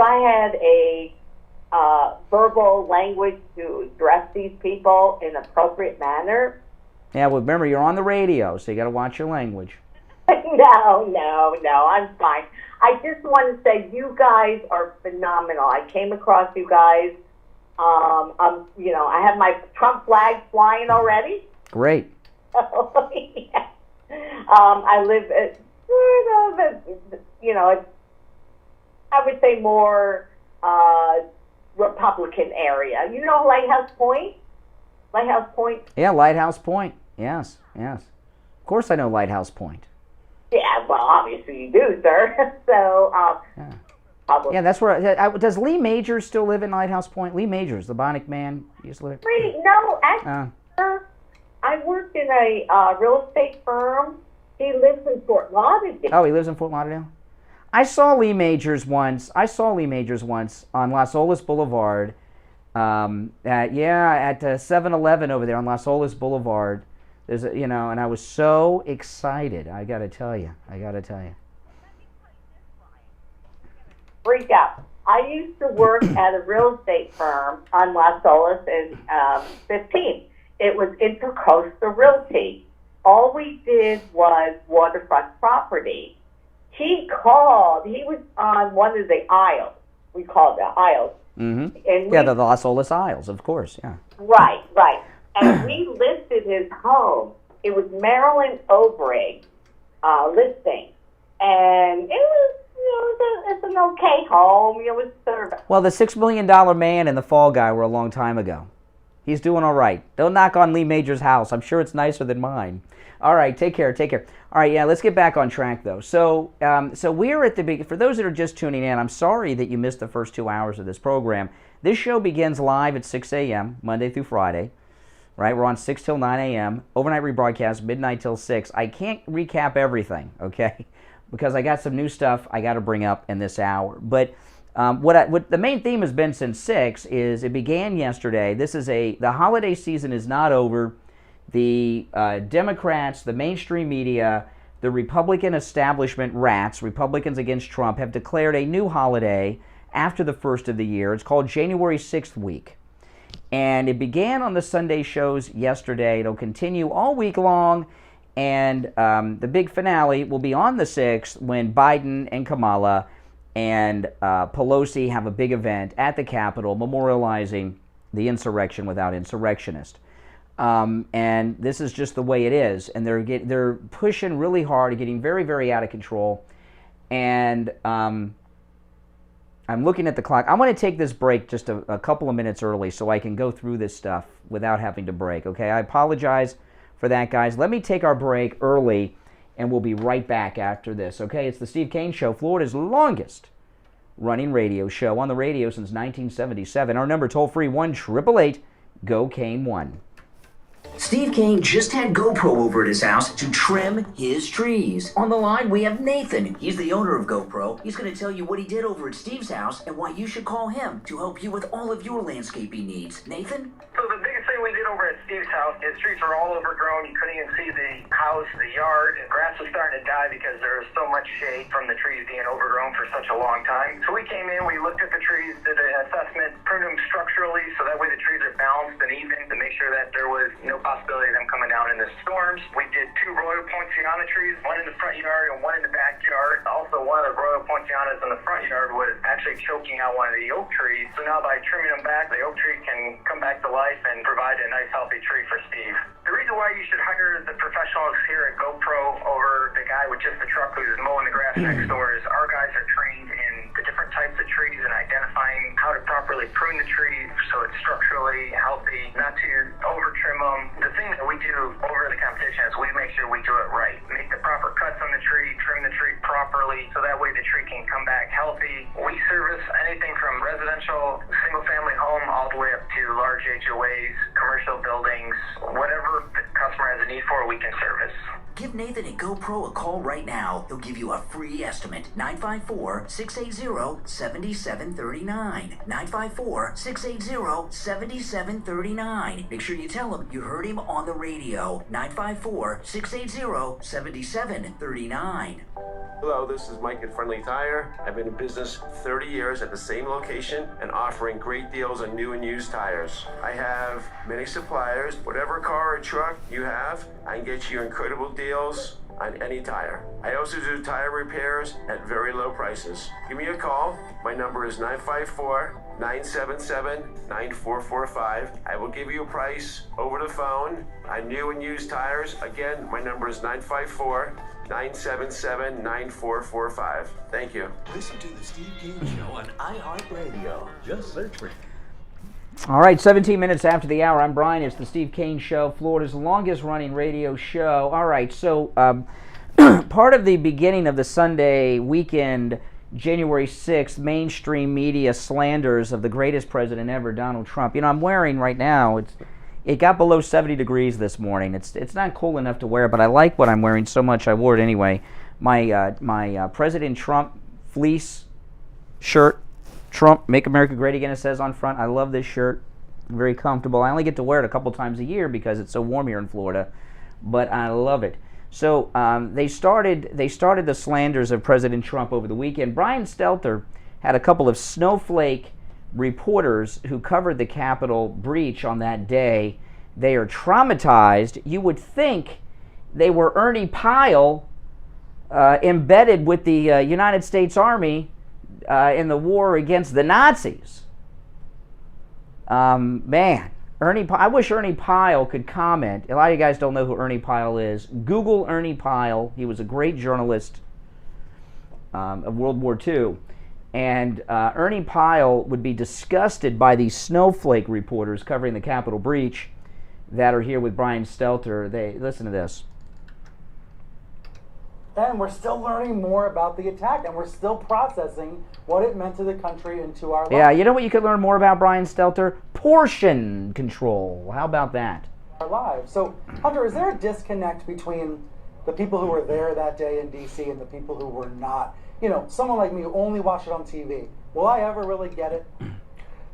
I had a verbal language to address these people in an appropriate manner. Yeah, well, remember you're on the radio, so you got to watch your language. No, I'm fine. I just want to say you guys are phenomenal. I came across you guys. I have my Trump flag flying already. Great. Yeah. I live at, I would say more Republican area. You know Lighthouse Point? Lighthouse Point? Yeah, Lighthouse Point. Yes. Of course I know Lighthouse Point. Yeah, well, obviously you do, sir. So, yeah, that's where. Does Lee Majors still live in Lighthouse Point? Lee Majors, the Bionic Man, used to live. Really? No, actually, I worked in a real estate firm. He lives in Fort Lauderdale. Oh, he lives in Fort Lauderdale. I saw Lee Majors once on Las Olas Boulevard. At 7-Eleven over there on Las Olas Boulevard. There's and I was so excited. I got to tell you. Freak out. I used to work at a real estate firm on Las Olas in 15. It was Intercoastal Realty. All we did was waterfront property. He was on one of the aisles. We called the aisles. Mm-hmm. And the Las Olas Isles, of course, yeah. Right. And we listed his home. It was Marilyn Obrig listing. And it was, it's an okay home. It was sort of... Well, the $6 million man and the Fall Guy were a long time ago. He's doing all right. Don't knock on Lee Majors' house. I'm sure it's nicer than mine. All right, take care. All right, yeah, let's get back on track, though. So we're at the beginning. For those that are just tuning in, I'm sorry that you missed the first 2 hours of this program. This show begins live at 6 a.m., Monday through Friday. Right, we're on 6 till 9 a.m. Overnight rebroadcast, midnight till 6. I can't recap everything, okay, because I got some new stuff I got to bring up in this hour. But what the main theme has been since 6 is it began yesterday. The holiday season is not over. The Democrats, the mainstream media, the Republican establishment rats, Republicans against Trump, have declared a new holiday after the first of the year. It's called January 6th week. And it began on the Sunday shows yesterday. It'll continue all week long. And the big finale will be on the 6th when Biden and Kamala and Pelosi have a big event at the Capitol memorializing the insurrection without insurrectionists. And this is just the way it is. And they're pushing really hard, getting very, very out of control. And I'm looking at the clock. I want to take this break just a couple of minutes early so I can go through this stuff without having to break, okay? I apologize for that, guys. Let me take our break early, and we'll be right back after this, okay? It's the Steve Kane Show, Florida's longest running radio show on the radio since 1977. Our number toll-free, 1-888-GO-KANE-1. Steve Kane just had GoPro over at his house to trim his trees. On the line, we have Nathan. He's the owner of GoPro. He's going to tell you what he did over at Steve's house and why you should call him to help you with all of your landscaping needs. Nathan? So the biggest thing we did over at Steve's house, his trees were all overgrown. You couldn't even see the house, the yard. And grass was starting to die because there was so much shade from the trees being overgrown for such a long time. So we came in, we looked at the trees, did an assessment, pruned them structurally so that way the trees are balanced and even to make sure that there was no possibility of them coming down in the storms. We did 2 Royal Poinciana trees, one in the front yard and one in the backyard. Also, one of the Royal Poincianas in the front yard was actually choking out one of the oak trees. So now by trimming them back, the oak tree can come back to life and provide a nice healthy tree for Steve. The reason why you should hire the professionals here at GoPro over the guy with just the truck who's mowing the grass next door is our guys are trained in the different types of trees and identifying how to properly prune the tree so it's structurally healthy, not to over trim them. The thing that we do over the competition is we make sure we do it right. Make the proper cuts on the tree, trim the tree properly so that way the tree can come back healthy. We service anything from residential, single family home all the way up to large HOAs, commercial buildings, whatever the customer has a need for, we can service. Give Nathan at GoPro a call right now. He'll give you a free estimate. 954-680-7739. 954-680-7739. Make sure you tell him you heard him on the radio. 954-680-7739. Hello, this is Mike at Friendly Tire. I've been in business 30 years at the same location and offering great deals on new and used tires. I have many suppliers. Whatever car or truck you have, I can get you incredible deals on any tire. I also do tire repairs at very low prices. Give me a call. My number is 954-977-9445. I will give you a price over the phone on new and used tires. Again, my number is 954-977-9445. Thank you. Listen to the Steve Kane Show on iHeartRadio. Just search for it. All right, 17 minutes after the hour. I'm Brian. It's the Steve Kane Show, Florida's longest-running radio show. All right, so part of the beginning of the Sunday weekend, January 6th, mainstream media slanders of the greatest president ever, Donald Trump. You know, I'm wearing right now, it got below 70 degrees this morning. It's not cool enough to wear, but I like what I'm wearing so much I wore it anyway. My President Trump fleece shirt. Trump, Make America Great Again, it says on front. I love this shirt. Very comfortable. I only get to wear it a couple times a year because it's so warm here in Florida, but I love it. So they started the slanders of President Trump over the weekend. Brian Stelter had a couple of snowflake reporters who covered the Capitol breach on that day. They are traumatized. You would think they were Ernie Pyle embedded with the United States Army in the war against the Nazis. Man, I wish Ernie Pyle could comment. A lot of you guys don't know who Ernie Pyle is. Google Ernie Pyle. He was a great journalist of World War II. And Ernie Pyle would be disgusted by these snowflake reporters covering the Capitol breach that are here with Brian Stelter. Listen to this. And we're still learning more about the attack, and we're still processing what it meant to the country and to our lives. Yeah, you know what you could learn more about, Brian Stelter? Portion control. How about that? Our lives. So, Hunter, is there a disconnect between the people who were there that day in D.C. and the people who were not? You know, someone like me who only watched it on TV. Will I ever really get it?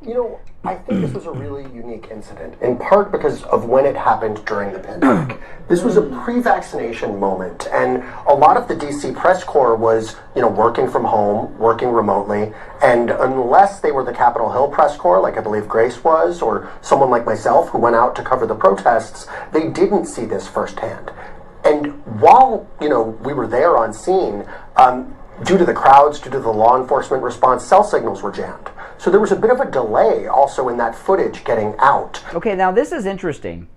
You know, I think this was a really unique incident, in part because of when it happened during the pandemic. This was a pre-vaccination moment, and a lot of the DC press corps was, working from home, working remotely, and unless they were the Capitol Hill press corps, like I believe Grace was, or someone like myself who went out to cover the protests, they didn't see this firsthand. And while, we were there on scene, due to the crowds, due to the law enforcement response, cell signals were jammed. So there was a bit of a delay also in that footage getting out. Okay, now this is interesting,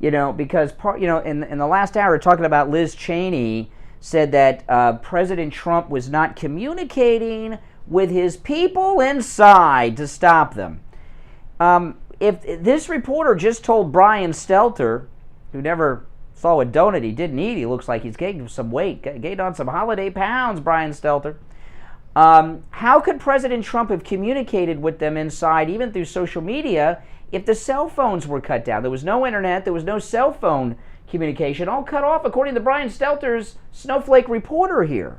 because in the last hour, talking about Liz Cheney said that President Trump was not communicating with his people inside to stop them. If this reporter just told Brian Stelter, who never saw a donut he didn't eat, he looks like he's gained some weight, gained on some holiday pounds, Brian Stelter. How could President Trump have communicated with them inside, even through social media, if the cell phones were cut down? There was no internet, there was no cell phone communication, all cut off, according to Brian Stelter's snowflake reporter here.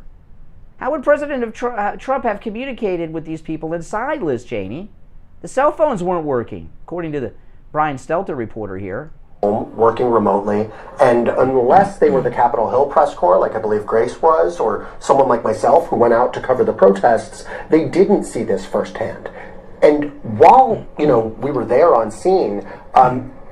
How would President Trump have communicated with these people inside, Liz Cheney? The cell phones weren't working, according to the Brian Stelter reporter here. Working remotely, and unless they were the Capitol Hill press corps, like I believe Grace was, or someone like myself who went out to cover the protests, they didn't see this firsthand. And while, we were there on scene,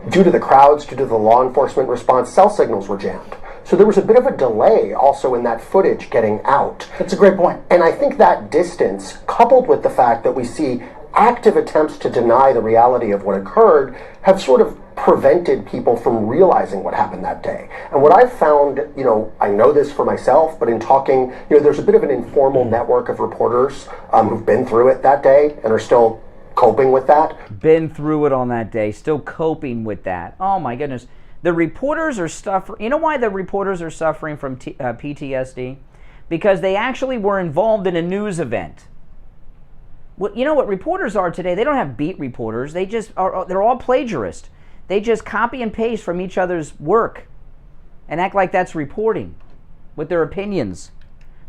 due to the crowds, due to the law enforcement response, cell signals were jammed. So there was a bit of a delay also in that footage getting out. That's a great point. And I think that distance, coupled with the fact that we see active attempts to deny the reality of what occurred, have sort of prevented people from realizing what happened that day. And what I've found, I know this for myself, but in talking, there's a bit of an informal network of reporters who've been through it that day and are still coping with that. Been through it on that day, still coping with that. Oh my goodness. The reporters are suffering. You know why the reporters are suffering from PTSD? Because they actually were involved in a news event. Well, you know what reporters are today? They don't have beat reporters. They just are. They're all plagiarists. They just copy and paste from each other's work and act like that's reporting with their opinions.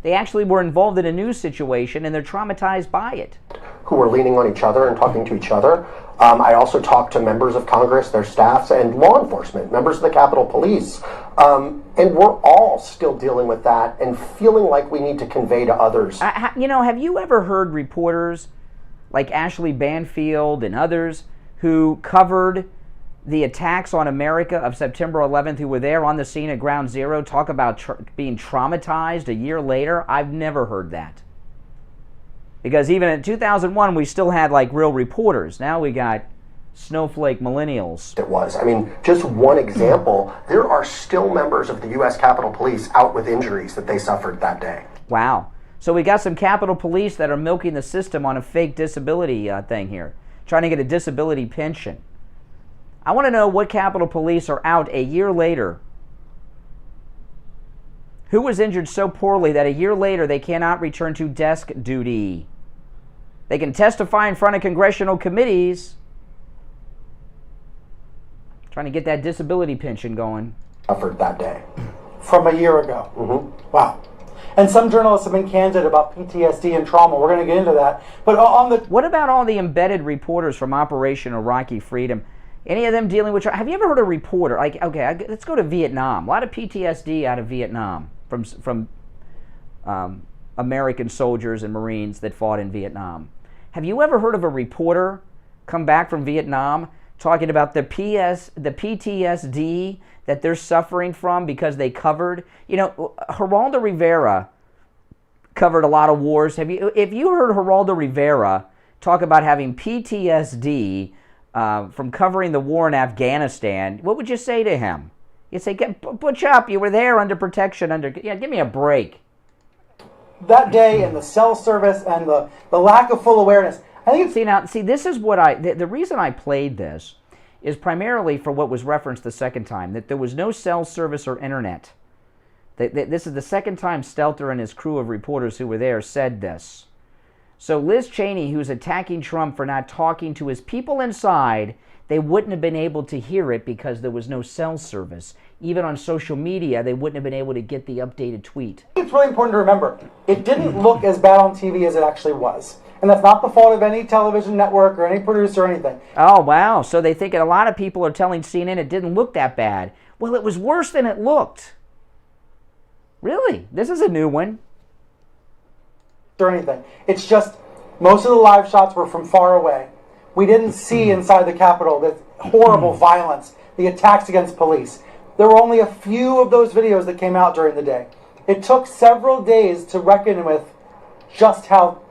They actually were involved in a news situation and they're traumatized by it. Who were leaning on each other and talking to each other. I also talked to members of Congress, their staffs, and law enforcement, members of the Capitol Police. And we're all still dealing with that and feeling like we need to convey to others. Have you ever heard reporters like Ashley Banfield and others who covered the attacks on America of September 11th, who were there on the scene at Ground Zero, talk about being traumatized a year later? I've never heard that. Because even in 2001, we still had like real reporters. Now we got snowflake millennials. It was. Just one example, there are still members of the U.S. Capitol Police out with injuries that they suffered that day. Wow. So we got some Capitol Police that are milking the system on a fake disability thing here, trying to get a disability pension. I want to know what Capitol Police are out a year later. Who was injured so poorly that a year later they cannot return to desk duty? They can testify in front of congressional committees. Trying to get that disability pension going. Suffered that day. From a year ago. Mm-hmm. Wow. And some journalists have been candid about PTSD and trauma. We're going to get into that. But what about all the embedded reporters from Operation Iraqi Freedom? Any of them dealing with... Have you ever heard a reporter... let's go to Vietnam. A lot of PTSD out of Vietnam from American soldiers and Marines that fought in Vietnam. Have you ever heard of a reporter come back from Vietnam talking about the PTSD that they're suffering from because they covered... Geraldo Rivera covered a lot of wars. If you heard Geraldo Rivera talk about having PTSD... from covering the war in Afghanistan, what would you say to him? You'd say, butch up, you were there under protection, give me a break. That day and the cell service and the lack of full awareness. I think this is what the reason I played this is primarily for what was referenced the second time, that there was no cell service or internet. This is the second time Stelter and his crew of reporters who were there said this. So Liz Cheney, who's attacking Trump for not talking to his people inside, they wouldn't have been able to hear it because there was no cell service. Even on social media, they wouldn't have been able to get the updated tweet. It's really important to remember, it didn't look as bad on TV as it actually was. And that's not the fault of any television network or any producer or anything. Oh, wow. So they think a lot of people are telling CNN it didn't look that bad. Well, it was worse than it looked. Really? This is a new one. Or anything. It's just most of the live shots were from far away. We didn't see inside the Capitol the horrible violence, the attacks against police. there were only a few of those videos that came out during the day. It took several days to reckon with just how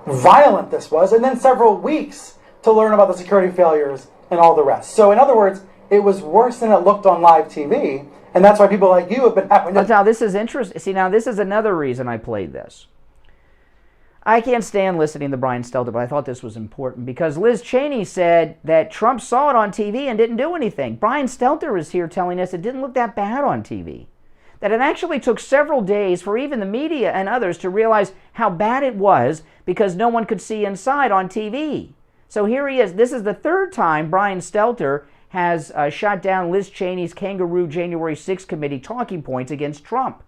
violent this was, and then several weeks to learn about the security failures and all the rest. So in other words, it was worse than it looked on live TV, and that's why people like you have been having to... Now, this is interesting. See, now, this is another reason I played this. I can't stand listening to Brian Stelter, but I thought this was important because Liz Cheney said that Trump saw it on TV and didn't do anything. Brian Stelter is here telling us it didn't look that bad on TV. That it actually took several days for even the media and others to realize how bad it was because no one could see inside on TV. So here he is. This is the third time Brian Stelter has shot down Liz Cheney's Kangaroo January 6th committee talking points against Trump.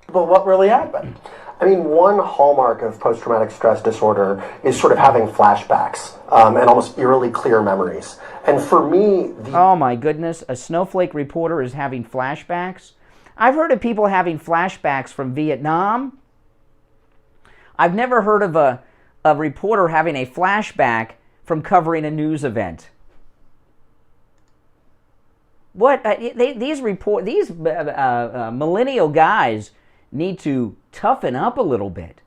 But what really happened? I mean, one hallmark of post-traumatic stress disorder is sort of having flashbacks and almost eerily clear memories. And for me, oh my goodness, a snowflake reporter is having flashbacks? I've heard of people having flashbacks from Vietnam. I've never heard of a reporter having a flashback from covering a news event. What these millennial guys need to toughen up a little bit.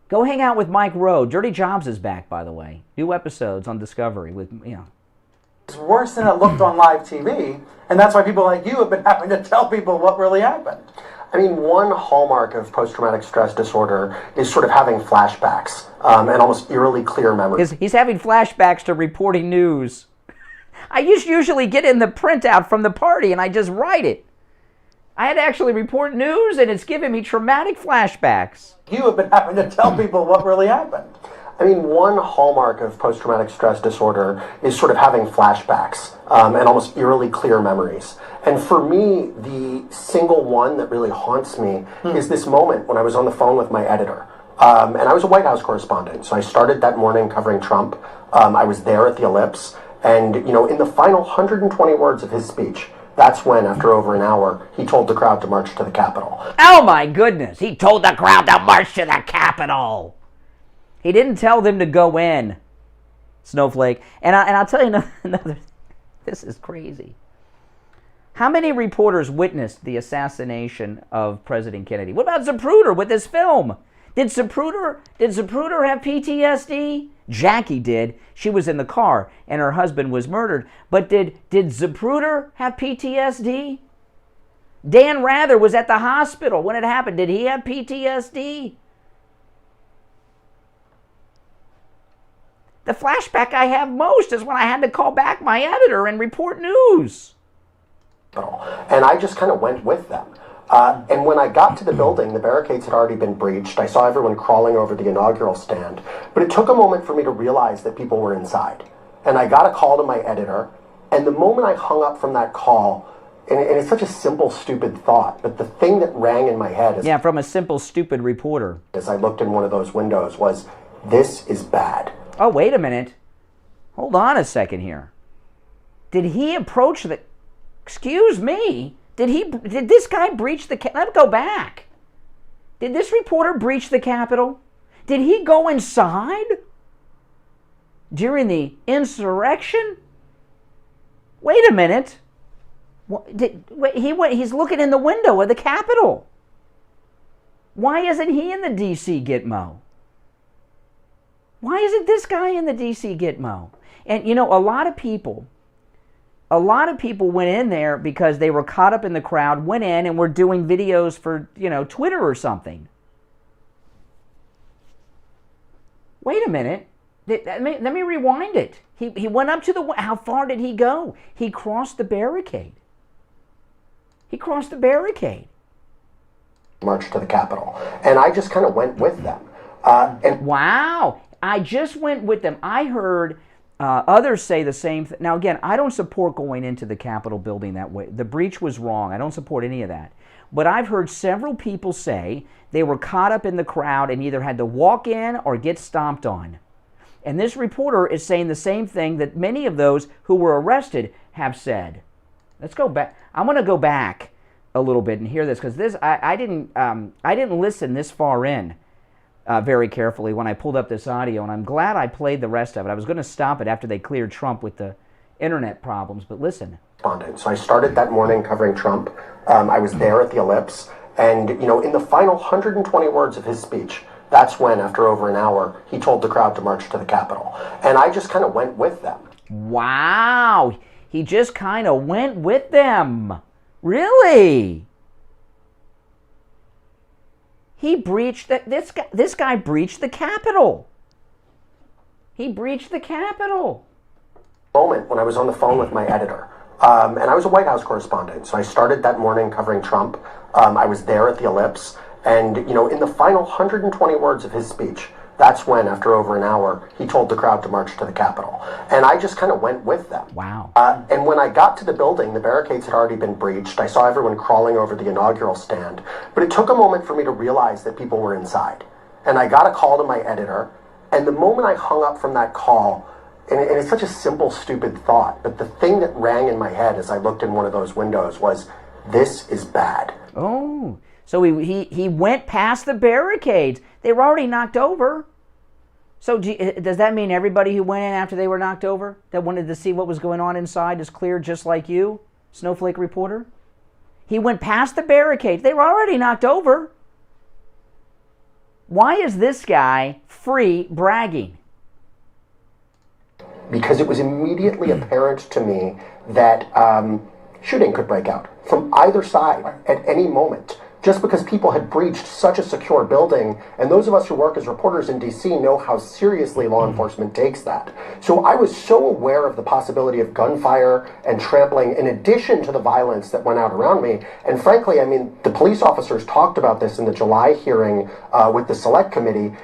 Go hang out with Mike Rowe. Dirty Jobs is back, by the way. New episodes on Discovery with, It's worse than it looked on live TV, and that's why people like you have been having to tell people what really happened. I mean, one hallmark of post-traumatic stress disorder is sort of having flashbacks and almost eerily clear memories. He's having flashbacks to reporting news. I usually get in the printout from the party and I just write it. I had to actually report news, and it's giving me traumatic flashbacks. You have been having to tell people what really happened. I mean, one hallmark of post-traumatic stress disorder is sort of having flashbacks and almost eerily clear memories. And for me, the single one that really haunts me is this moment when I was on the phone with my editor. And I was a White House correspondent, so I started that morning covering Trump. I was there at the Ellipse, and, in the final 120 words of his speech, that's when, after over an hour, he told the crowd to march to the Capitol. Oh my goodness, he told the crowd to march to the Capitol. He didn't tell them to go in, Snowflake. And I'll tell you another, this is crazy. How many reporters witnessed the assassination of President Kennedy? What about Zapruder with this film? Did Zapruder have PTSD? Jackie did. She was in the car and her husband was murdered. But did Zapruder have PTSD? Dan Rather was at the hospital when it happened. Did he have PTSD? The flashback I have most is when I had to call back my editor and report news. And I just kind of went with them. And when I got to the building, the barricades had already been breached. I saw everyone crawling over the inaugural stand. But it took a moment for me to realize that people were inside. And I got a call to my editor. And the moment I hung up from that call, and it's such a simple, stupid thought, but the thing that rang in my head from a simple, stupid reporter, as I looked in one of those windows, was, this is bad. Oh, wait a minute. Hold on a second here. Did he approach the... Excuse me? Did this guy breach the... Let's go back. Did this reporter breach the Capitol? Did he go inside during the insurrection? Wait a minute. He's looking in the window of the Capitol. Why isn't he in the D.C. Gitmo? Why isn't this guy in the D.C. Gitmo? And, a lot of people went in there because they were caught up in the crowd, went in and were doing videos for, Twitter or something. Wait a minute. Let me rewind it. He went up to the... How far did he go? He crossed the barricade. March to the Capitol. And I just kind of went with them. Wow. I just went with them. I heard... others say the same thing. Now, again, I don't support going into the Capitol building that way. The breach was wrong. I don't support any of that. But I've heard several people say they were caught up in the crowd and either had to walk in or get stomped on. And this reporter is saying the same thing that many of those who were arrested have said. Let's go back. I'm going to go back a little bit and hear this because I didn't listen this far in. Very carefully when I pulled up this audio, and I'm glad I played the rest of it. I was going to stop it after they cleared Trump with the internet problems, but listen. So I started that morning covering Trump. I was there at the Ellipse, and in the final 120 words of his speech, that's when, after over an hour, he told the crowd to march to the Capitol. And I just kind of went with them. Wow, he just kind of went with them. Really? He breached this guy breached the Capitol. He breached the Capitol. Moment when I was on the phone with my editor. And I was a White House correspondent, so I started that morning covering Trump. I was there at the Ellipse, and in the final 120 words of his speech, that's when, after over an hour, he told the crowd to march to the Capitol. And I just kind of went with them. Wow. And when I got to the building, the barricades had already been breached. I saw everyone crawling over the inaugural stand. But it took a moment for me to realize that people were inside. And I got a call to my editor, and the moment I hung up from that call, and it's such a simple, stupid thought, but the thing that rang in my head as I looked in one of those windows was, this is bad. Oh, so he went past the barricades. They were already knocked over. So does that mean everybody who went in after they were knocked over, that wanted to see what was going on inside, is clear just like you, Snowflake reporter? He went past the barricades. They were already knocked over. Why is this guy free bragging? Because it was immediately apparent to me that shooting could break out from either side at any moment, just because people had breached such a secure building. And those of us who work as reporters in D.C. know how seriously law enforcement takes that. So I was so aware of the possibility of gunfire and trampling in addition to the violence that went out around me. And frankly, the police officers talked about this in the July hearing with the Select Committee.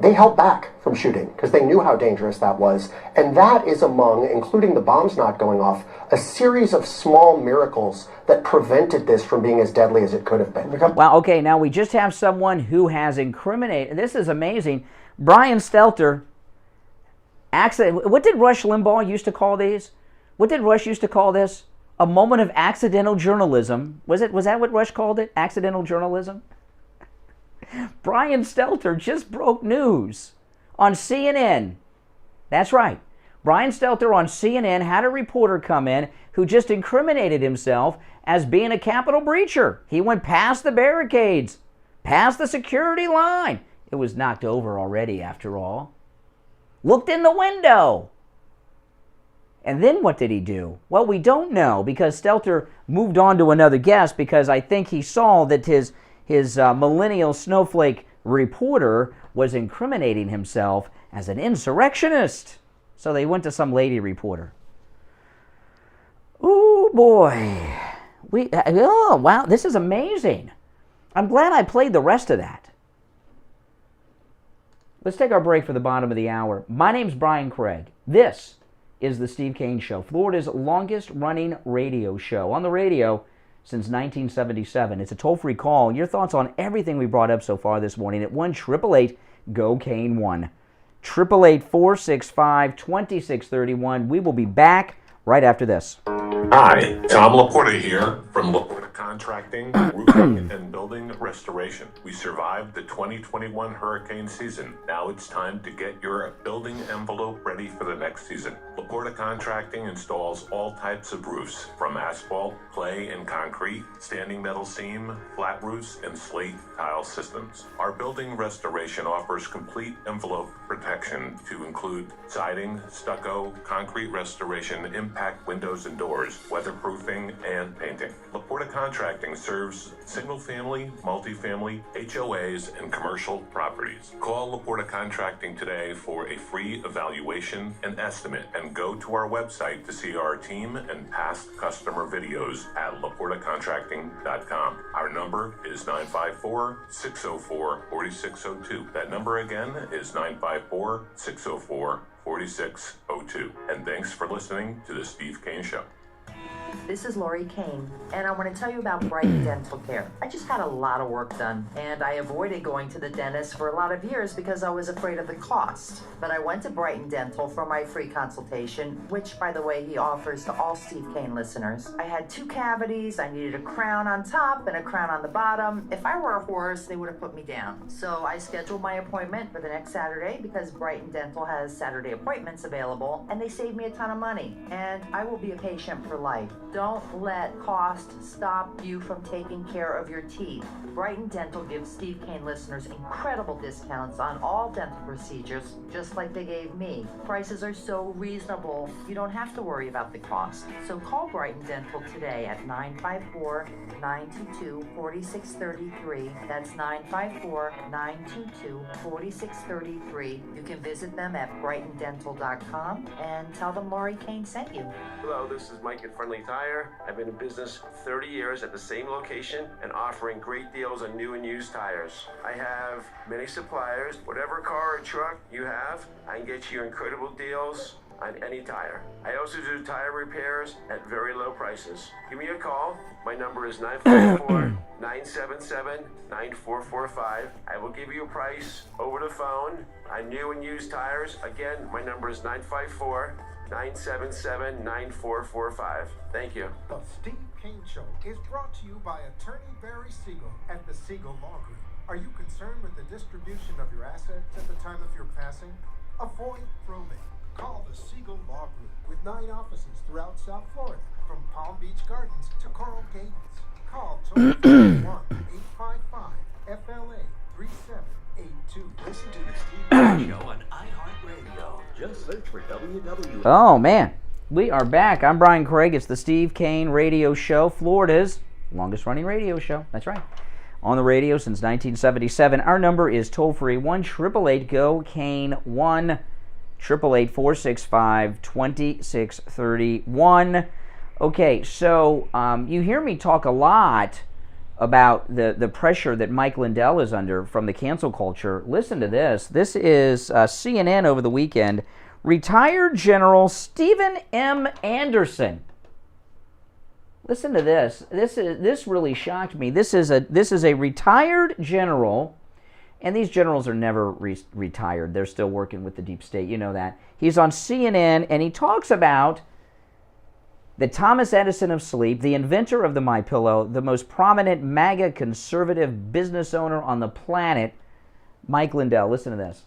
They held back from shooting because they knew how dangerous that was. And that is among, including the bombs not going off, a series of small miracles that prevented this from being as deadly as it could have been. Wow, okay, now we just have someone who has incriminated. This is amazing. Brian Stelter, what did Rush Limbaugh used to call these? What did Rush used to call this? A moment of accidental journalism. Was that what Rush called it? Accidental journalism? Brian Stelter just broke news on CNN. That's right. Brian Stelter on CNN had a reporter come in who just incriminated himself as being a Capitol breacher. He went past the barricades, past the security line. It was knocked over already, after all. Looked in the window. And then what did he do? Well, we don't know, because Stelter moved on to another guest because I think he saw that his millennial snowflake reporter was incriminating himself as an insurrectionist. So they went to some lady reporter. Ooh, boy. Oh, wow, this is amazing. I'm glad I played the rest of that. Let's take our break for the bottom of the hour. My name's Brian Craig. This is the Steve Kane Show, Florida's longest-running radio show on the radio since 1977. It's a toll-free call. Your thoughts on everything we brought up so far this morning at 1-888-GO-KANE-1. 888-465-2631. We will be back right after this. Hi, Tom Laporta here from Laporta Contracting, Roofing and Building Restoration. We survived the 2021 hurricane season. Now it's time to get your building envelope ready for the next season. Laporta Contracting installs all types of roofs, from asphalt, clay, and concrete, standing metal seam, flat roofs, and slate tile systems. Our building restoration offers complete envelope protection to include siding, stucco, concrete restoration, impact windows and doors, weatherproofing, and painting. Laporta Contracting serves single-family, multifamily, HOAs, and commercial properties. Call Laporta Contracting today for a free evaluation and estimate, and go to our website to see our team and past customer videos at laportacontracting.com. Our number is 954-604-4602. That number again is 954-604-4602. And thanks for listening to The Steve Kane Show. This is Lori Kane, and I want to tell you about Brighton Dental Care. I just got a lot of work done, and I avoided going to the dentist for a lot of years because I was afraid of the cost. But I went to Brighton Dental for my free consultation, which, by the way, he offers to all Steve Kane listeners. I had 2 cavities, I needed a crown on top and a crown on the bottom. If I were a horse, they would have put me down. So I scheduled my appointment for the next Saturday because Brighton Dental has Saturday appointments available, and they saved me a ton of money. And I will be a patient for life. Don't let cost stop you from taking care of your teeth. Brighton Dental gives Steve Kane listeners incredible discounts on all dental procedures, just like they gave me. Prices are so reasonable, you don't have to worry about the cost. So call Brighton Dental today at 954-922-4633. That's 954-922-4633. You can visit them at brightondental.com and tell them Lori Kane sent you. Hello, this is Mike at Friendly Tire. I've been in business 30 years at the same location and offering great deals on new and used tires. I have many suppliers. Whatever car or truck you have, I can get you incredible deals on any tire. I also do tire repairs at very low prices. Give me a call. My number is 954-977-9445. I will give you a price over the phone on new and used tires. Again, my number is 954-977-9445. Thank you. The Steve Kane Show is brought to you by Attorney Barry Siegel at the Siegel Law Group. Are you concerned with the distribution of your assets at the time of your passing? Avoid probate. Call the Siegel Law Group with 9 offices throughout South Florida, from Palm Beach Gardens to Coral Gables. Call toll 1-855-FLA-3782. Listen to the Steve Kane Show on iHeartRadio. Just search for WW. Oh, man. We are back. I'm Brian Craig. It's the Steve Kane Radio Show, Florida's longest-running radio show. That's right. On the radio since 1977. Our number is toll-free 1-888-GO-KANE 1-888-465-2631. Okay, so you hear me talk a lot about the pressure that Mike Lindell is under from the cancel culture. Listen to this. This is CNN over the weekend. Retired General Stephen M. Anderson. Listen to this. This really shocked me. This is a retired general, and these generals are never retired. They're still working with the deep state. You know that. He's on CNN, and he talks about the Thomas Edison of sleep, the inventor of the MyPillow, the most prominent MAGA conservative business owner on the planet, Mike Lindell. Listen to this.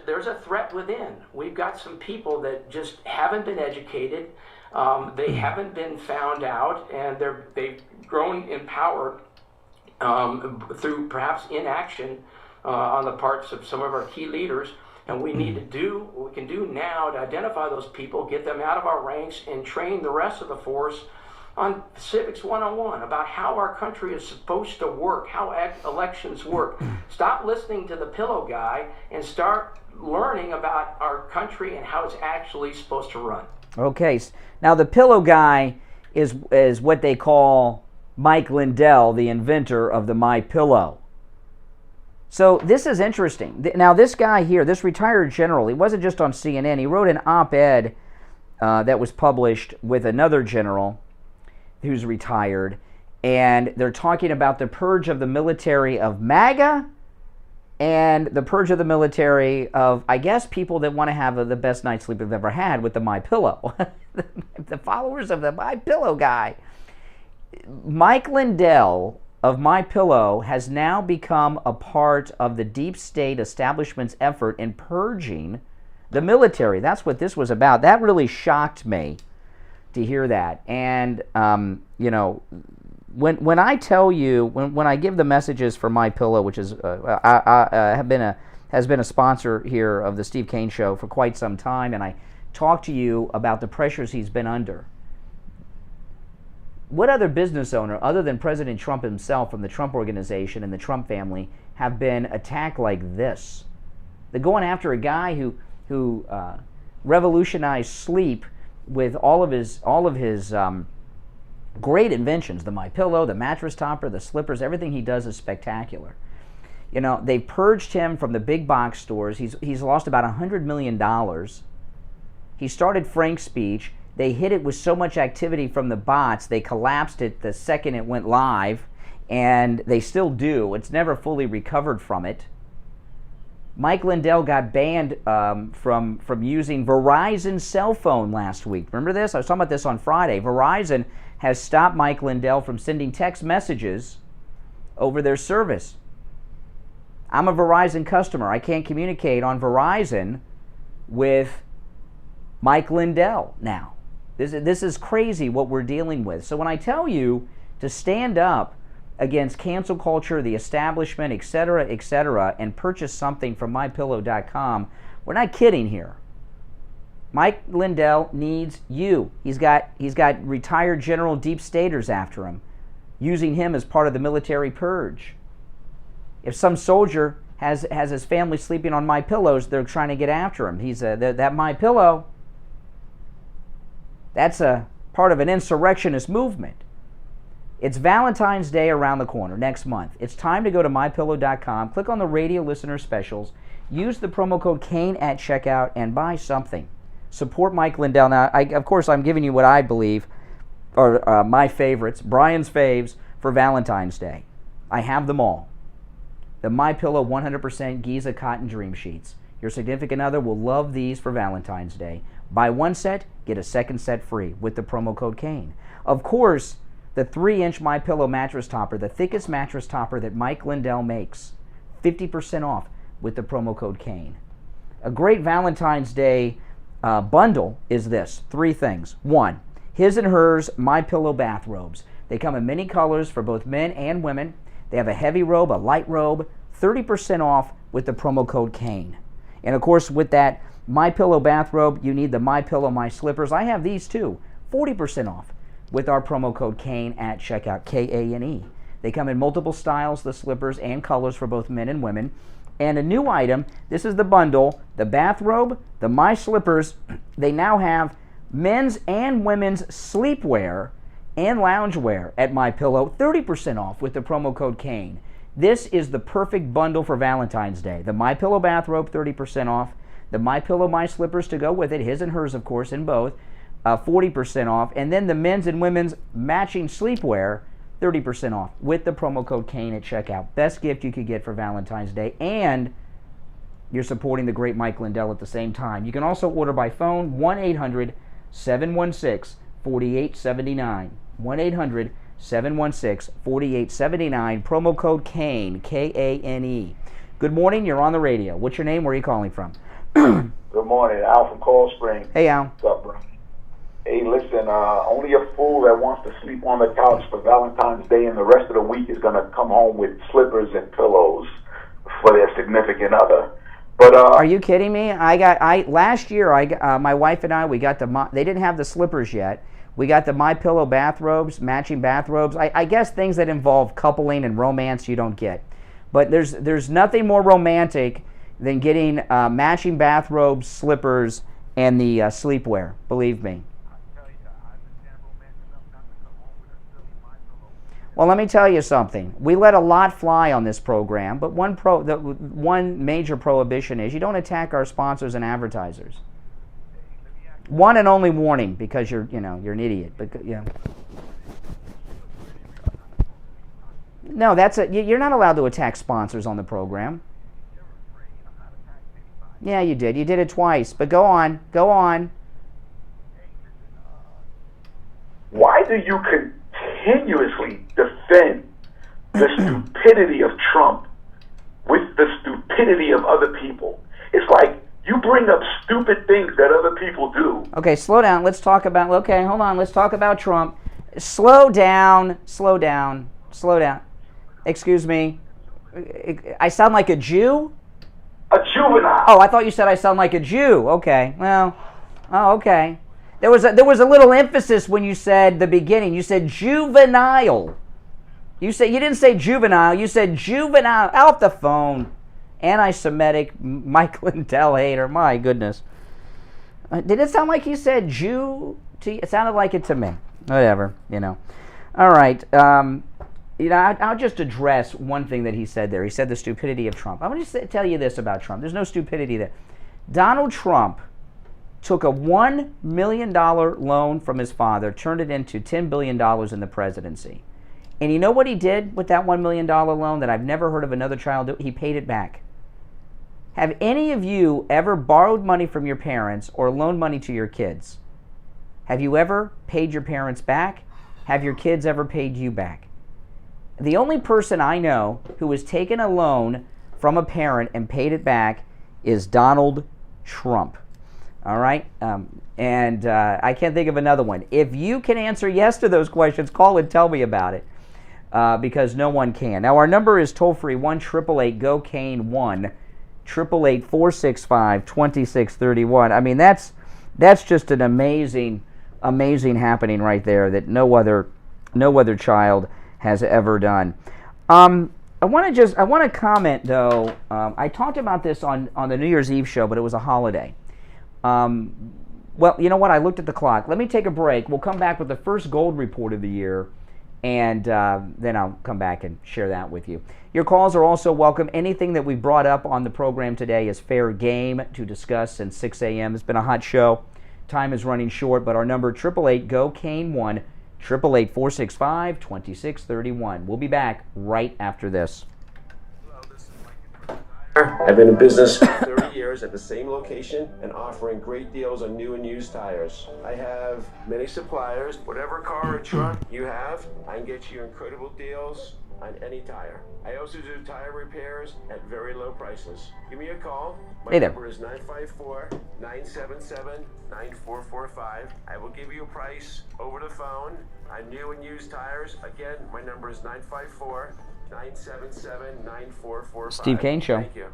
There's a threat within. We've got some people that just haven't been educated. They haven't been found out, and they've grown in power through perhaps inaction on the parts of some of our key leaders. And we need to do what we can do now to identify those people, get them out of our ranks, and train the rest of the force on Civics 101 about how our country is supposed to work, how elections work. Stop listening to the pillow guy and start learning about our country and how it's actually supposed to run. Okay, now the pillow guy is what they call Mike Lindell, the inventor of the MyPillow. So this is interesting. Now this guy here, this retired general, he wasn't just on CNN. He wrote an op-ed that was published with another general who's retired, and they're talking about the purge of the military of MAGA and the purge of the military of, I guess, people that want to have the best night's sleep they've ever had with the MyPillow. The followers of the MyPillow guy. Mike Lindell of MyPillow has now become a part of the deep state establishment's effort in purging the military. That's what this was about. That really shocked me to hear that. And when I tell you, when I give the messages for MyPillow, which is has been a sponsor here of the Steve Kane Show for quite some time, and I talk to you about the pressures he's been under. What other business owner, other than President Trump himself from the Trump Organization and the Trump family, have been attacked like this? They're going after a guy who revolutionized sleep with all of his great inventions. The MyPillow, the mattress topper, the slippers, everything he does is spectacular. You know, they've purged him from the big box stores. He's lost about $100 million. He started Frank Speech. they hit it with so much activity from the bots, they collapsed it the second it went live, and they still do. It's never fully recovered from it. Mike Lindell got banned from using Verizon's cell phone last week. Remember this? I was talking about this on Friday. Verizon has stopped Mike Lindell from sending text messages over their service. I'm a Verizon customer. I can't communicate on Verizon with Mike Lindell now. This is crazy what we're dealing with. So when I tell you to stand up against cancel culture, the establishment, etc., and purchase something from MyPillow.com, we're not kidding here. Mike Lindell needs you. He's got retired general deep staters after him, using him as part of the military purge. If some soldier has his family sleeping on MyPillows, they're trying to get after him. He's that MyPillow. That's a part of an insurrectionist movement. It's Valentine's Day around the corner next month. It's time to go to MyPillow.com, click on the radio listener specials, use the promo code Kane at checkout, and buy something. Support Mike Lindell. Now, of course, I'm giving you what I believe are my favorites, Brian's faves for Valentine's Day. I have them all. The MyPillow 100% Giza Cotton Dream Sheets. Your significant other will love these for Valentine's Day. Buy one set, get a second set free with the promo code Kane. Of course, the 3-inch MyPillow mattress topper, the thickest mattress topper that Mike Lindell makes, 50% off with the promo code Kane. A great Valentine's Day bundle is this. 3 things. 1, his and hers MyPillow bathrobes. They come in many colors for both men and women. They have a heavy robe, a light robe, 30% off with the promo code Kane. And of course, with that MyPillow bathrobe, you need the MyPillow My Slippers. I have these too, 40% off with our promo code Kane at checkout, K-A-N-E. They come in multiple styles, the slippers, and colors for both men and women. And a new item, this is the bundle, the bathrobe, the My Slippers. They now have men's and women's sleepwear and loungewear at MyPillow, 30% off with the promo code Kane. This is the perfect bundle for Valentine's Day. The MyPillow bathrobe, 30% off. The MyPillow My Slippers to go with it, his and hers, of course, in both. 40% off, and then the men's and women's matching sleepwear, 30% off with the promo code Kane at checkout. Best gift you could get for Valentine's Day, and you're supporting the great Mike Lindell at the same time. You can also order by phone, 1-800-716-4879. 1-800-716-4879. Promo code Kane, K-A-N-E. Good morning, you're on the radio. What's your name? Where are you calling from? Good morning, Al from Coral Springs. Hey, Al. What's up, bro? Hey, listen, only a fool that wants to sleep on the couch for Valentine's Day and the rest of the week is going to come home with slippers and pillows for their significant other. But are you kidding me? Last year, my wife and I, we got they didn't have the slippers yet. We got the MyPillow bathrobes, matching bathrobes. I guess things that involve coupling and romance you don't get. But there's nothing more romantic than getting matching bathrobes, slippers, and the sleepwear, believe me. Well, let me tell you something. We let a lot fly on this program, but one major prohibition is you don't attack our sponsors and advertisers. One and only warning, because you're an idiot. But no, you're not allowed to attack sponsors on the program. Yeah, you did. You did it twice. But go on. Go on. Why do you continuously defend the stupidity of Trump with the stupidity of other people? It's like you bring up stupid things that other people do. Okay, slow down. Let's talk about... Okay, hold on. Let's talk about Trump. Slow down. Slow down. Slow down. Excuse me. I sound like a Jew? A juvenile. Oh, I thought you said I sound like a Jew. Okay. Well, okay. There was a little emphasis when you said the beginning. You said juvenile. You didn't say juvenile. You said juvenile. Off the phone. Anti-Semitic Mike Lindell hater. My goodness. Did it sound like he said Jew? It sounded like it to me. Whatever. All right. I'll just address one thing that he said there. He said the stupidity of Trump. I'm going to tell you this about Trump. There's no stupidity there. Donald Trump took a $1 million loan from his father, turned it into $10 billion in the presidency. And you know what he did with that $1 million loan that I've never heard of another child do? He paid it back. Have any of you ever borrowed money from your parents or loaned money to your kids? Have you ever paid your parents back? Have your kids ever paid you back? The only person I know who has taken a loan from a parent and paid it back is Donald Trump. All right? I can't think of another one. If you can answer yes to those questions, call and tell me about it, because no one can. Now, our number is toll-free, 1-888-GO-CANE, 1-888-465-2631. I mean, that's just an amazing happening right there that no other child has ever done. I want to comment though. I talked about this on the New Year's Eve show, but it was a holiday. Well, you know what? I looked at the clock. Let me take a break. We'll come back with the first gold report of the year, and then I'll come back and share that with you. Your calls are also welcome. Anything that we brought up on the program today is fair game to discuss since 6 a.m. It's been a hot show. Time is running short, but our number, 888-GO-CANE, 1-888-465-2631. We'll be back right after this. I've been in business 30 years at the same location and offering great deals on new and used tires. I have many suppliers. Whatever car or truck you have, I can get you incredible deals on any tire. I also do tire repairs at very low prices. Give me a call. My number is 954-977-9445. I will give you a price over the phone on new and used tires. Again, my number is 954-977-9445. Steve Kane Show. Thank you.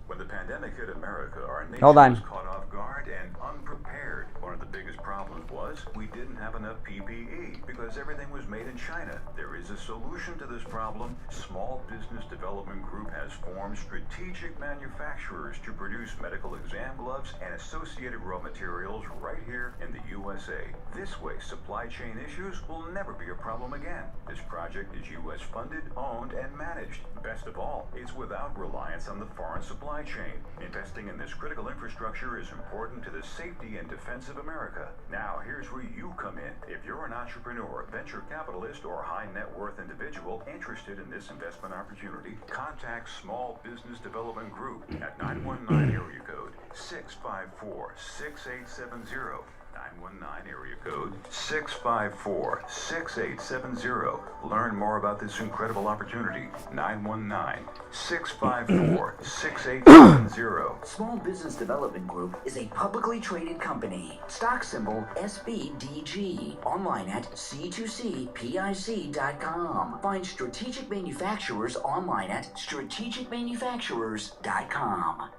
When the pandemic hit America, our nation Hold on. was caught off guard and unprepared. One of the biggest problems was we didn't have enough PPE because everything was made in China. There is a solution to this problem. Small Business Development Group has formed strategic manufacturers to produce medical exam gloves and associated raw materials right here in the USA. This way, supply chain issues will never be a problem again. This project is U.S. funded, owned, and managed. Best of all, it's without reliance on the foreign supply chain. Investing in this critical infrastructure is important to the safety and defense of America. Now, here's where you come in. If you're an entrepreneur, venture capitalist, or high net worth individual interested in this investment opportunity, contact Small Business Development Group at 919 area code 654-6870. 919 area code 654-6870. Learn more about this incredible opportunity. 919-654-6870. Small Business Development Group is a publicly traded company. Stock symbol SBDG. Online at c2cpic.com. Find strategic manufacturers online at strategicmanufacturers.com.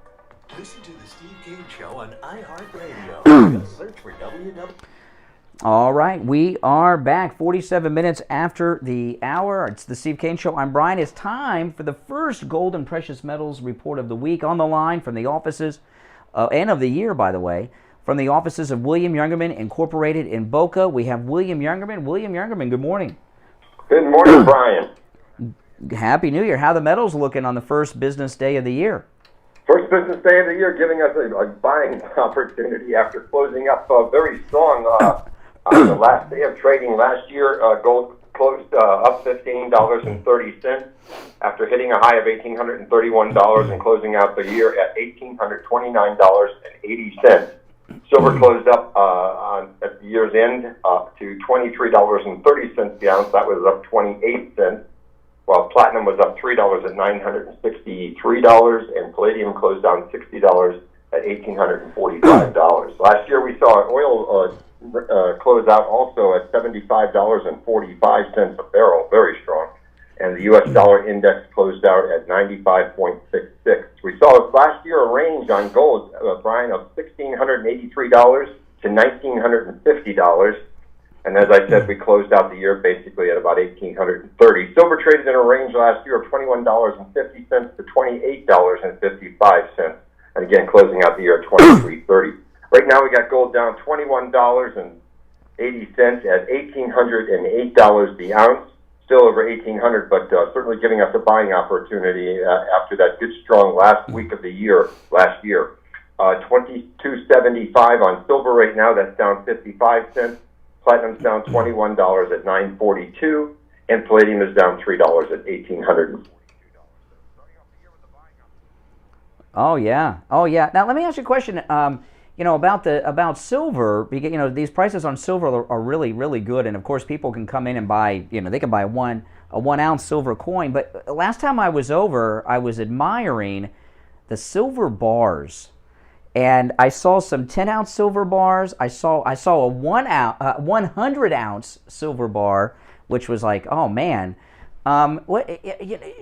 Listen to the Steve Kane Show on iHeartRadio. Just search for WW. All right, we are back 47 minutes after the hour. It's the Steve Kane Show. I'm Brian. It's time for the first gold and precious metals report of the week. On the line from the offices, and of the year, by the way, from the offices of William Youngerman Incorporated in Boca, we have William Youngerman. William Youngerman, good morning. Good morning, Brian. Happy New Year. How are the metals looking on the first business day of the year? First business day of the year, giving us a buying opportunity after closing up very strong on the last day of trading last year. Gold closed up $15.30 after hitting a high of $1,831 and closing out the year at $1,829.80. Silver closed up at the year's end to $23.30 the ounce. That was up 28 cents. While platinum was up $3 at $963, and palladium closed down $60 at $1,845. Last year we saw oil close out also at $75.45 a barrel, very strong. And the U.S. dollar index closed out at 95.66. We saw last year a range on gold, Brian, of $1,683 to $1,950. And as I said, we closed out the year basically at about $1,830. Silver traded in a range last year of $21.50 to $28.55. And again, closing out the year at $23.30. Right now we got gold down $21.80 at $1,808 the ounce. Still over $1,800, but certainly giving us a buying opportunity after that good, strong last week of the year last year. $22.75 on silver right now. That's down 55 cents. Platinum's down $21 at $9.42, and palladium is down $3 at $1,842. Oh yeah. Now let me ask you a question. About silver, because these prices on silver are really, really good, and of course people can come in and buy. They can buy a 1 ounce silver coin. But last time I was over, I was admiring the silver bars, and I saw some 10-ounce silver bars. I saw a 100-ounce silver bar, which was like, oh man.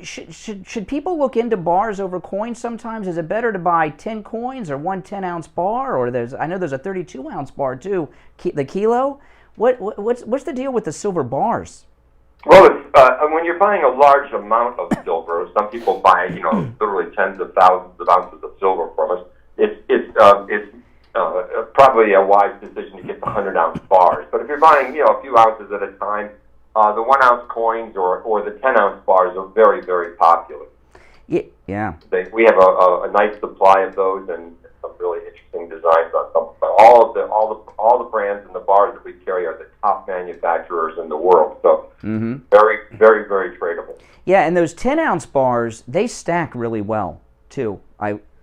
Should people look into bars over coins sometimes? Is it better to buy 10 coins or one 10-ounce bar? Or I know there's a 32-ounce bar too, the kilo. What's the deal with the silver bars? Well, when you're buying a large amount of silver, some people buy, literally tens of thousands of ounces of silver from us. It's probably a wise decision to get the 100-ounce bars. But if you're buying, a few ounces at a time, the 1 ounce coins or the 10-ounce bars are very, very popular. Yeah. We have a nice supply of those and some really interesting designs on them. But all the brands and the bars that we carry are the top manufacturers in the world. So very, very, very tradable. Yeah, and those 10-ounce bars, they stack really well too.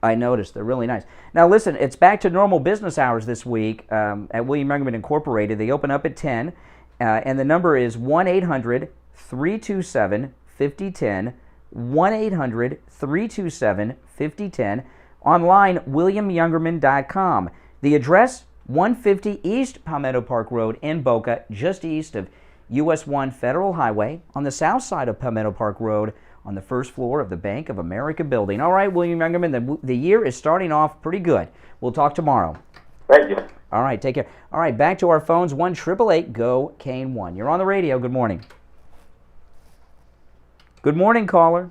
I noticed they're really nice. Now listen, it's back to normal business hours this week at William Youngman Incorporated. They open up at 10. And the number is 1-800-327-5010, 1-800-327-5010, online, williamyoungerman.com. The address, 150 East Palmetto Park Road in Boca, just east of US 1 Federal Highway, on the south side of Palmetto Park Road, on the first floor of the Bank of America building. All right, William Youngerman, the year is starting off pretty good. We'll talk tomorrow. Thank you. All right, take care. All right, back to our phones, 1-888-GO-CANE1. You're on the radio. Good morning. Good morning, caller.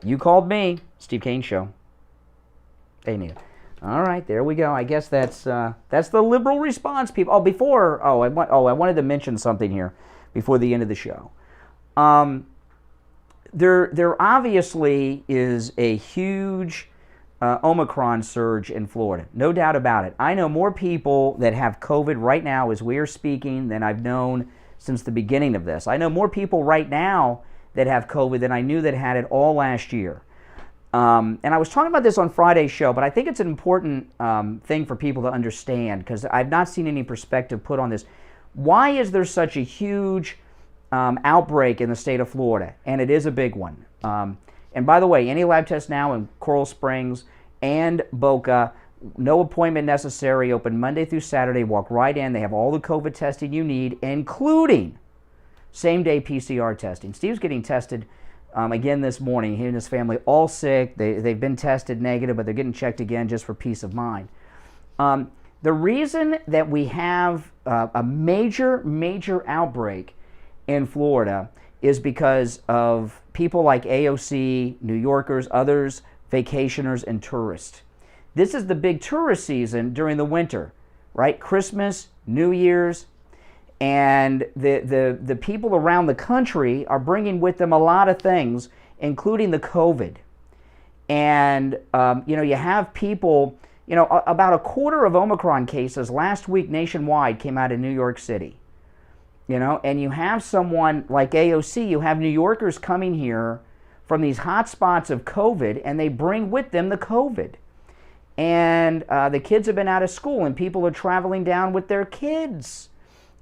You called me. Steve Kane Show. Hey, Neil. All right, there we go. I guess that's the liberal response, people. I wanted to mention something here before the end of the show. There obviously is a huge Omicron surge in Florida. No doubt about it. I know more people that have COVID right now as we are speaking than I've known since the beginning of this. I know more people right now that have COVID than I knew that had it all last year. And I was talking about this on Friday's show, but I think it's an important thing for people to understand because I've not seen any perspective put on this. Why is there such a huge outbreak in the state of Florida? And it is a big one. And by the way, any lab test now in Coral Springs and Boca, no appointment necessary, open Monday through Saturday, walk right in. They have all the COVID testing you need, including same-day PCR testing. Steve's getting tested again this morning. He and his family all sick. They've been tested negative, but they're getting checked again just for peace of mind. The reason that we have a major outbreak in Florida is because of people like AOC, New Yorkers, others, vacationers, and tourists. This is the big tourist season during the winter, right? Christmas, New Year's, and the people around the country are bringing with them a lot of things, including the COVID. And, you have people, about a quarter of Omicron cases last week nationwide came out of New York City. And you have someone like AOC, you have New Yorkers coming here from these hot spots of COVID, and they bring with them the COVID. And the kids have been out of school, and people are traveling down with their kids.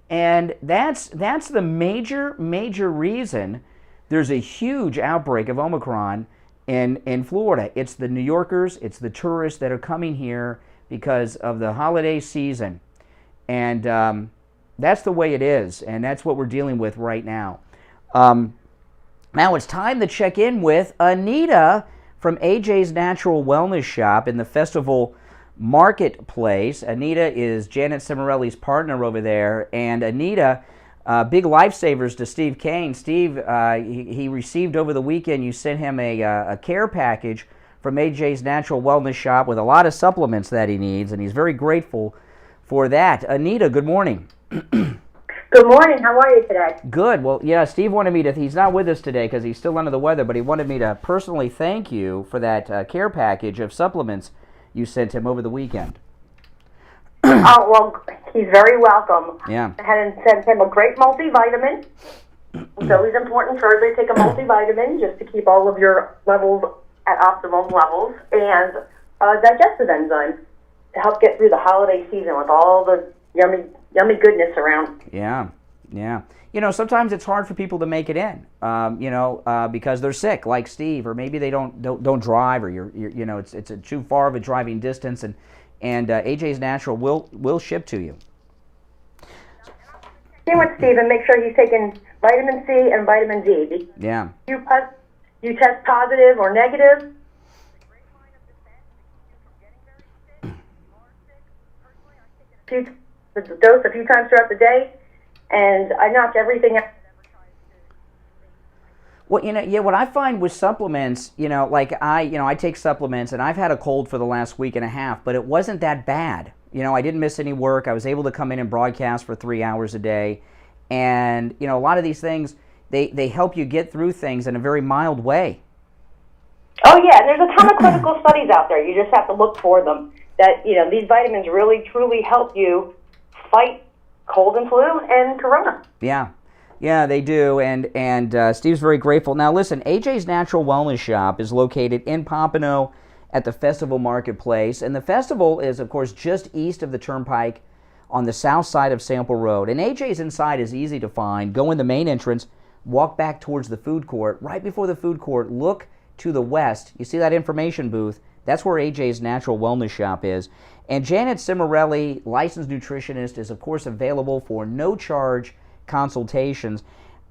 And that's the major reason there's a huge outbreak of Omicron in Florida. It's the New Yorkers, it's the tourists that are coming here because of the holiday season. And that's the way it is, and that's what we're dealing with right now. Now it's time to check in with Anita from AJ's Natural Wellness Shop in the Festival Marketplace. Anita is Janet Cimarelli's partner over there, and Anita, big lifesavers to Steve Kane. Steve, he received over the weekend, you sent him a care package from AJ's Natural Wellness Shop with a lot of supplements that he needs, and he's very grateful for that. Anita, good morning. Good morning. How are you today? Good. Well, yeah, Steve wanted me to, he's not with us today because he's still under the weather, but he wanted me to personally thank you for that care package of supplements you sent him over the weekend. Oh, well, he's very welcome. Yeah. I had sent him a great multivitamin. It's always important for everybody to take a multivitamin just to keep all of your levels at optimum levels, and digestive enzyme to help get through the holiday season with all the yummy goodness around. Yeah, yeah. You know, sometimes it's hard for people to make it in, because they're sick, like Steve, or maybe they don't drive, or you're it's too far of a driving distance, and AJ's Natural will ship to you. Stay with Steve and make sure he's taking vitamin C and vitamin D. Yeah. You test positive or negative. The dose a few times throughout the day, and I knock everything out. Well, what I find with supplements, I take supplements, and I've had a cold for the last week and a half, but it wasn't that bad. I didn't miss any work. I was able to come in and broadcast for 3 hours a day, and a lot of these things, they help you get through things in a very mild way. Oh yeah, and there's a ton of clinical studies out there. You just have to look for them. That these vitamins really truly help you fight cold and flu and corona. Yeah, they do, and Steve's very grateful. Now listen, AJ's Natural Wellness Shop is located in Pompano at the Festival Marketplace, and the festival is, of course, just east of the Turnpike on the south side of Sample Road. And AJ's inside is easy to find. Go in the main entrance, walk back towards the food court. Right before the food court, look to the west. You see that information booth? That's where AJ's Natural Wellness Shop is. And Janet Cimarelli, licensed nutritionist, is, of course, available for no-charge consultations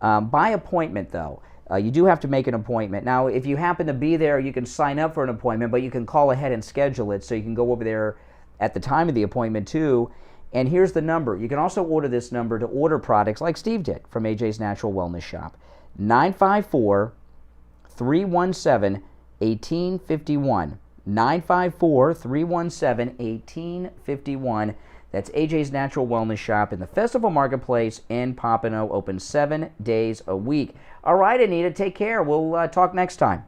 by appointment, though. You do have to make an appointment. Now, if you happen to be there, you can sign up for an appointment, but you can call ahead and schedule it, so you can go over there at the time of the appointment, too. And here's the number. You can also order this number to order products like Steve did from AJ's Natural Wellness Shop. 954-317-1851. 954-317-1851. That's AJ's Natural Wellness Shop in the Festival Marketplace in Pompano, open 7 days a week. All right, Anita, take care. We'll talk next time.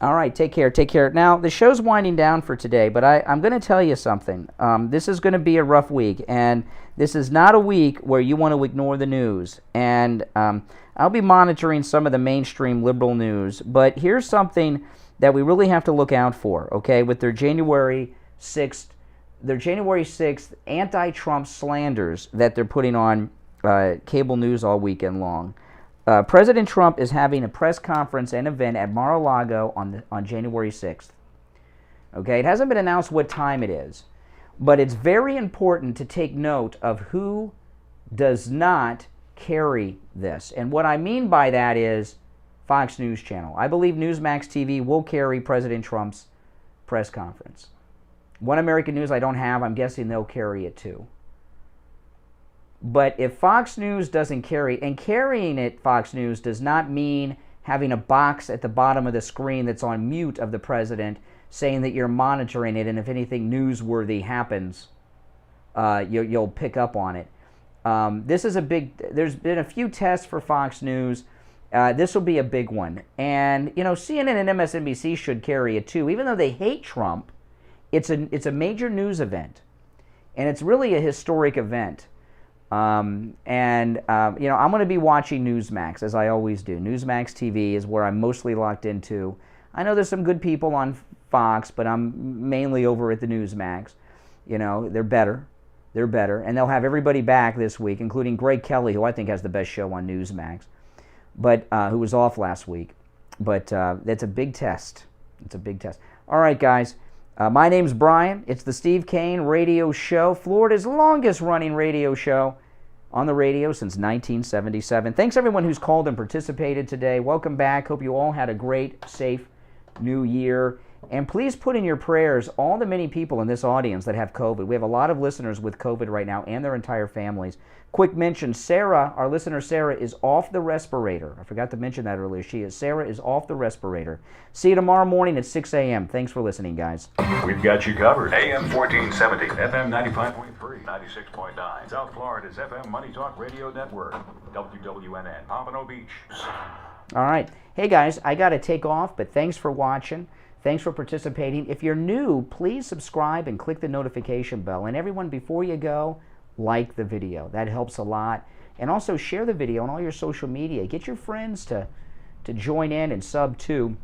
All right, take care, take care. Now, the show's winding down for today, but I'm going to tell you something. This is going to be a rough week, and this is not a week where you want to ignore the news. And I'll be monitoring some of the mainstream liberal news, but here's something that we really have to look out for, okay, with their January 6th anti-Trump slanders that they're putting on cable news all weekend long. President Trump is having a press conference and event at Mar-a-Lago on January 6th. Okay, it hasn't been announced what time it is, but it's very important to take note of who does not carry this. And what I mean by that is Fox News Channel. I believe NewsMax TV will carry President Trump's press conference. One American News I don't have, I'm guessing they'll carry it too. But if Fox News doesn't carry it, and carrying it, Fox News, does not mean having a box at the bottom of the screen that's on mute of the president saying that you're monitoring it, and if anything newsworthy happens, you'll pick up on it. This is a big, there's been a few tests for Fox News. This will be a big one. And, CNN and MSNBC should carry it too. Even though they hate Trump, it's a major news event. And it's really a historic event. I'm going to be watching NewsMax, as I always do. NewsMax TV is where I'm mostly locked into. I know there's some good people on Fox, but I'm mainly over at the NewsMax. They're better. They're better. And they'll have everybody back this week, including Greg Kelly, who I think has the best show on NewsMax, but who was off last week. But that's a big test. It's a big test. All right, guys. My name's Brian. It's the Steve Kane Radio Show, Florida's longest-running radio show on the radio since 1977. Thanks, everyone who's called and participated today. Welcome back. Hope you all had a great, safe new year. And please put in your prayers all the many people in this audience that have COVID. We have a lot of listeners with COVID right now and their entire families. Quick mention, Sarah, our listener Sarah, is off the respirator. I forgot to mention that earlier. Sarah is off the respirator. See you tomorrow morning at 6 a.m. Thanks for listening, guys. We've got you covered. AM 1470, FM 95.3. 96.9, South Florida's FM Money Talk Radio Network, WWNN, Pompano Beach. All right. Hey, guys, I got to take off, but thanks for watching. Thanks for participating. If you're new, please subscribe and click the notification bell. And everyone, before you go, like the video. That helps a lot. And also share the video on all your social media. Get your friends to join in and sub too.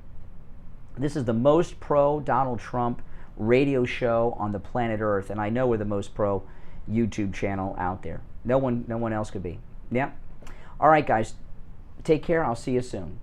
This is the most pro Donald Trump radio show on the planet Earth, and I know we're the most pro YouTube channel out there. No one else could be. Yeah. All right, guys. Take care. I'll see you soon.